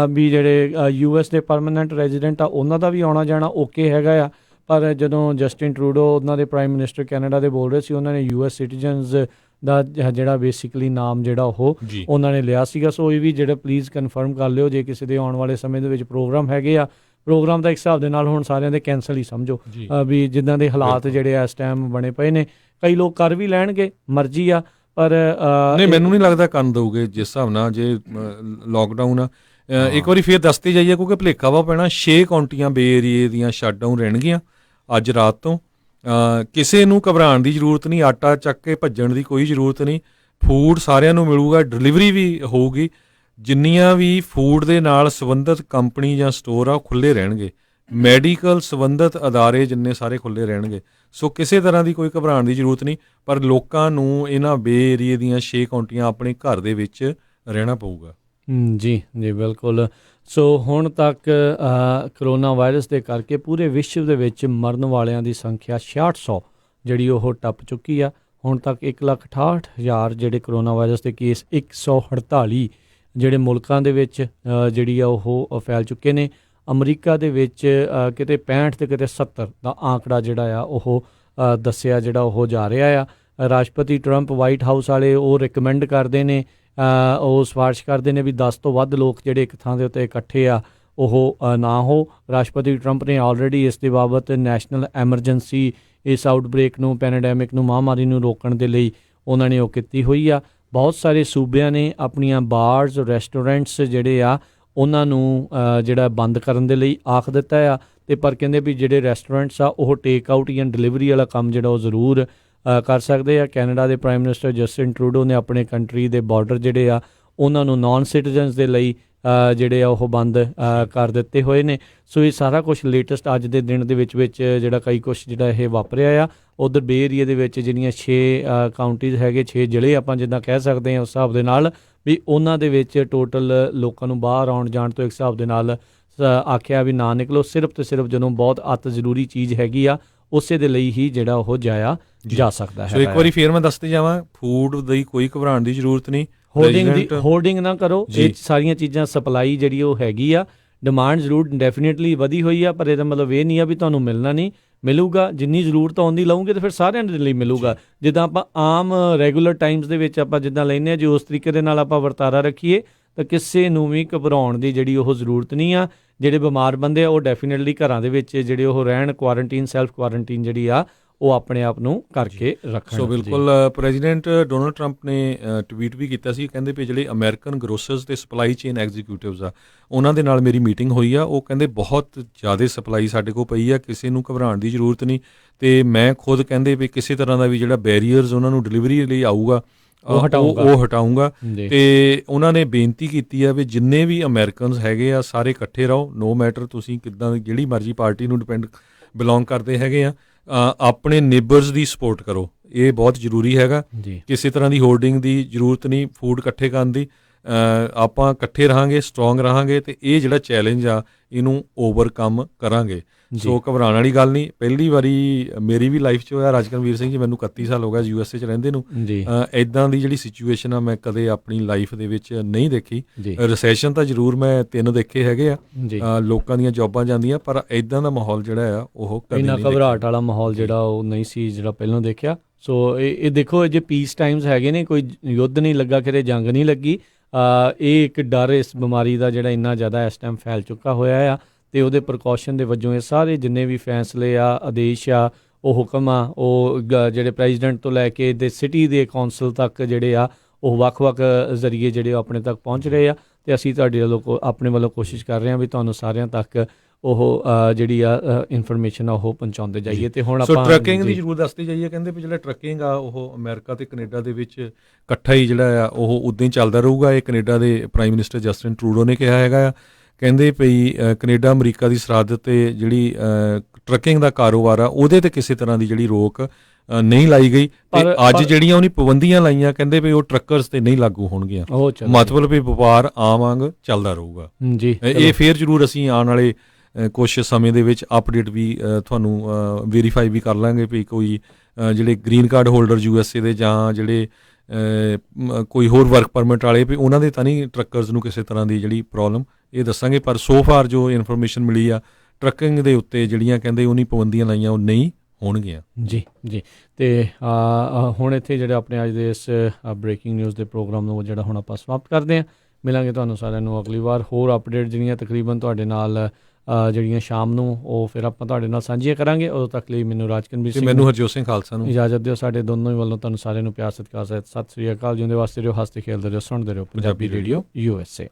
ਵੀ ਜਿਹੜੇ US ਦੇ ਪਰਮਾਨੈਂਟ ਰੈਜ਼ੀਡੈਂਟ ਆ ਉਹਨਾਂ ਦਾ ਵੀ ਆਉਣਾ ਜਾਣਾ ਓਕੇ ਹੈਗਾ ਆ, ਪਰ ਜਦੋਂ ਜਸਟਿਨ ਟਰੂਡੋ ਉਹਨਾਂ ਦੇ ਪ੍ਰਾਈਮ ਮਿਨਿਸਟਰ ਕੈਨੇਡਾ ਦੇ ਬੋਲ ਰਹੇ ਸੀ, ਉਹਨਾਂ ਨੇ US ਸਿਟੀਜ਼ਨਸ ਦਾ ਜਿਹੜਾ ਬੇਸਿਕਲੀ ਨਾਮ ਜਿਹੜਾ ਉਹ ਉਹਨਾਂ ਨੇ ਲਿਆ ਸੀਗਾ। ਸੋ ਇਹ ਵੀ ਜਿਹੜਾ ਪਲੀਜ਼ ਕਨਫਰਮ ਕਰ ਲਿਓ, ਜੇ ਕਿਸੇ ਦੇ ਆਉਣ ਵਾਲੇ ਸਮੇਂ ਦੇ ਵਿੱਚ ਪ੍ਰੋਗਰਾਮ ਹੈਗੇ ਆ, ਪ੍ਰੋਗਰਾਮ ਦਾ ਇੱਕ ਹਿਸਾਬ ਦੇ ਨਾਲ ਹੁਣ ਸਾਰਿਆਂ ਦੇ ਕੈਂਸਲ ਹੀ ਸਮਝੋ ਵੀ ਜਿੱਦਾਂ ਦੇ ਹਾਲਾਤ ਜਿਹੜੇ ਇਸ ਟਾਈਮ ਬਣੇ ਪਏ ਨੇ। ਕਈ ਲੋਕ ਕਰ ਵੀ ਲੈਣਗੇ, ਮਰਜ਼ੀ ਆ, ਪਰ ਨਹੀਂ ਮੈਨੂੰ ਨਹੀਂ ਲੱਗਦਾ ਕਰਨ ਦਊਗੇ ਜਿਸ ਹਿਸਾਬ ਨਾਲ ਜੇ ਲੋਕਡਾਊਨ ਆ। ਇੱਕ ਵਾਰੀ ਫੇਰ ਦੱਸਦੇ ਜਾਈਏ ਕਿਉਂਕਿ ਭੁਲੇਖਾ ਵਾ ਪੈਣਾ, 6 ਕਾਉਂਟੀਆਂ ਬੇ ਏਰੀਏ ਦੀਆਂ ਸ਼ਟਡਾਊਨ ਰਹਿਣਗੀਆਂ ਅੱਜ ਰਾਤ ਤੋਂ। ਕਿਸੇ ਨੂੰ ਘਬਰਾਉਣ ਦੀ ਜ਼ਰੂਰਤ ਨਹੀਂ, ਆਟਾ ਚੱਕ ਕੇ ਭੱਜਣ ਦੀ ਕੋਈ ਜ਼ਰੂਰਤ ਨਹੀਂ, ਫੂਡ ਸਾਰਿਆਂ ਨੂੰ ਮਿਲੂਗਾ, ਡਿਲੀਵਰੀ ਵੀ ਹੋਊਗੀ। ਜਿੰਨੀਆਂ ਵੀ ਫੂਡ ਦੇ ਨਾਲ ਸੰਬੰਧਿਤ ਕੰਪਨੀ ਜਾਂ ਸਟੋਰ ਆ ਉਹ ਖੁੱਲ੍ਹੇ ਰਹਿਣਗੇ, ਮੈਡੀਕਲ ਸੰਬੰਧਿਤ ਅਦਾਰੇ ਜਿੰਨੇ ਸਾਰੇ ਖੁੱਲ੍ਹੇ ਰਹਿਣਗੇ। ਸੋ ਕਿਸੇ ਤਰ੍ਹਾਂ ਦੀ ਕੋਈ ਘਬਰਾਉਣ ਦੀ ਜ਼ਰੂਰਤ ਨਹੀਂ, ਪਰ ਲੋਕਾਂ ਨੂੰ ਇਹਨਾਂ ਬੇ ਏਰੀਏ ਦੀਆਂ 6 ਕਾਉਂਟੀਆਂ ਆਪਣੇ ਘਰ ਦੇ ਵਿੱਚ ਰਹਿਣਾ ਪਊਗਾ। ਜੀ ਜੀ ਬਿਲਕੁਲ। ਸੋ ਹੁਣ ਤੱਕ ਕਰੋਨਾ ਵਾਇਰਸ ਦੇ ਕਰਕੇ ਪੂਰੇ ਵਿਸ਼ਵ ਦੇ ਵਿੱਚ ਮਰਨ ਵਾਲਿਆਂ ਦੀ ਸੰਖਿਆ 6600 ਜਿਹੜੀ ਉਹ ਟੱਪ ਚੁੱਕੀ ਆ। ਹੁਣ ਤੱਕ 1,68,000 ਜਿਹੜੇ ਕਰੋਨਾ ਵਾਇਰਸ ਦੇ ਕੇਸ 148 ਜਿਹੜੇ ਮੁਲਕਾਂ ਦੇ ਵਿੱਚ ਜਿਹੜੀ ਆ ਉਹ ਫੈਲ ਚੁੱਕੇ ਨੇ। ਅਮਰੀਕਾ ਦੇ ਵਿੱਚ ਕਿਤੇ 65 ਤੇ ਕਿਤੇ 70 ਦਾ ਆਂਕੜਾ ਜਿਹੜਾ ਆ ਉਹ ਦੱਸਿਆ ਜਿਹੜਾ ਉਹ ਜਾ ਰਿਹਾ ਆ। ਰਾਸ਼ਟਰਪਤੀ ਟਰੰਪ ਵਾਈਟ ਹਾਊਸ ਵਾਲੇ ਉਹ ਰਿਕਮੈਂਡ ਕਰਦੇ ਨੇ, ਉਹ ਸਿਫਾਰਿਸ਼ ਕਰਦੇ ਨੇ ਵੀ 10 ਤੋਂ ਵੱਧ ਲੋਕ ਜਿਹੜੇ ਇੱਕ ਥਾਂ ਦੇ ਉੱਤੇ ਇਕੱਠੇ ਆ ਉਹ ਨਾ ਹੋ। ਰਾਸ਼ਟਰਪਤੀ ਟਰੰਪ ਨੇ ਆਲਰੇਡੀ ਇਸ ਦੇ ਬਾਬਤ ਨੈਸ਼ਨਲ ਐਮਰਜੈਂਸੀ, ਇਸ ਆਊਟਬ੍ਰੇਕ ਨੂੰ, ਪੈਨੇਡੈਮਿਕ ਨੂੰ, ਮਹਾਂਮਾਰੀ ਨੂੰ ਰੋਕਣ ਦੇ ਲਈ ਉਹਨਾਂ ਨੇ ਉਹ ਕੀਤੀ ਹੋਈ ਆ। ਬਹੁਤ ਸਾਰੇ ਸੂਬਿਆਂ ਨੇ ਆਪਣੀਆਂ ਬਾਰਜ਼, ਰੈਸਟੋਰੈਂਟਸ ਜਿਹੜੇ ਆ ਉਹਨਾਂ ਨੂੰ ਜਿਹੜਾ ਬੰਦ ਕਰਨ ਦੇ ਲਈ ਆਖ ਦਿੱਤਾ ਆ। ਅਤੇ ਪਰ ਕਹਿੰਦੇ ਵੀ ਜਿਹੜੇ ਰੈਸਟੋਰੈਂਟਸ ਆ ਉਹ ਟੇਕ ਆਊਟ ਜਾਂ ਡਿਲੀਵਰੀ ਵਾਲਾ ਕੰਮ ਜਿਹੜਾ ਉਹ ਜ਼ਰੂਰ ਕਰ ਸਕਦੇ ਆ। ਕੈਨੇਡਾ ਦੇ ਪ੍ਰਾਈਮ ਮਿਨਿਸਟਰ ਜਸਟਿਨ ਟਰੂਡੋ ਨੇ ਆਪਣੇ ਕੰਟਰੀ ਦੇ ਬਾਰਡਰ ਜਿਹੜੇ ਆ ਉਹਨਾਂ ਨੂੰ ਨਾਨ ਸਿਟੀਜ਼ਨਸ ਦੇ ਲਈ ਜਿਹੜੇ ਆ ਉਹ ਬੰਦ ਕਰ ਦਿੱਤੇ ਹੋਏ ਨੇ। ਸੋ ਇਹ ਸਾਰਾ ਕੁਛ ਲੇਟੈਸਟ ਅੱਜ ਦੇ ਦਿਨ ਦੇ ਵਿੱਚ ਜਿਹੜਾ ਕਈ ਕੁਛ ਜਿਹੜਾ ਇਹ ਵਾਪਰਿਆ ਆ। ਉੱਧਰ ਬੇ ਏਰੀਏ ਦੇ ਵਿੱਚ ਜਿਹੜੀਆਂ 6 ਕਾਉਂਟੀਜ਼ ਹੈਗੇ, 6 ਜ਼ਿਲ੍ਹੇ ਆਪਾਂ ਜਿੱਦਾਂ ਕਹਿ ਸਕਦੇ ਹਾਂ ਉਸ ਹਿਸਾਬ ਦੇ ਨਾਲ ਵੀ ਉਹਨਾਂ ਦੇ ਵਿੱਚ ਟੋਟਲ ਲੋਕਾਂ ਨੂੰ ਬਾਹਰ ਆਉਣ ਜਾਣ ਤੋਂ ਇੱਕ ਹਿਸਾਬ ਦੇ ਨਾਲ ਆਖਿਆ ਵੀ ਨਾ ਨਿਕਲੋ, ਸਿਰਫ ਅਤੇ ਸਿਰਫ ਜਦੋਂ ਬਹੁਤ ਅਤ ਜ਼ਰੂਰੀ ਚੀਜ਼ ਹੈਗੀ ਆ ਉਸੇ ਦੇ ਲਈ ਹੀ ਜਿਹੜਾ ਉਹ ਜਾਇਆ ਜਾ ਸਕਦਾ ਹੈ। ਸੋ ਇੱਕ ਵਾਰੀ ਫੇਰ ਮੈਂ ਦੱਸਦੇ ਜਾਵਾਂ, ਫੂਡ ਦੀ ਕੋਈ ਘਬਰਾਉਣ ਦੀ ਜ਼ਰੂਰਤ ਨਹੀਂ, ਹੋਰਡਿੰਗ ਨਾ ਕਰੋ। ਇਹ ਸਾਰੀਆਂ ਚੀਜ਼ਾਂ ਸਪਲਾਈ ਜਿਹੜੀ ਉਹ ਹੈਗੀ ਆ, ਡਿਮਾਂਡ ਜ਼ਰੂਰ ਡੈਫੀਨੇਟਲੀ ਵਧੀ ਹੋਈ ਆ, ਪਰ ਇਹਦਾ ਮਤਲਬ ਇਹ ਨਹੀਂ ਆ ਵੀ ਤੁਹਾਨੂੰ ਮਿਲਣਾ ਨਹੀਂ, ਮਿਲੂਗਾ। ਜਿੰਨੀ ਜ਼ਰੂਰਤ ਆਉਂਦੀ ਲਓਗੇ ਤਾਂ ਫਿਰ ਸਾਰਿਆਂ ਦੇ ਲਈ ਮਿਲੂਗਾ। ਜਿੱਦਾਂ ਆਪਾਂ ਆਮ ਰੈਗੂਲਰ ਟਾਈਮਸ ਦੇ ਵਿੱਚ ਆਪਾਂ ਜਿੱਦਾਂ ਲੈਂਦੇ ਹਾਂ, ਜੇ ਉਸ ਤਰੀਕੇ ਦੇ ਨਾਲ ਆਪਾਂ ਵਰਤਾਰਾ ਰੱਖੀਏ ਤਾਂ ਕਿਸੇ ਨੂੰ ਵੀ ਘਬਰਾਉਣ ਦੀ ਜਿਹੜੀ ਉਹ ਜ਼ਰੂਰਤ ਨਹੀਂ ਆ। ਜਿਹੜੇ ਬਿਮਾਰ ਬੰਦੇ ਆ ਉਹ ਡੈਫੀਨੇਟਲੀ ਘਰਾਂ ਦੇ ਵਿੱਚ ਜਿਹੜੇ ਉਹ ਰਹਿਣ, ਕੁਆਰੰਟੀਨ, ਸੈਲਫ ਕੁਆਰੰਟੀਨ ਜਿਹੜੀ ਆ ਉਹ ਆਪਣੇ ਆਪ ਨੂੰ ਕਰਕੇ ਰੱਖਣ। ਸੋ ਬਿਲਕੁਲ ਪ੍ਰੈਜ਼ੀਡੈਂਟ ਡੋਨਲਡ ਟਰੰਪ ਨੇ ਟਵੀਟ ਵੀ ਕੀਤਾ ਸੀ, ਕਹਿੰਦੇ ਵੀ ਜਿਹੜੇ ਅਮਰੀਕਨ ਗਰੋਸਰਸ ਤੇ ਸਪਲਾਈ ਚੇਨ ਐਗਜ਼ੀਕਿਊਟਿਵਸ ਆ ਉਹਨਾਂ ਦੇ ਨਾਲ ਮੇਰੀ ਮੀਟਿੰਗ ਹੋਈ ਆ। ਉਹ ਕਹਿੰਦੇ ਬਹੁਤ ਜ਼ਿਆਦਾ ਸਪਲਾਈ ਸਾਡੇ ਕੋਲ ਪਈ ਆ, ਕਿਸੇ ਨੂੰ ਘਬਰਾਉਣ ਦੀ ਜ਼ਰੂਰਤ ਨਹੀਂ। ਅਤੇ ਮੈਂ ਖੁਦ ਕਹਿੰਦੇ ਵੀ ਕਿਸੇ ਤਰ੍ਹਾਂ ਦਾ ਵੀ ਜਿਹੜਾ ਬੈਰੀਅਰਸ ਉਹਨਾਂ ਨੂੰ ਡਿਲੀਵਰੀ ਲਈ ਆਊਗਾ ਉਹ ਹਟਾਊਂਗਾ। ਅਤੇ ਉਹਨਾਂ ਨੇ ਬੇਨਤੀ ਕੀਤੀ ਆ ਵੀ ਜਿੰਨੇ ਵੀ ਅਮਰੀਕਨਸ ਹੈਗੇ ਆ ਸਾਰੇ ਇਕੱਠੇ ਰਹੋ, ਨੋ ਮੈਟਰ ਤੁਸੀਂ ਕਿੱਦਾਂ ਜਿਹੜੀ ਮਰਜ਼ੀ ਪਾਰਟੀ ਨੂੰ ਬਿਲੋਂਗ ਕਰਦੇ ਹੈਗੇ ਆ, ਆਪਣੇ ਨੇਬਰਸ ਦੀ ਸਪੋਰਟ ਕਰੋ, ਇਹ ਬਹੁਤ ਜ਼ਰੂਰੀ ਹੈਗਾ। ਕਿਸੇ ਤਰ੍ਹਾਂ ਦੀ ਹੋਰਡਿੰਗ ਦੀ ਜ਼ਰੂਰਤ ਨਹੀਂ, ਫੂਡ ਇਕੱਠੇ ਕਰਨ ਦੀ। ਆਪਾਂ ਇਕੱਠੇ ਰਹਾਂਗੇ, ਸਟਰੋਂਗ ਰਹਾਂਗੇ ਅਤੇ ਇਹ ਜਿਹੜਾ ਚੈਲੰਜ ਆ ਇਹਨੂੰ ਓਵਰਕਮ ਕਰਾਂਗੇ। ਸੋ ਘਬਰਾਉਣ ਵਾਲੀ ਗੱਲ ਨਹੀਂ। ਪਹਿਲੀ ਵਾਰੀ ਮੇਰੀ ਵੀ ਲਾਈਫ 'ਚ ਹੋਇਆ, ਰਾਜਕਨਵੀਰ ਸਿੰਘ ਜੀ, ਮੈਨੂੰ 31 ਸਾਲ ਹੋ ਗਿਆ USA 'ਚ ਰਹਿੰਦੇ ਨੂੰ। ਇੱਦਾਂ ਦੀ ਜਿਹੜੀ ਸਿਚੁਏਸ਼ਨ ਆ ਮੈਂ ਕਦੇ ਆਪਣੀ ਲਾਈਫ ਦੇ ਵਿੱਚ ਨਹੀਂ ਦੇਖੀ। ਰਿਸੈਸ਼ਨ ਤਾਂ ਜ਼ਰੂਰ ਮੈਂ 3 ਦੇਖੇ ਹੈਗੇ ਆ, ਲੋਕਾਂ ਦੀਆਂ ਜੋਬਾਂ ਜਾਂਦੀਆਂ, ਪਰ ਇੱਦਾਂ ਦਾ ਮਾਹੌਲ ਜਿਹੜਾ ਆ ਉਹ ਇੰਨਾ ਘਬਰਾਹਟ ਵਾਲਾ ਮਾਹੌਲ ਜਿਹੜਾ ਉਹ ਨਹੀਂ ਸੀ ਜਿਹੜਾ ਪਹਿਲਾਂ ਦੇਖਿਆ। ਸੋ ਇਹ ਦੇਖੋ, ਜੇ ਪੀਸ ਟਾਈਮਸ ਹੈਗੇ ਨੇ, ਕੋਈ ਯੁੱਧ ਨਹੀਂ ਲੱਗਾ, ਕਿਤੇ ਜੰਗ ਨਹੀਂ ਲੱਗੀ, ਇਹ ਇੱਕ ਡਰ ਇਸ ਬਿਮਾਰੀ ਦਾ ਜਿਹੜਾ ਇੰਨਾ ਜ਼ਿਆਦਾ ਇਸ ਟਾਈਮ ਫੈਲ ਚੁੱਕਾ ਹੋਇਆ ਆ। ਅਤੇ ਉਹਦੇ ਪ੍ਰੀਕਾਸ਼ਨ ਦੇ ਵਜੋਂ ਇਹ ਸਾਰੇ ਜਿੰਨੇ ਵੀ ਫੈਸਲੇ ਆ, ਆਦੇਸ਼ ਆ, ਉਹ ਹੁਕਮ ਆ, ਉਹ ਜਿਹੜੇ ਪ੍ਰੈਜ਼ੀਡੈਂਟ ਤੋਂ ਲੈ ਕੇ ਦੇ ਸਿਟੀ ਦੇ ਕੌਂਸਲ ਤੱਕ ਜਿਹੜੇ ਆ ਉਹ ਵੱਖ-ਵੱਖ ਜ਼ਰੀਏ ਜਿਹੜੇ ਉਹ ਆਪਣੇ ਤੱਕ ਪਹੁੰਚ ਰਹੇ ਆ। ਅਤੇ ਅਸੀਂ ਤੁਹਾਡੇ ਵੱਲੋਂ ਆਪਣੇ ਵੱਲੋਂ ਕੋਸ਼ਿਸ਼ ਕਰ ਰਹੇ ਹਾਂ ਵੀ ਤੁਹਾਨੂੰ ਸਾਰਿਆਂ ਤੱਕ ਉਹ ਜਿਹੜੀ ਆ ਇਨਫੋਰਮੇਸ਼ਨ ਆ ਉਹ ਪਹੁੰਚਾਉਂਦੇ ਜਾਈਏ। ਅਤੇ ਹੁਣ ਆਪਾਂ ਟਰੱਕਿੰਗ ਦੀ ਜ਼ਰੂਰ ਦੱਸਦੇ ਜਾਈਏ। ਕਹਿੰਦੇ ਵੀ ਜਿਹੜਾ ਟਰੱਕਿੰਗ ਆ ਉਹ ਅਮਰੀਕਾ ਅਤੇ ਕੈਨੇਡਾ ਦੇ ਵਿੱਚ ਇਕੱਠਾ ਹੀ ਜਿਹੜਾ ਆ ਉਹ ਉੱਦਾਂ ਹੀ ਚੱਲਦਾ ਰਹੂਗਾ। ਇਹ ਕੈਨੇਡਾ ਦੇ ਪ੍ਰਾਈਮ ਮਿਨਿਸਟਰ ਜਸਟਿਨ ਟਰੂਡੋ ਨੇ ਕਿਹਾ ਹੈਗਾ ਆ। ਕਹਿੰਦੇ ਵੀ ਕੈਨੇਡਾ ਅਮਰੀਕਾ ਦੀ ਸਰਹੱਦ 'ਤੇ ਜਿਹੜੀ ਟਰੱਕਿੰਗ ਦਾ ਕਾਰੋਬਾਰ ਆ ਉਹਦੇ 'ਤੇ ਕਿਸੇ ਤਰ੍ਹਾਂ ਦੀ ਜਿਹੜੀ ਰੋਕ ਨਹੀਂ ਲਾਈ ਗਈ। ਅਤੇ ਅੱਜ ਜਿਹੜੀਆਂ ਉਹਨੇ ਪਾਬੰਦੀਆਂ ਲਾਈਆਂ ਕਹਿੰਦੇ ਵੀ ਉਹ ਟਰੱਕਰਸ 'ਤੇ ਨਹੀਂ ਲਾਗੂ ਹੋਣਗੀਆਂ, ਮਤਲਬ ਵੀ ਵਪਾਰ ਆਮ ਵਾਂਗ ਚੱਲਦਾ ਰਹੂਗਾ। ਇਹ ਫਿਰ ਜ਼ਰੂਰ ਅਸੀਂ ਆਉਣ ਵਾਲੇ ਕੁਛ ਸਮੇਂ ਦੇ ਵਿੱਚ ਅਪਡੇਟ ਵੀ ਤੁਹਾਨੂੰ ਵੈਰੀਫਾਈ ਵੀ ਕਰ ਲਾਂਗੇ ਵੀ ਕੋਈ ਜਿਹੜੇ ਗ੍ਰੀਨ ਕਾਰਡ ਹੋਲਡਰ USA ਦੇ ਜਾਂ ਜਿਹੜੇ ਕੋਈ ਹੋਰ ਵਰਕ ਪਰਮਿਟ ਵਾਲੇ ਵੀ ਉਹਨਾਂ ਦੇ ਤਾਂ ਨਹੀਂ ਟਰੱਕਰਸ ਨੂੰ ਕਿਸੇ ਤਰ੍ਹਾਂ ਦੀ ਜਿਹੜੀ ਪ੍ਰੋਬਲਮ, ਇਹ ਦੱਸਾਂਗੇ। ਪਰ ਸੋ ਫਾਰ ਜੋ ਇਨਫੋਰਮੇਸ਼ਨ ਮਿਲੀ ਆ ਟਰੱਕਿੰਗ ਦੇ ਉੱਤੇ ਜਿਹੜੀਆਂ ਕਹਿੰਦੇ ਉਹਨੀ ਪਾਬੰਦੀਆਂ ਲਾਈਆਂ ਉਹ ਨਹੀਂ ਹੋਣਗੀਆਂ। ਜੀ ਜੀ। ਅਤੇ ਹੁਣ ਇੱਥੇ ਜਿਹੜੇ ਆਪਣੇ ਅੱਜ ਦੇ ਇਸ ਬ੍ਰੇਕਿੰਗ ਨਿਊਜ਼ ਦੇ ਪ੍ਰੋਗਰਾਮ ਨੂੰ ਜਿਹੜਾ ਹੁਣ ਆਪਾਂ ਸਮਾਪਤ ਕਰਦੇ ਹਾਂ। ਮਿਲਾਂਗੇ ਤੁਹਾਨੂੰ ਸਾਰਿਆਂ ਨੂੰ ਅਗਲੀ ਵਾਰ ਹੋਰ ਅਪਡੇਟ ਜਿਹੜੀਆਂ ਤਕਰੀਬਨ ਤੁਹਾਡੇ ਨਾਲ ਜਿਹੜੀਆਂ ਸ਼ਾਮ ਨੂੰ ਉਹ ਫਿਰ ਆਪਾਂ ਤੁਹਾਡੇ ਨਾਲ ਸਾਂਝੀਆਂ ਕਰਾਂਗੇ। ਉਦੋਂ ਤੱਕ ਲਈ ਮੈਨੂੰ ਰਾਜਕਨਵੀਰ ਸਿੰਘ, ਮੈਨੂੰ ਹਰਜੋਤ ਸਿੰਘ ਖਾਲਸਾ ਨੂੰ ਇਜਾਜ਼ਤ ਦਿਓ। ਸਾਡੇ ਦੋਨੋਂ ਹੀ ਵੱਲੋਂ ਤੁਹਾਨੂੰ ਸਾਰਿਆਂ ਨੂੰ ਪਿਆਰ ਸਤਿਕਾਰ ਸਤਿ ਸ੍ਰੀ ਅਕਾਲ। ਜਿਉਂਦੇ ਵਾਸਤੇ ਰਹੋ, ਹੱਸਦੇ ਖੇਡਦੇ ਰਹੋ, ਸੁਣਦੇ ਰਹੋ ਪੰਜਾਬੀ ਰੇਡੀਓ USA।